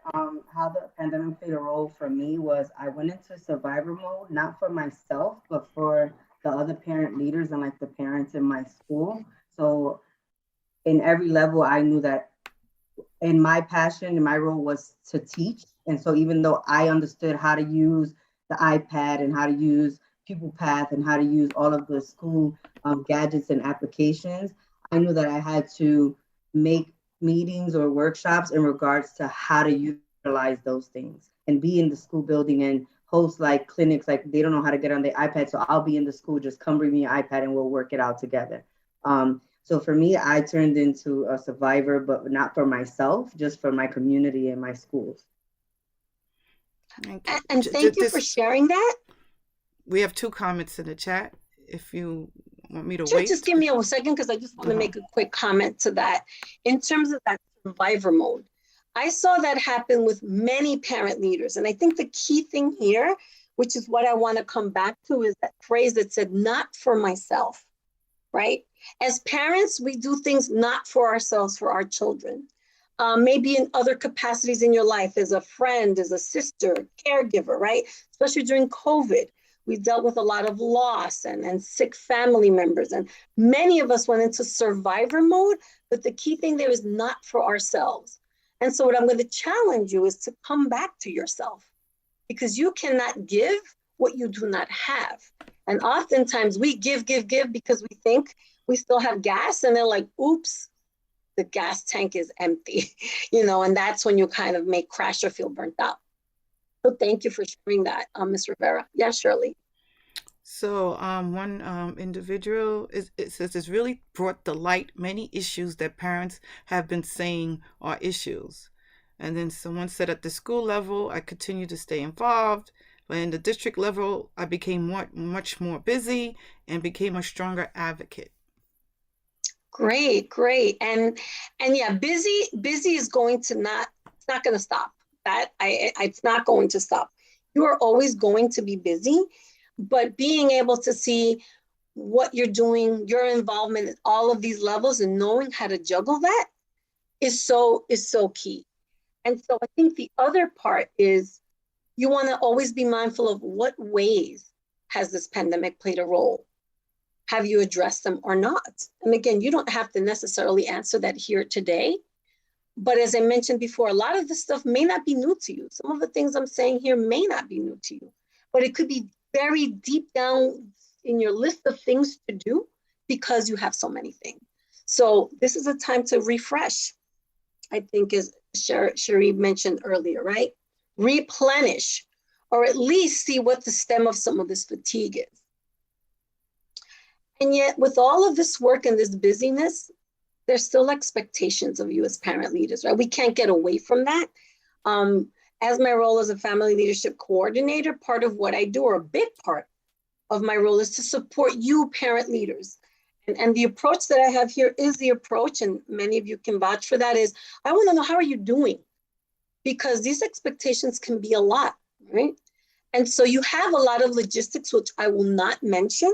how the pandemic played a role for me was I went into survivor mode, not for myself, but for the other parent leaders and like the parents in my school. So in every level, I knew that in my passion and my role was to teach. And so even though I understood how to use the iPad and how to use Pupil Path and how to use all of the school gadgets and applications, I knew that I had to make meetings or workshops in regards to how to utilize those things and be in the school building and host like clinics, like they don't know how to get on the iPad. So I'll be in the school, just come bring me an iPad and we'll work it out together. So for me, I turned into a survivor, but not for myself, just for my community and my schools. And thank you for sharing that. We have 2 comments in the chat. If you want me to Sure, wait. just give me a second because I just want to make a quick comment to that. In terms of that survivor mode, I saw that happen with many parent leaders. And I think the key thing here, which is what I want to come back to, is that phrase that said, not for myself, right? As parents, we do things not for ourselves, for our children. Maybe in other capacities in your life, as a friend, as a sister, caregiver, right? Especially during COVID, we dealt with a lot of loss and sick family members. And many of us went into survivor mode, but the key thing there is not for ourselves. And so what I'm going to challenge you is to come back to yourself, because you cannot give what you do not have. And oftentimes we give because we think we still have gas, and they're like, oops, the gas tank is empty, and that's when you kind of may crash or feel burnt out. So thank you for sharing that, Ms. Rivera. Yeah, Shirley. So one individual, it says it's really brought to light many issues that parents have been saying are issues. And then someone said at the school level, I continue to stay involved. But in the district level, I became much more busy and became a stronger advocate. Great. And yeah, busy is going to it's not going to stop. It's not going to stop. You are always going to be busy, but being able to see what you're doing, your involvement at all of these levels and knowing how to juggle that is so key. And so I think the other part is you want to always be mindful of what ways has this pandemic played a role. Have you addressed them or not? And again, you don't have to necessarily answer that here today. But as I mentioned before, a lot of this stuff may not be new to you. Some of the things I'm saying here may not be new to you, but it could be very deep down in your list of things to do because you have so many things. So this is a time to refresh, I think, as Cherie mentioned earlier, right? Replenish, or at least see what the stem of some of this fatigue is. And yet, with all of this work and this busyness, there's still expectations of you as parent leaders, right? We can't get away from that. As my role as a family leadership coordinator, part of what I do, or a big part of my role, is to support you parent leaders. And the approach that I have here is the approach, and many of you can vouch for that, is I want to know, how are you doing? Because these expectations can be a lot, right? And so you have a lot of logistics, which I will not mention,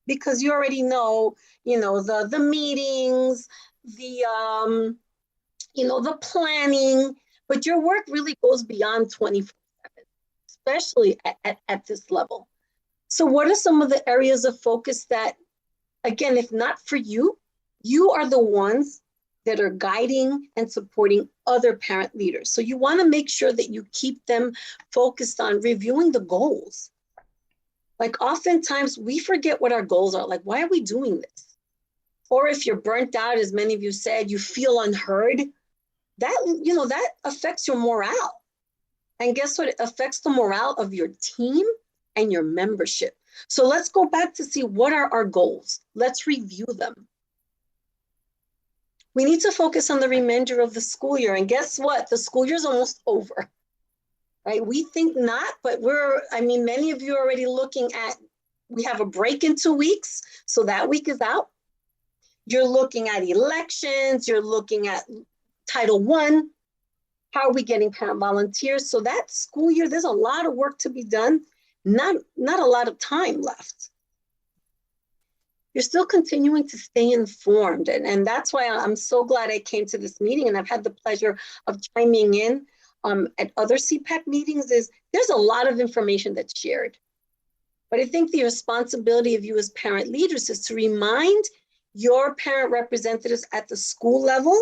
because you already know, the meetings, the planning, but your work really goes beyond 24/7, especially at this level. So what are some of the areas of focus that, again, if not for you, you are the ones that are guiding and supporting other parent leaders. So you want to make sure that you keep them focused on reviewing the goals. Like, oftentimes we forget what our goals are. Like, why are we doing this? Or if you're burnt out, as many of you said, you feel unheard, that affects your morale. And guess what? It affects the morale of your team and your membership. So let's go back to see, what are our goals? Let's review them. We need to focus on the remainder of the school year. And guess what? The school year is almost over. Right? We think not, but many of you are already looking at, we have a break in 2 weeks, so that week is out. You're looking at elections, you're looking at Title I. How are we getting parent volunteers? So that school year, there's a lot of work to be done, not a lot of time left. You're still continuing to stay informed. And that's why I'm so glad I came to this meeting, and I've had the pleasure of chiming in at other CPAC meetings. There's a lot of information that's shared. But I think the responsibility of you as parent leaders is to remind your parent representatives at the school level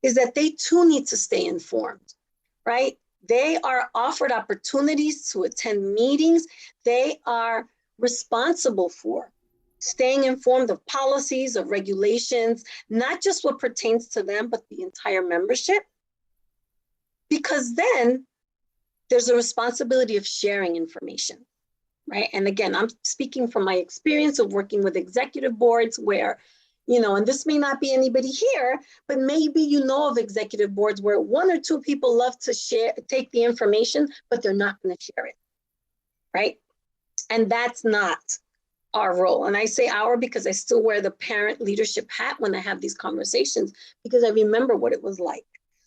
is that they too need to stay informed, right? They are offered opportunities to attend meetings. They are responsible for staying informed of policies, of regulations, not just what pertains to them, but the entire membership. Because then there's a responsibility of sharing information, right? And again, I'm speaking from my experience of working with executive boards where, and this may not be anybody here, but maybe you know of executive boards where 1 or 2 people love to take the information, but they're not going to share it, right? And that's not our role. And I say our because I still wear the parent leadership hat when I have these conversations, because I remember what it was like.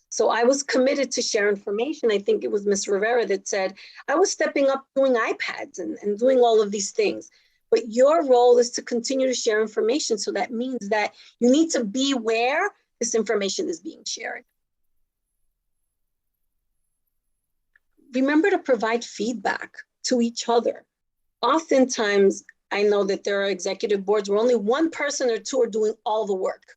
So I was committed to share information. I think it was Ms. Rivera that said, I was stepping up doing iPads and doing all of these things. But your role is to continue to share information. So that means that you need to be where this information is being shared. Remember to provide feedback to each other. Oftentimes, I know that there are executive boards where only 1 person or 2 are doing all the work.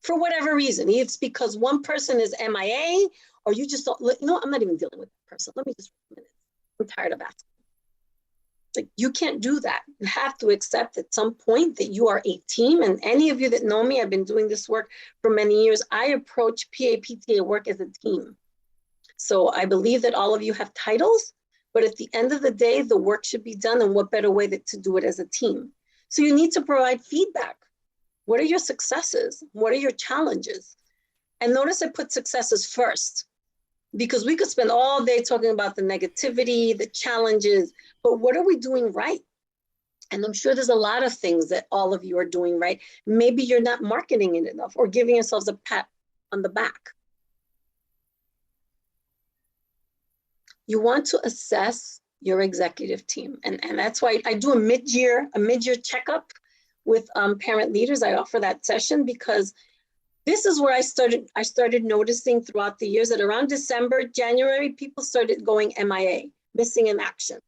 For whatever reason, it's because one person is MIA, or you just don't, I'm not even dealing with that person. Let me just wait a minute. I'm tired of asking. Like, you can't do that. You have to accept at some point that you are a team. And any of you that know me, I've been doing this work for many years. I approach PA-PTA work as a team. So I believe that all of you have titles, but at the end of the day, the work should be done, and what better way to do it as a team? So you need to provide feedback. What are your successes? What are your challenges? And notice I put successes first, because we could spend all day talking about the negativity, the challenges, but what are we doing right? And I'm sure there's a lot of things that all of you are doing right. Maybe you're not marketing it enough or giving yourselves a pat on the back. You want to assess your executive team. And that's why I do a mid-year checkup with parent leaders. I offer that session because this is where I started noticing throughout the years that around December, January, people started going MIA, missing in action.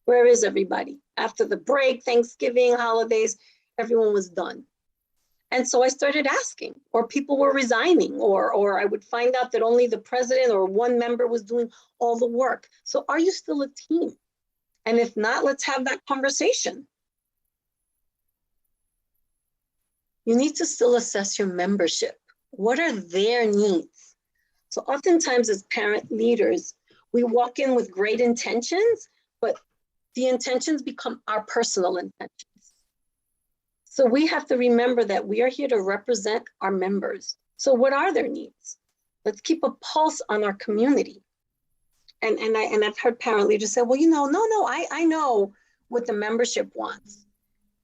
Where is everybody? after the break, Thanksgiving, holidays, everyone was done. And so I started asking, or people were resigning, or I would find out that only the president or one member was doing all the work. So are you still a team? And if not, let's have that conversation. You need to still assess your membership. What are their needs? So oftentimes as parent leaders, we walk in with great intentions, but the intentions become our personal intentions. So we have to remember that we are here to represent our members. So what are their needs? Let's keep a pulse on our community. And I've heard parent leaders say, well, I know what the membership wants.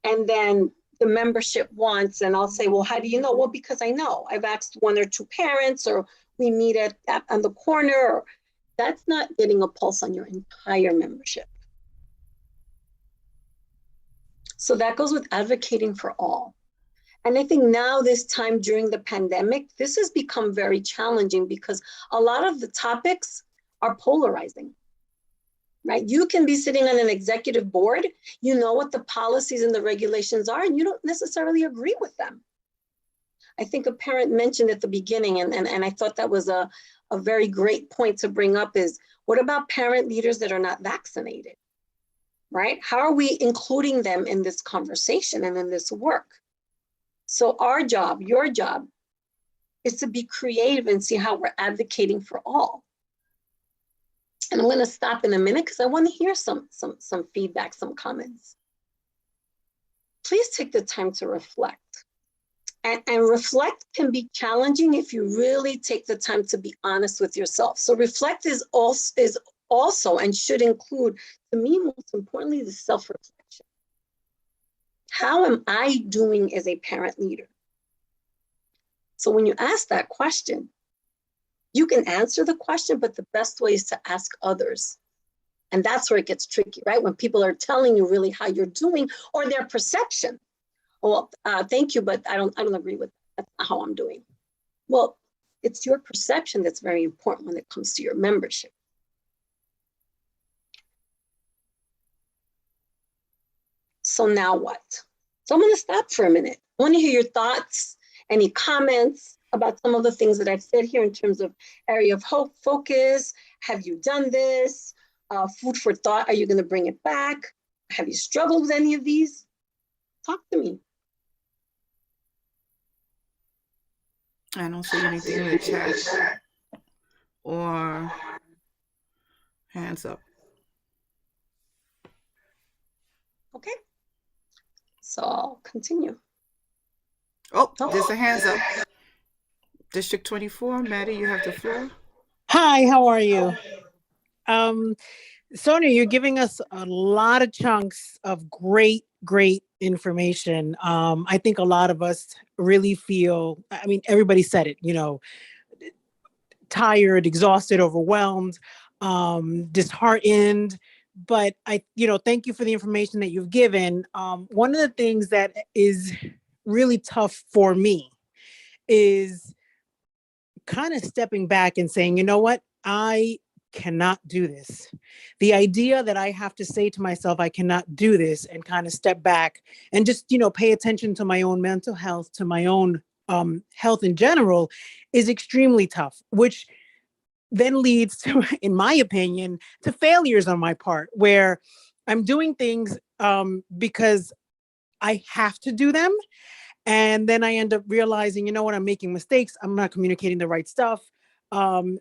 And then the membership wants, and I'll say, well, how do you know? Well, because I know. I've asked one or two parents, or we meet on the corner. That's not getting a pulse on your entire membership. So that goes with advocating for all. And I think now this time during the pandemic, this has become very challenging because a lot of the topics are polarizing, right? You can be sitting on an executive board, you know what the policies and the regulations are, and you don't necessarily agree with them. I think a parent mentioned at the beginning, and I thought that was a very great point to bring up is, what about parent leaders that are not vaccinated? Right? How are we including them in this conversation and in this work? So our job, your job, is to be creative and see how we're advocating for all. And I'm going to stop in a minute because I want to hear some feedback, some comments. Please take the time to reflect. And reflect can be challenging if you really take the time to be honest with yourself. So reflect is also and should include, to me, most importantly, the self-reflection. How am I doing as a parent leader? So when you ask that question, you can answer the question, but the best way is to ask others. And that's where it gets tricky, right? When people are telling you really how you're doing or their perception. Well, thank you, but I don't agree with that. That's not how I'm doing. Well, it's your perception that's very important when it comes to your membership. So now what? So I'm going to stop for a minute. I want to hear your thoughts, any comments about some of the things that I've said here in terms of area of hope, focus. Have you done this? Food for thought, are you going to bring it back? Have you struggled with any of these? Talk to me. I don't see anything in the chat or hands up. Okay. So I'll continue. Oh, there's a hands up. District 24, Maddie, you have the floor. Hi, how are you? Sonia, you're giving us a lot of chunks of great information. I think a lot of us really feel, I mean, everybody said it, tired, exhausted, overwhelmed, disheartened. But thank you for the information that you've given. One of the things that is really tough for me is kind of stepping back and saying, you know what, I cannot do this. The idea that I have to say to myself, I cannot do this, and kind of step back and just, pay attention to my own mental health, to my own health in general, is extremely tough, which then leads to, in my opinion, to failures on my part, where I'm doing things because I have to do them. And then I end up realizing, I'm making mistakes. I'm not communicating the right stuff.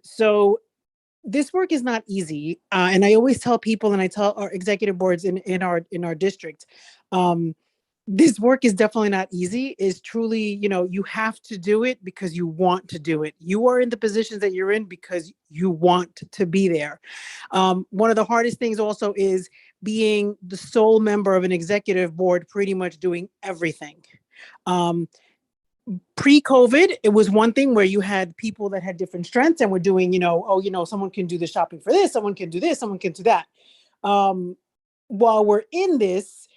So this work is not easy. And I always tell people, and I tell our executive boards in our district, this work is definitely not easy. It's truly, you have to do it because you want to do it. You are in the positions that you're in because you want to be there. One of the hardest things also is being the sole member of an executive board, pretty much doing everything. Pre-COVID, it was one thing where you had people that had different strengths and were doing, someone can do the shopping for this, someone can do this, someone can do that. While we're in this,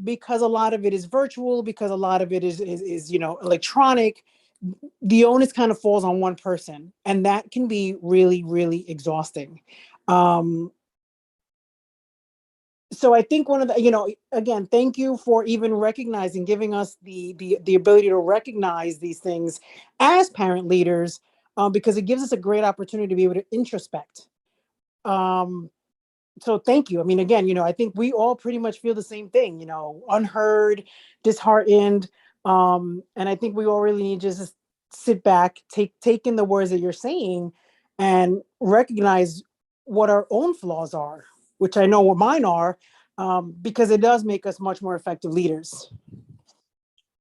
because a lot of it is virtual, because a lot of it is electronic, the onus kind of falls on one person, and that can be really, really exhausting. So I think one of the, again, thank you for even recognizing, giving us the ability to recognize these things as parent leaders, because it gives us a great opportunity to be able to introspect. So thank you. I mean, again, I think we all pretty much feel the same thing, unheard, disheartened. And I think we all really need to just sit back, take in the words that you're saying and recognize what our own flaws are, which I know what mine are, because it does make us much more effective leaders.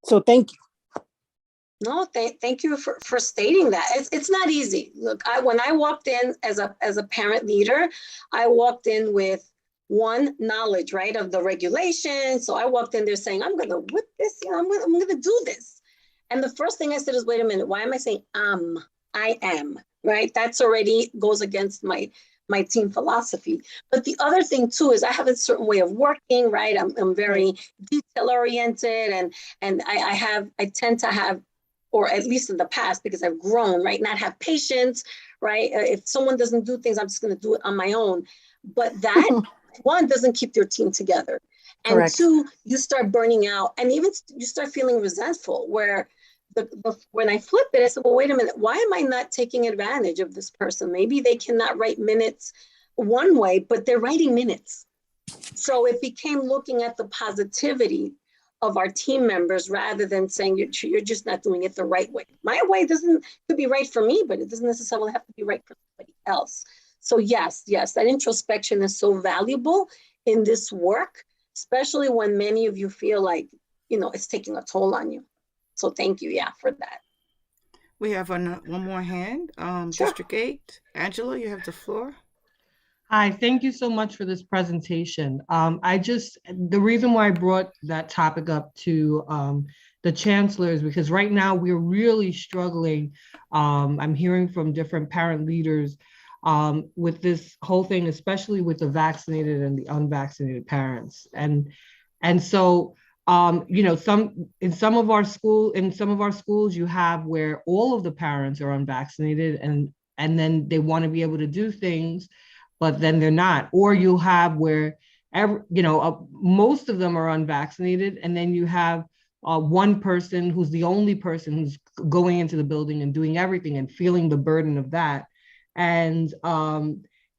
So thank you. No, thank you for stating that. It's not easy. Look, when I walked in as a parent leader, I walked in with one knowledge, right, of the regulation. So I walked in there saying, I'm gonna whip this, I'm gonna do this. And the first thing I said is, wait a minute, why am I saying I am, right? That's already goes against my team philosophy. But the other thing too is I have a certain way of working, right? I'm very detail oriented, and I tend to have, or at least in the past, because I've grown, right? Not have patience, right? If someone doesn't do things, I'm just going to do it on my own. But that one doesn't keep your team together. And Correct. two, you start burning out, and even you start feeling resentful, where when I flip it, I said, well, wait a minute, why am I not taking advantage of this person? Maybe they cannot write minutes one way, but they're writing minutes. So it became looking at the positivity of our team members rather than saying you're just not doing it the right way. My way could be right for me, but it doesn't necessarily have to be right for somebody else. So yes, that introspection is so valuable in this work, especially when many of you feel like, it's taking a toll on you. So thank you, for that. We have one more hand. Sure. District 8, Angela, you have the floor. Hi, thank you so much for this presentation. The reason why I brought that topic up to the chancellor is because right now we're really struggling. I'm hearing from different parent leaders with this whole thing, especially with the vaccinated and the unvaccinated parents. And so, in some of our schools, you have where all of the parents are unvaccinated and then they want to be able to do things, but then they're not. Or you'll have where, most of them are unvaccinated, and then you have one person who's the only person who's going into the building and doing everything and feeling the burden of that. And,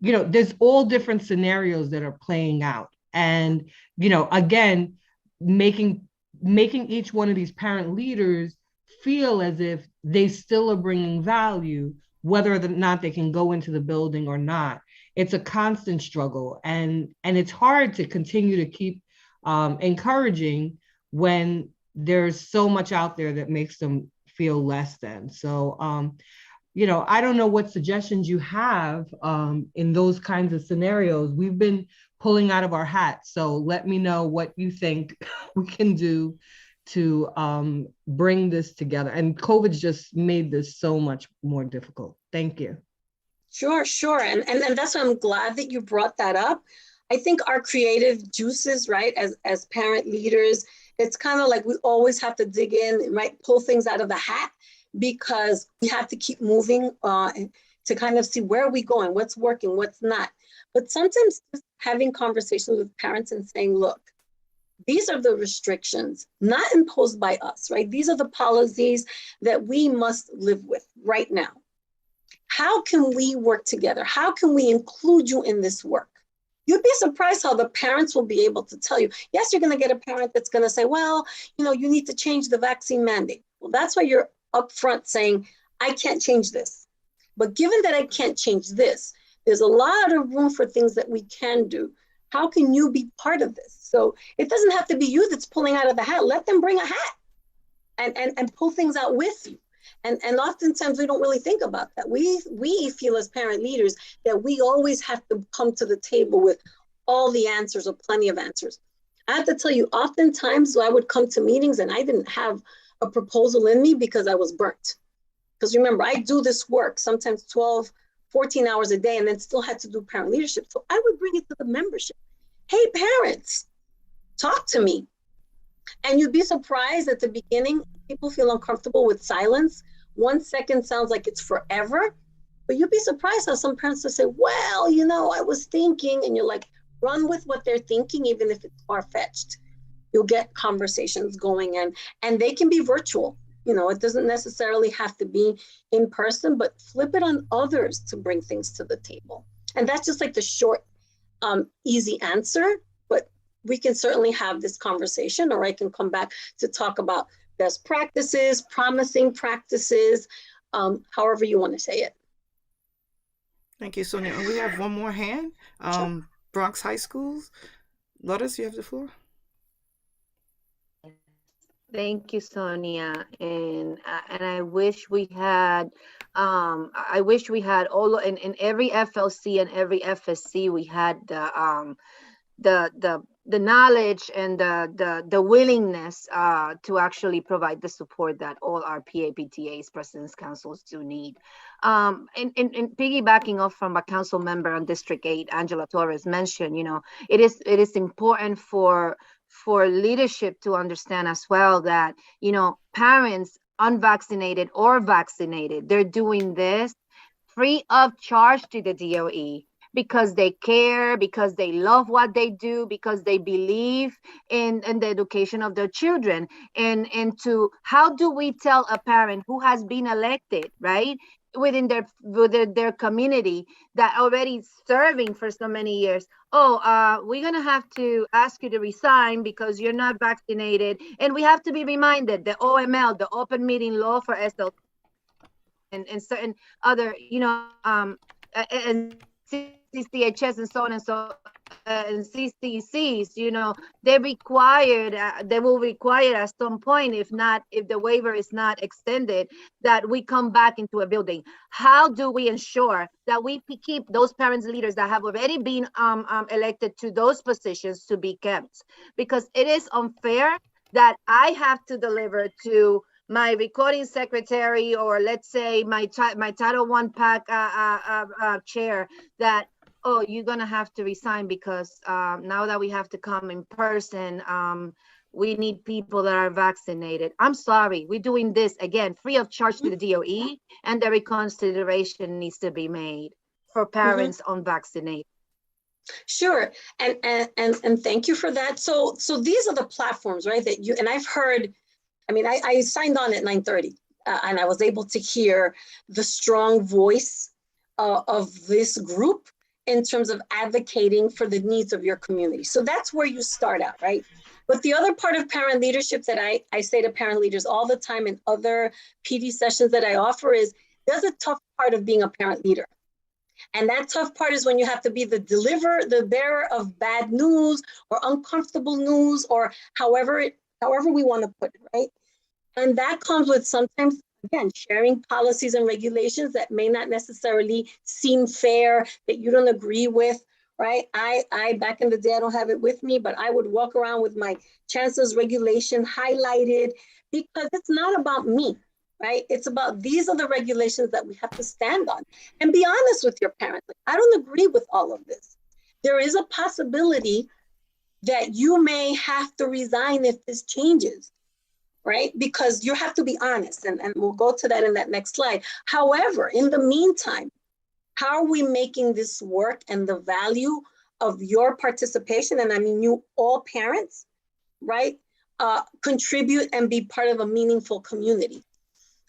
there's all different scenarios that are playing out. And, again, making each one of these parent leaders feel as if they still are bringing value, whether or not they can go into the building or not. It's a constant struggle, and it's hard to continue to keep encouraging when there's so much out there that makes them feel less than. So, I don't know what suggestions you have in those kinds of scenarios. We've been pulling out of our hats, so let me know what you think we can do to bring this together. And COVID's just made this so much more difficult. Thank you. Sure. And that's why I'm glad that you brought that up. I think our creative juices, right, as parent leaders, it's kind of like we always have to dig in, right, pull things out of the hat, because we have to keep moving to kind of see where are we going, what's working, what's not. But sometimes just having conversations with parents and saying, look, these are the restrictions not imposed by us, right? These are the policies that we must live with right now. How can we work together? How can we include you in this work? You'd be surprised how the parents will be able to tell you. Yes, you're going to get a parent that's going to say, well, you need to change the vaccine mandate. Well, that's why you're upfront saying, I can't change this. But given that I can't change this, there's a lot of room for things that we can do. How can you be part of this? So it doesn't have to be you that's pulling out of the hat. Let them bring a hat and pull things out with you. And oftentimes we don't really think about that. We feel as parent leaders that we always have to come to the table with all the answers or plenty of answers. I have to tell you, oftentimes I would come to meetings and I didn't have a proposal in me because I was burnt. Because remember, I do this work, sometimes 12, 14 hours a day, and then still had to do parent leadership. So I would bring it to the membership. Hey, parents, talk to me. And you'd be surprised at the beginning, people feel uncomfortable with silence. 1 second sounds like it's forever, but you'd be surprised how some parents will say, well, I was thinking, and you're like, run with what they're thinking, even if it's far-fetched. You'll get conversations going, and they can be virtual. You know, it doesn't necessarily have to be in person, but flip it on others to bring things to the table. And that's just like the short, easy answer, but we can certainly have this conversation, or I can come back to talk about best practices, promising practices, however you want to say it. Thank you, Sonia. And we have one more hand. Bronx High Schools. Lotus, you have the floor. Thank you, Sonia. And I wish we had, I wish we had all in every FLC and every FSC, we had the knowledge and the willingness to actually provide the support that all our PA, PTAs, presidents, councils do need. And piggybacking off from a council member on District 8, Angela Torres, mentioned, you know, it is important for leadership to understand as well that, you know, parents, unvaccinated or vaccinated, they're doing this free of charge to the DOE because they care, because they love what they do, because they believe in the education of their children. And to how do we tell a parent who has been elected, right, within their community, that already serving for so many years, we're gonna have to ask you to resign because you're not vaccinated. And we have to be reminded the OML, the open meeting law for SL, and certain other, you know, and CCHS and so on and so and CCCs, you know, they will require at some point, if the waiver is not extended, that we come back into a building. How do we ensure that we keep those parents leaders that have already been elected to those positions to be kept? Because it is unfair that I have to deliver to my recording secretary, or let's say my Title I PAC chair, that, oh, you're gonna have to resign because now that we have to come in person, we need people that are vaccinated. I'm sorry, we're doing this again free of charge to the DOE, and the reconsideration needs to be made for parents unvaccinated. Sure, and thank you for that. So these are the platforms, right, that you, and I've heard, I mean, I signed on at 9:30 and I was able to hear the strong voice of this group in terms of advocating for the needs of your community. So that's where you start out, right? But the other part of parent leadership that I say to parent leaders all the time in other PD sessions that I offer is, there's a tough part of being a parent leader. And that tough part is when you have to be the bearer of bad news or uncomfortable news, or however we want to put it, right? And that comes with sometimes, again, sharing policies and regulations that may not necessarily seem fair, that you don't agree with, right? I back in the day, I don't have it with me, but I would walk around with my Chancellor's regulation highlighted, because it's not about me, right? It's about, these are the regulations that we have to stand on. And be honest with your parent. I don't agree with all of this. There is a possibility that you may have to resign if this changes, right? Because you have to be honest, and we'll go to that in that next slide. However, in the meantime, how are we making this work, and the value of your participation, and I mean you all parents, right? Contribute and be part of a meaningful community.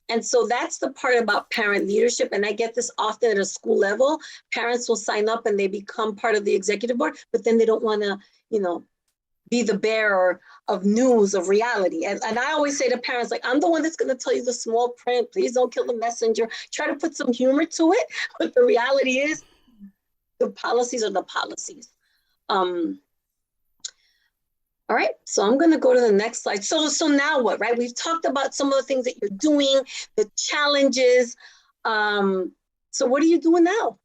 And so that's the part about parent leadership. And I get this often at a school level. Parents will sign up and they become part of the executive board, but then they don't want to, you know, be the bearer of news, of reality. And I always say to parents, like, I'm the one that's going to tell you the small print. Please don't kill the messenger. Try to put some humor to it. But the reality is, the policies are the policies. All right, so I'm going to go to the next slide. So now what, right? We've talked about some of the things that you're doing, the challenges. So what are you doing now?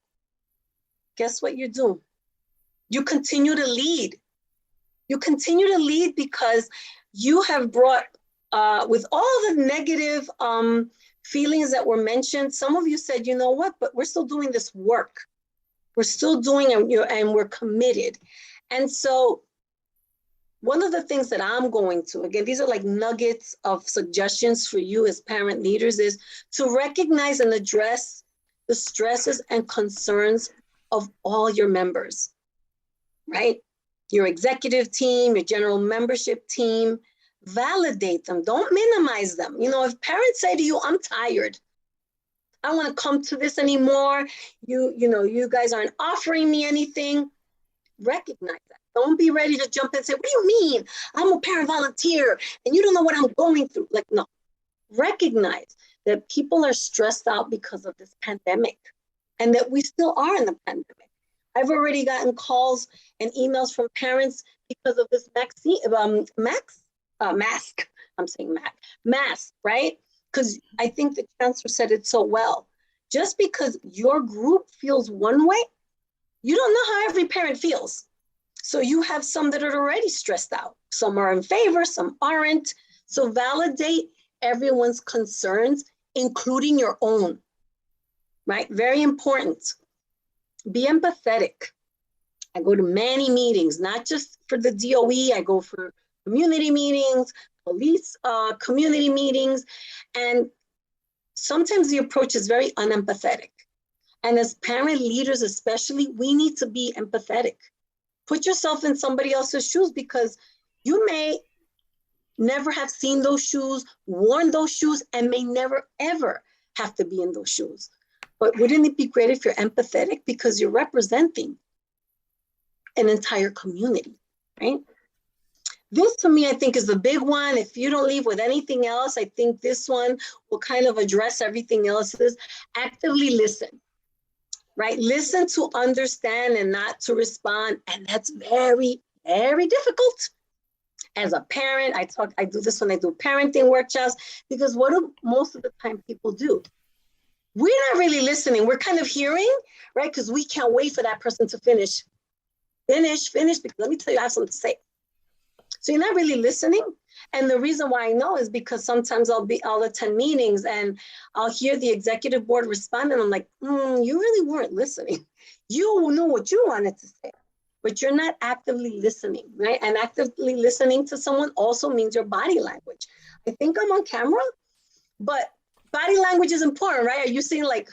Guess what you're doing? You continue to lead. You continue to lead because you have brought, with all the negative feelings that were mentioned, some of you said, you know what, but we're still doing this work. We're still doing it, and we're committed. And so one of the things that I'm going to, again, these are like nuggets of suggestions for you as parent leaders, is to recognize and address the stresses and concerns of all your members. right? Your executive team, your general membership team, validate them. Don't minimize them. You know, if parents say to you, I'm tired, I don't want to come to this anymore. You guys aren't offering me anything. Recognize that. Don't be ready to jump in and say, what do you mean? I'm a parent volunteer and you don't know what I'm going through. Like, no. Recognize that people are stressed out because of this pandemic and that we still are in the pandemic. I've already gotten calls and emails from parents because of this mask. I'm saying mask, right? Because I think the chancellor said it so well. Just because your group feels one way, you don't know how every parent feels. So you have some that are already stressed out. Some are in favor, some aren't. So validate everyone's concerns, including your own, right? Very important. Be empathetic. I go to many meetings, not just for the DOE, I go for community meetings, police community meetings, and sometimes the approach is very unempathetic. And as parent leaders especially, we need to be empathetic. Put yourself in somebody else's shoes because you may never have seen those shoes, worn those shoes, and may never ever have to be in those shoes. But wouldn't it be great if you're empathetic because you're representing an entire community, right? This to me, I think is the big one. If you don't leave with anything else, I think this one will kind of address everything else. Is actively listen, right? Listen to understand and not to respond. And that's very, very difficult. As a parent, I do this when I do parenting workshops, because what do most of the time people do? We're not really listening. We're kind of hearing, right? Because we can't wait for that person to finish, because let me tell you, I have something to say. So you're not really listening. And the reason why I know is because sometimes I'll attend meetings and I'll hear the executive board respond and I'm like, you really weren't listening. You knew what you wanted to say, but you're not actively listening, right? And actively listening to someone also means your body language. I think I'm on camera, but body language is important, right? Are you saying like,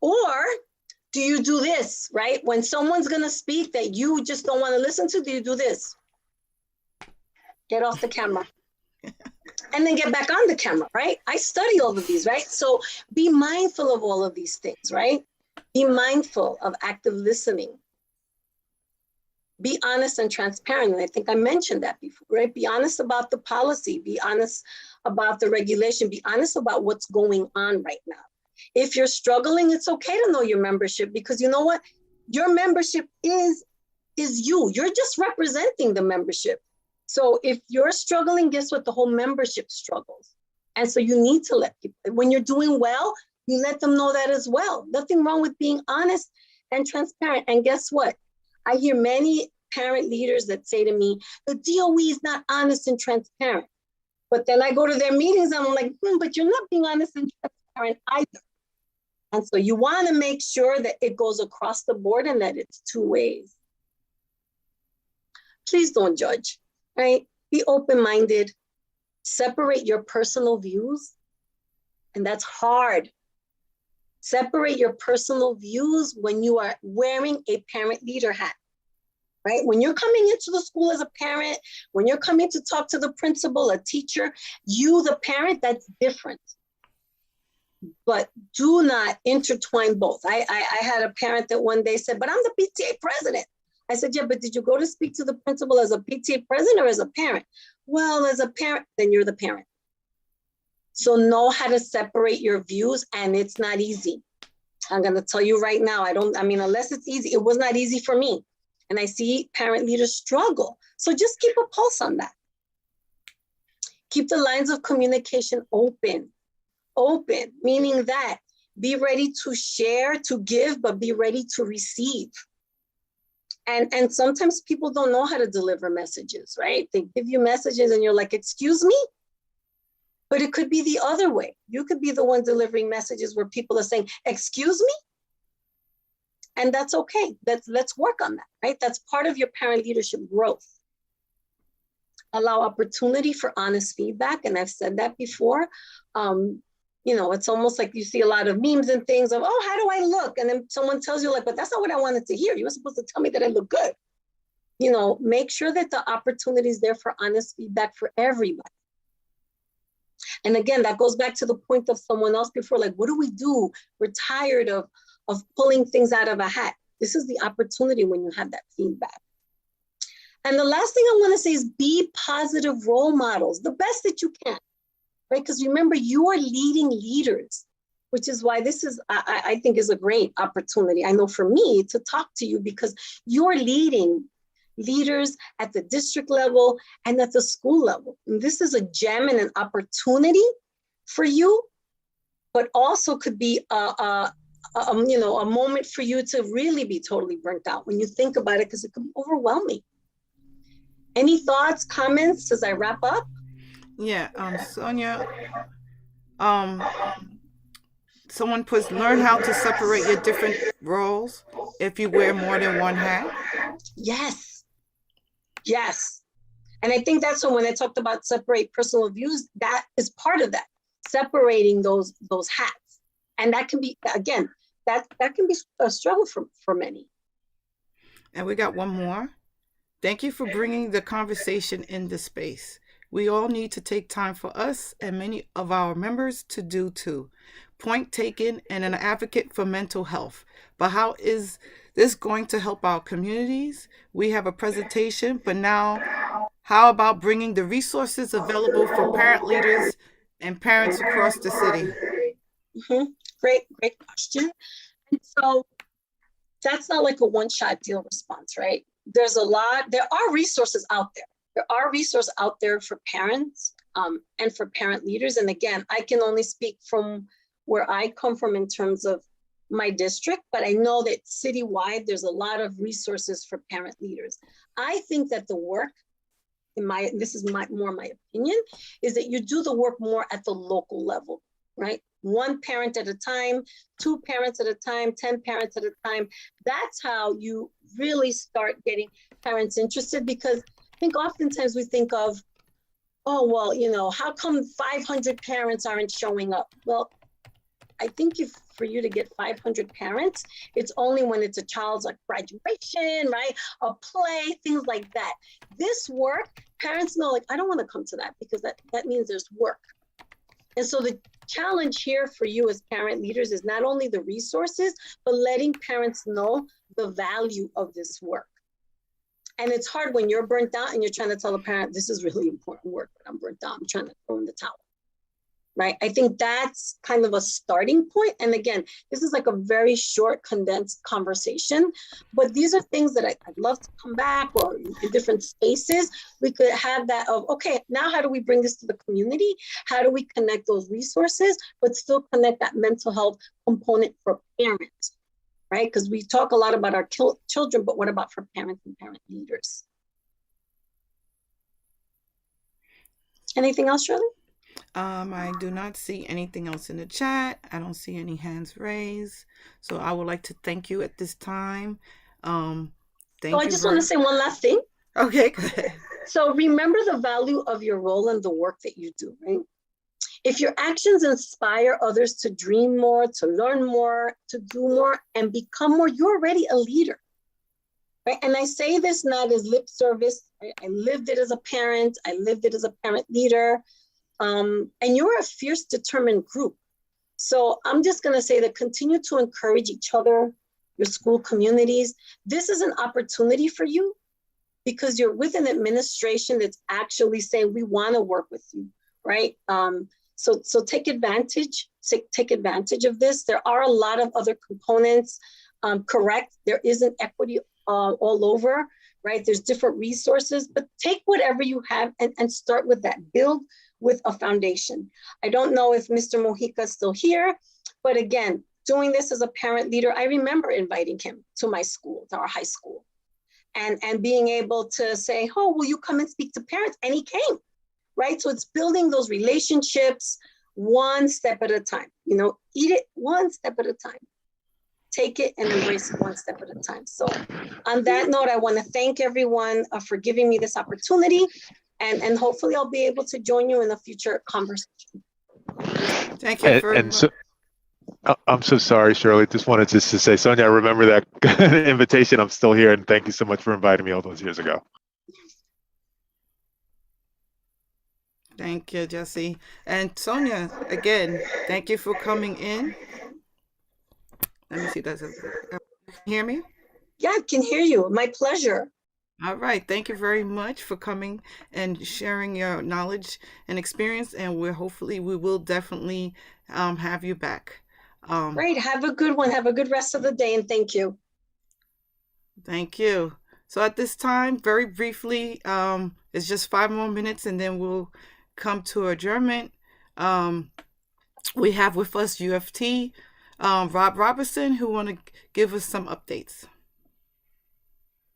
or do you do this, right? When someone's gonna speak that you just don't wanna listen to, do you do this? Get off the camera. And then get back on the camera, right? I study all of these, right? So be mindful of all of these things, right? Be mindful of active listening. Be honest and transparent. And I think I mentioned that before, right? Be honest about the policy. Be honest about the regulation. Be honest about what's going on right now. If you're struggling, it's okay to know your membership, because you know what? Your membership is you. You're just representing the membership. So if you're struggling, guess what? The whole membership struggles. And so you need to let people, when you're doing well, you let them know that as well. Nothing wrong with being honest and transparent. And guess what? I hear many parent leaders that say to me, the DOE is not honest and transparent. But then I go to their meetings and I'm like, but you're not being honest and transparent either. And so you want to make sure that it goes across the board and that it's two ways. Please don't judge, right? Be open-minded. Separate your personal views. And that's hard. Separate your personal views when you are wearing a parent leader hat, right? When you're coming into the school as a parent, when you're coming to talk to the principal, a teacher, you, the parent, that's different. But do not intertwine both. I had a parent that one day said, but I'm the PTA president. I said, yeah, but did you go to speak to the principal as a PTA president or as a parent? Well, as a parent, then you're the parent. So know how to separate your views, and it's not easy. I'm gonna tell you right now, unless it's easy, it was not easy for me. And I see parent leaders struggle. So just keep a pulse on that. Keep the lines of communication open. Open, meaning that be ready to share, to give, but be ready to receive. And sometimes people don't know how to deliver messages, right? They give you messages and you're like, excuse me? But it could be the other way. You could be the one delivering messages where people are saying, excuse me? And that's okay. Let's work on that, right? That's part of your parent leadership growth. Allow opportunity for honest feedback. And I've said that before. you know, it's almost like you see a lot of memes and things of, oh, how do I look? And then someone tells you like, but that's not what I wanted to hear. You were supposed to tell me that I look good. You know, make sure that the opportunity is there for honest feedback for everybody. And again, that goes back to the point of someone else before, like, what do we do? We're tired of pulling things out of a hat. This is the opportunity when you have that feedback. And the last thing I want to say is be positive role models, the best that you can, right? Because remember, you are leading leaders, which is why this is, I think, is a great opportunity. I know for me to talk to you because you're leading leaders at the district level and at the school level. And this is a gem and an opportunity for you, but also could be a moment for you to really be totally burnt out when you think about it, because it can be overwhelming. Any thoughts, comments as I wrap up? Yeah, Sonia, someone puts, learn how to separate your different roles if you wear more than one hat. Yes. Yes. And I think that's when I talked about separate personal views, that is part of that, separating those hats. And that can be, again, that can be a struggle for many. And we got one more. Thank you for bringing the conversation in this space. We all need to take time for us and many of our members to do too. Point taken, and an advocate for mental health. But how is this going to help our communities? We have a presentation, but now how about bringing the resources available for parent leaders and parents across the city? Mm-hmm. Great question. And so that's not like a one-shot deal response, right? There are resources out there. There are resources out there for parents and for parent leaders. And again, I can only speak from where I come from in terms of my district, but I know that citywide, there's a lot of resources for parent leaders. I think that the work, this is more my opinion, is that you do the work more at the local level, right? One parent at a time, 2 parents at a time, 10 parents at a time. That's how you really start getting parents interested, because I think oftentimes we think of, oh, well, you know, how come 500 parents aren't showing up? Well, I think for you to get 500 parents, it's only when it's a child's like graduation, right? A play, things like that. This work, parents know, like, I don't want to come to that because that means there's work. And so the challenge here for you as parent leaders is not only the resources, but letting parents know the value of this work. And it's hard when you're burnt out and you're trying to tell a parent, this is really important work, but I'm burnt out, I'm trying to throw in the towel, right? I think that's kind of a starting point. And again, this is like a very short, condensed conversation, but these are things that I'd love to come back, or in different spaces, we could have that of, okay, now how do we bring this to the community? How do we connect those resources, but still connect that mental health component for parents, right? Because we talk a lot about our children, but what about for parents and parent leaders? Anything else, Shirley? I do not see anything else in the chat. I don't see any hands raised. So I would like to thank you at this time. I just want to say one last thing. Okay, go ahead. So remember the value of your role and the work that you do, right? If your actions inspire others to dream more, to learn more, to do more, and become more, you're already a leader, right? And I say this not as lip service. Right? I lived it as a parent. I lived it as a parent leader. And you're a fierce, determined group. So I'm just going to say that continue to encourage each other, your school communities. This is an opportunity for you because you're with an administration that's actually saying, we want to work with you, right? So take advantage of this. There are a lot of other components. Correct, there isn't equity all over, right? There's different resources, but take whatever you have and start with that. Build with a foundation. I don't know if Mr. Mojica is still here, but again, doing this as a parent leader, I remember inviting him to my school, to our high school, and being able to say, oh, will you come and speak to parents? And he came, right? So it's building those relationships one step at a time, you know, eat it one step at a time. Take it and embrace it one step at a time. So on that note, I want to thank everyone for giving me this opportunity. And hopefully I'll be able to join you in a future conversation. Thank you very much. So, I'm so sorry, Shirley. Just wanted to say, Sonia, I remember that invitation. I'm still here, and thank you so much for inviting me all those years ago. Thank you, Jesse. And Sonia, again, thank you for coming in. Let me see. Can you hear me? Yeah, I can hear you. My pleasure. All right. Thank you very much for coming and sharing your knowledge and experience. And we will definitely have you back. Great. Have a good one. Have a good rest of the day. And thank you. Thank you. So at this time, very briefly, it's just 5 more minutes and then we'll come to adjournment. We have with us UFT, Rob Robertson, who want to give us some updates.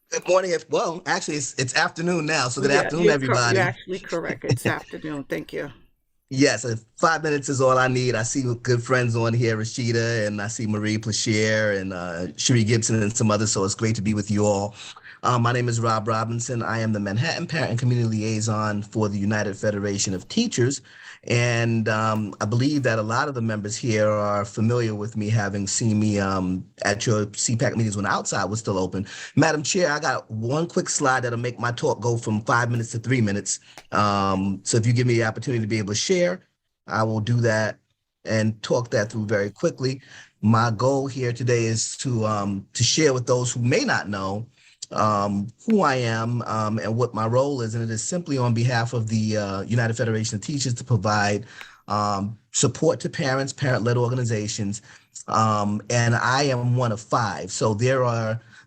Good morning. Well, actually, it's afternoon now. So good afternoon, everybody. You're actually correct. It's afternoon. Thank you. Yes, 5 minutes is all I need. I see good friends on here, Rashida, and I see Marie Pleshier and Cherie Gibson and some others. So it's great to be with you all. My name is Rob Robinson. I am the Manhattan Parent and Community Liaison for the United Federation of Teachers. And I believe that a lot of the members here are familiar with me, having seen me at your CPAC meetings when outside was still open. Madam Chair, I got one quick slide that'll make my talk go from 5 minutes to 3 minutes. So if you give me the opportunity to be able to share, I will do that and talk that through very quickly. My goal here today is to share with those who may not know who I am and what my role is. And it is simply on behalf of the United Federation of Teachers to provide support to parents, parent-led organizations. And I am one of 5. So there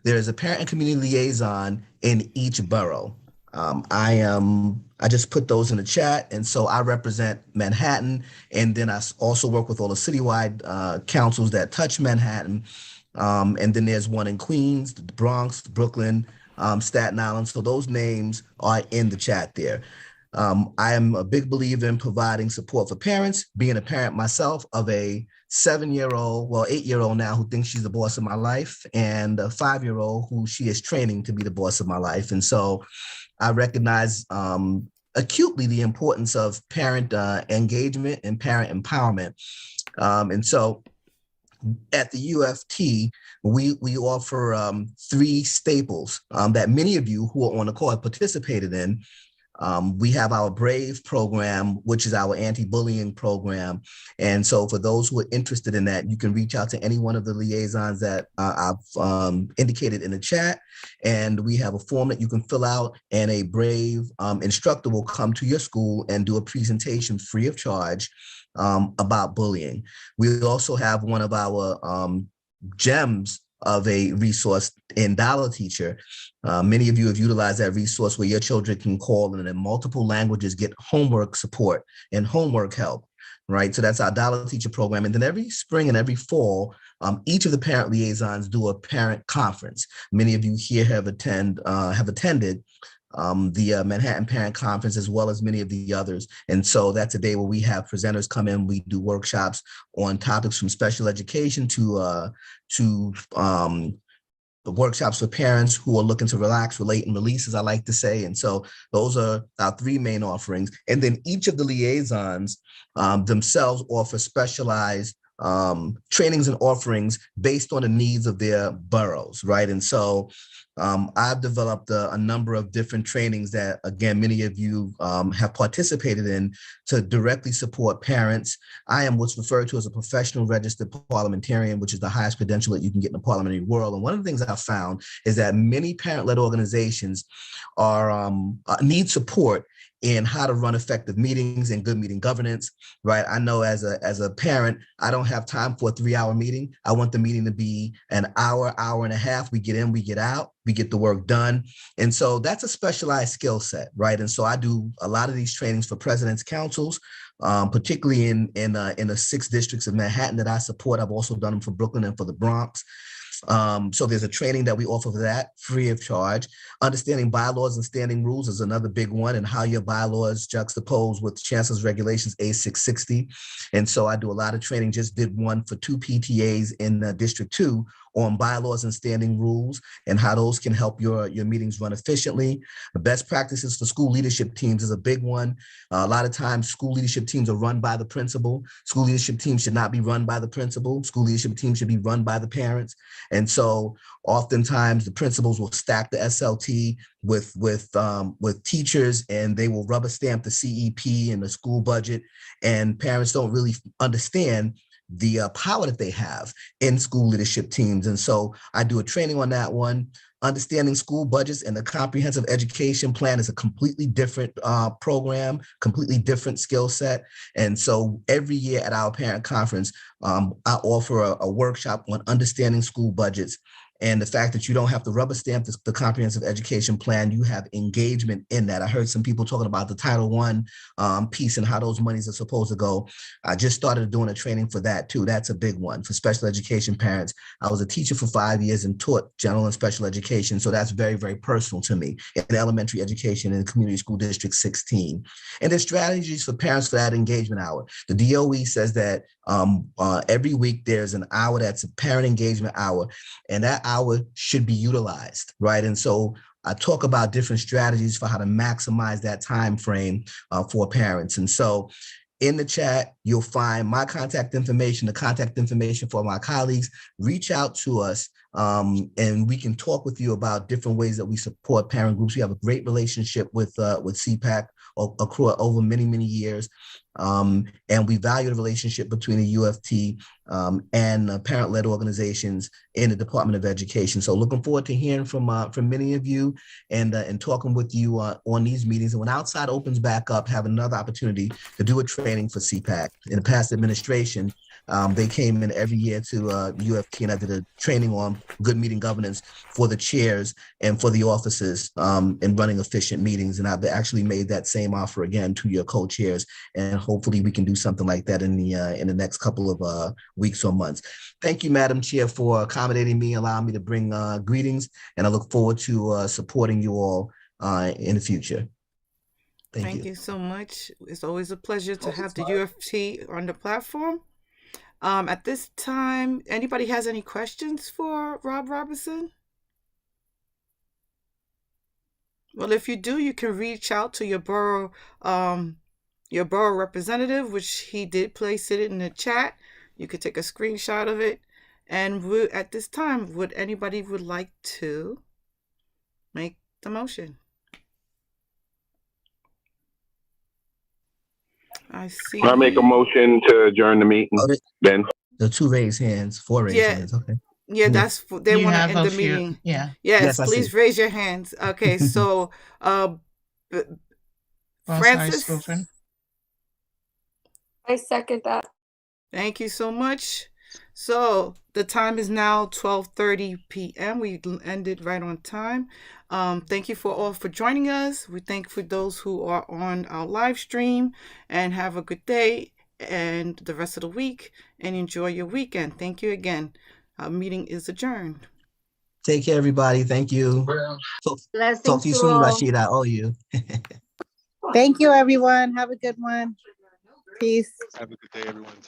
is a parent and community liaison in each borough. I just put those in the chat. And so I represent Manhattan. And then I also work with all the citywide councils that touch Manhattan. And then there's one in Queens, the Bronx, Brooklyn, Staten Island. So those names are in the chat there. I am a big believer in providing support for parents, being a parent myself of a 7-year-old, well, 8-year-old now, who thinks she's the boss of my life, and a 5-year-old who she is training to be the boss of my life. And so I recognize acutely the importance of parent engagement and parent empowerment. And so at the UFT, we offer 3 staples that many of you who are on the call have participated in. We have our BRAVE program, which is our anti-bullying program. And so for those who are interested in that, you can reach out to any one of the liaisons that I've indicated in the chat. And we have a form that you can fill out, and a BRAVE instructor will come to your school and do a presentation free of charge about bullying. We also have one of our gems of a resource in Dollar Teacher. Many of you have utilized that resource where your children can call and in multiple languages get homework support and homework help, right? So that's our Dollar Teacher program. And then every spring and every fall, each of the parent liaisons do a parent conference. Many of you here have attended the Manhattan Parent Conference, as well as many of the others. And so that's a day where we have presenters come in. We do workshops on topics from special education to workshops for parents who are looking to relax, relate, and release, as I like to say. And so those are our 3 main offerings. And then each of the liaisons themselves offer specialized trainings and offerings based on the needs of their boroughs, right? And so I've developed a number of different trainings that, again, many of you have participated in to directly support parents. I am what's referred to as a professional registered parliamentarian, which is the highest credential that you can get in the parliamentary world. And one of the things I've found is that many parent-led organizations need support in how to run effective meetings and good meeting governance, right? I know as a parent, I don't have time for a 3-hour meeting. I want the meeting to be an hour, hour and a half. We get in, we get out, we get the work done. And so that's a specialized skill set, right? And so I do a lot of these trainings for president's councils, particularly in the 6 districts of Manhattan that I support. I've also done them for Brooklyn and for the Bronx. So there's a training that we offer for that free of charge. Understanding bylaws and standing rules is another big one, and how your bylaws juxtapose with Chancellor's Regulations A660. And so I do a lot of training. Just did one for 2 PTAs in District 2 on bylaws and standing rules and how those can help your meetings run efficiently. The best practices for school leadership teams is a big one. A lot of times school leadership teams are run by the principal. School leadership teams should not be run by the principal. School leadership teams should be run by the parents. And so oftentimes the principals will stack the SLT with teachers, and they will rubber stamp the CEP and the school budget. And parents don't really understand the power that they have in school leadership teams. And so I do a training on that one. Understanding school budgets and the comprehensive education plan is a completely different program, completely different skill set. And so every year at our parent conference, I offer a workshop on understanding school budgets. And the fact that you don't have to rubber stamp the comprehensive education plan, you have engagement in that. I heard some people talking about the Title I piece and how those monies are supposed to go. I just started doing a training for that too. That's a big one for special education parents. I was a teacher for 5 years and taught general and special education. So that's very, very personal to me in elementary education in Community School District 16. And there's strategies for parents for that engagement hour. The DOE says that every week there's an hour that's a parent engagement hour, and that hour should be utilized, right? And so I talk about different strategies for how to maximize that time frame for parents. And so in the chat, you'll find my contact information, the contact information for my colleagues. Reach out to us and we can talk with you about different ways that we support parent groups. We have a great relationship with CPAC across over many, many years. And we value the relationship between the UFT and parent-led organizations in the Department of Education. So looking forward to hearing from many of you and talking with you on these meetings. And when outside opens back up, have another opportunity to do a training for CPAC. In the past administration, they came in every year to UFT, and I did a training on good meeting governance for the chairs and for the officers in running efficient meetings. And I've actually made that same offer again to your co-chairs, and hopefully we can do something like that in the next couple of weeks or months. Thank you, Madam Chair, for accommodating me, allowing me to bring greetings, and I look forward to supporting you all in the future. Thank you. You so much. It's always a pleasure to have the UFT on the platform. At this time, anybody has any questions for Rob Robinson? Well, if you do, you can reach out to your borough representative, which he did place it in the chat. You could take a screenshot of it. And at this time, would anybody would like to make the motion? I see. I make a motion to adjourn the meeting, Ben. The two raised hands, four raised hands. Okay. Yeah, that's they You want to have end a the few- meeting. yeah. Yes, Yes, I please see. raise your hands. Okay, so Francis. Francis. I second that. Thank you so much. So the time is now 12:30 p.m. We ended right on time. Thank you for all for joining us. We thank for those who are on our live stream, and have a good day and the rest of the week, and enjoy your weekend. Thank you again. Our meeting is adjourned. Take care, everybody. Thank you. Blessings Talk to you to soon, all. Rashid. I owe you. Thank you, everyone. Have a good one. Peace. Have a good day, everyone. Take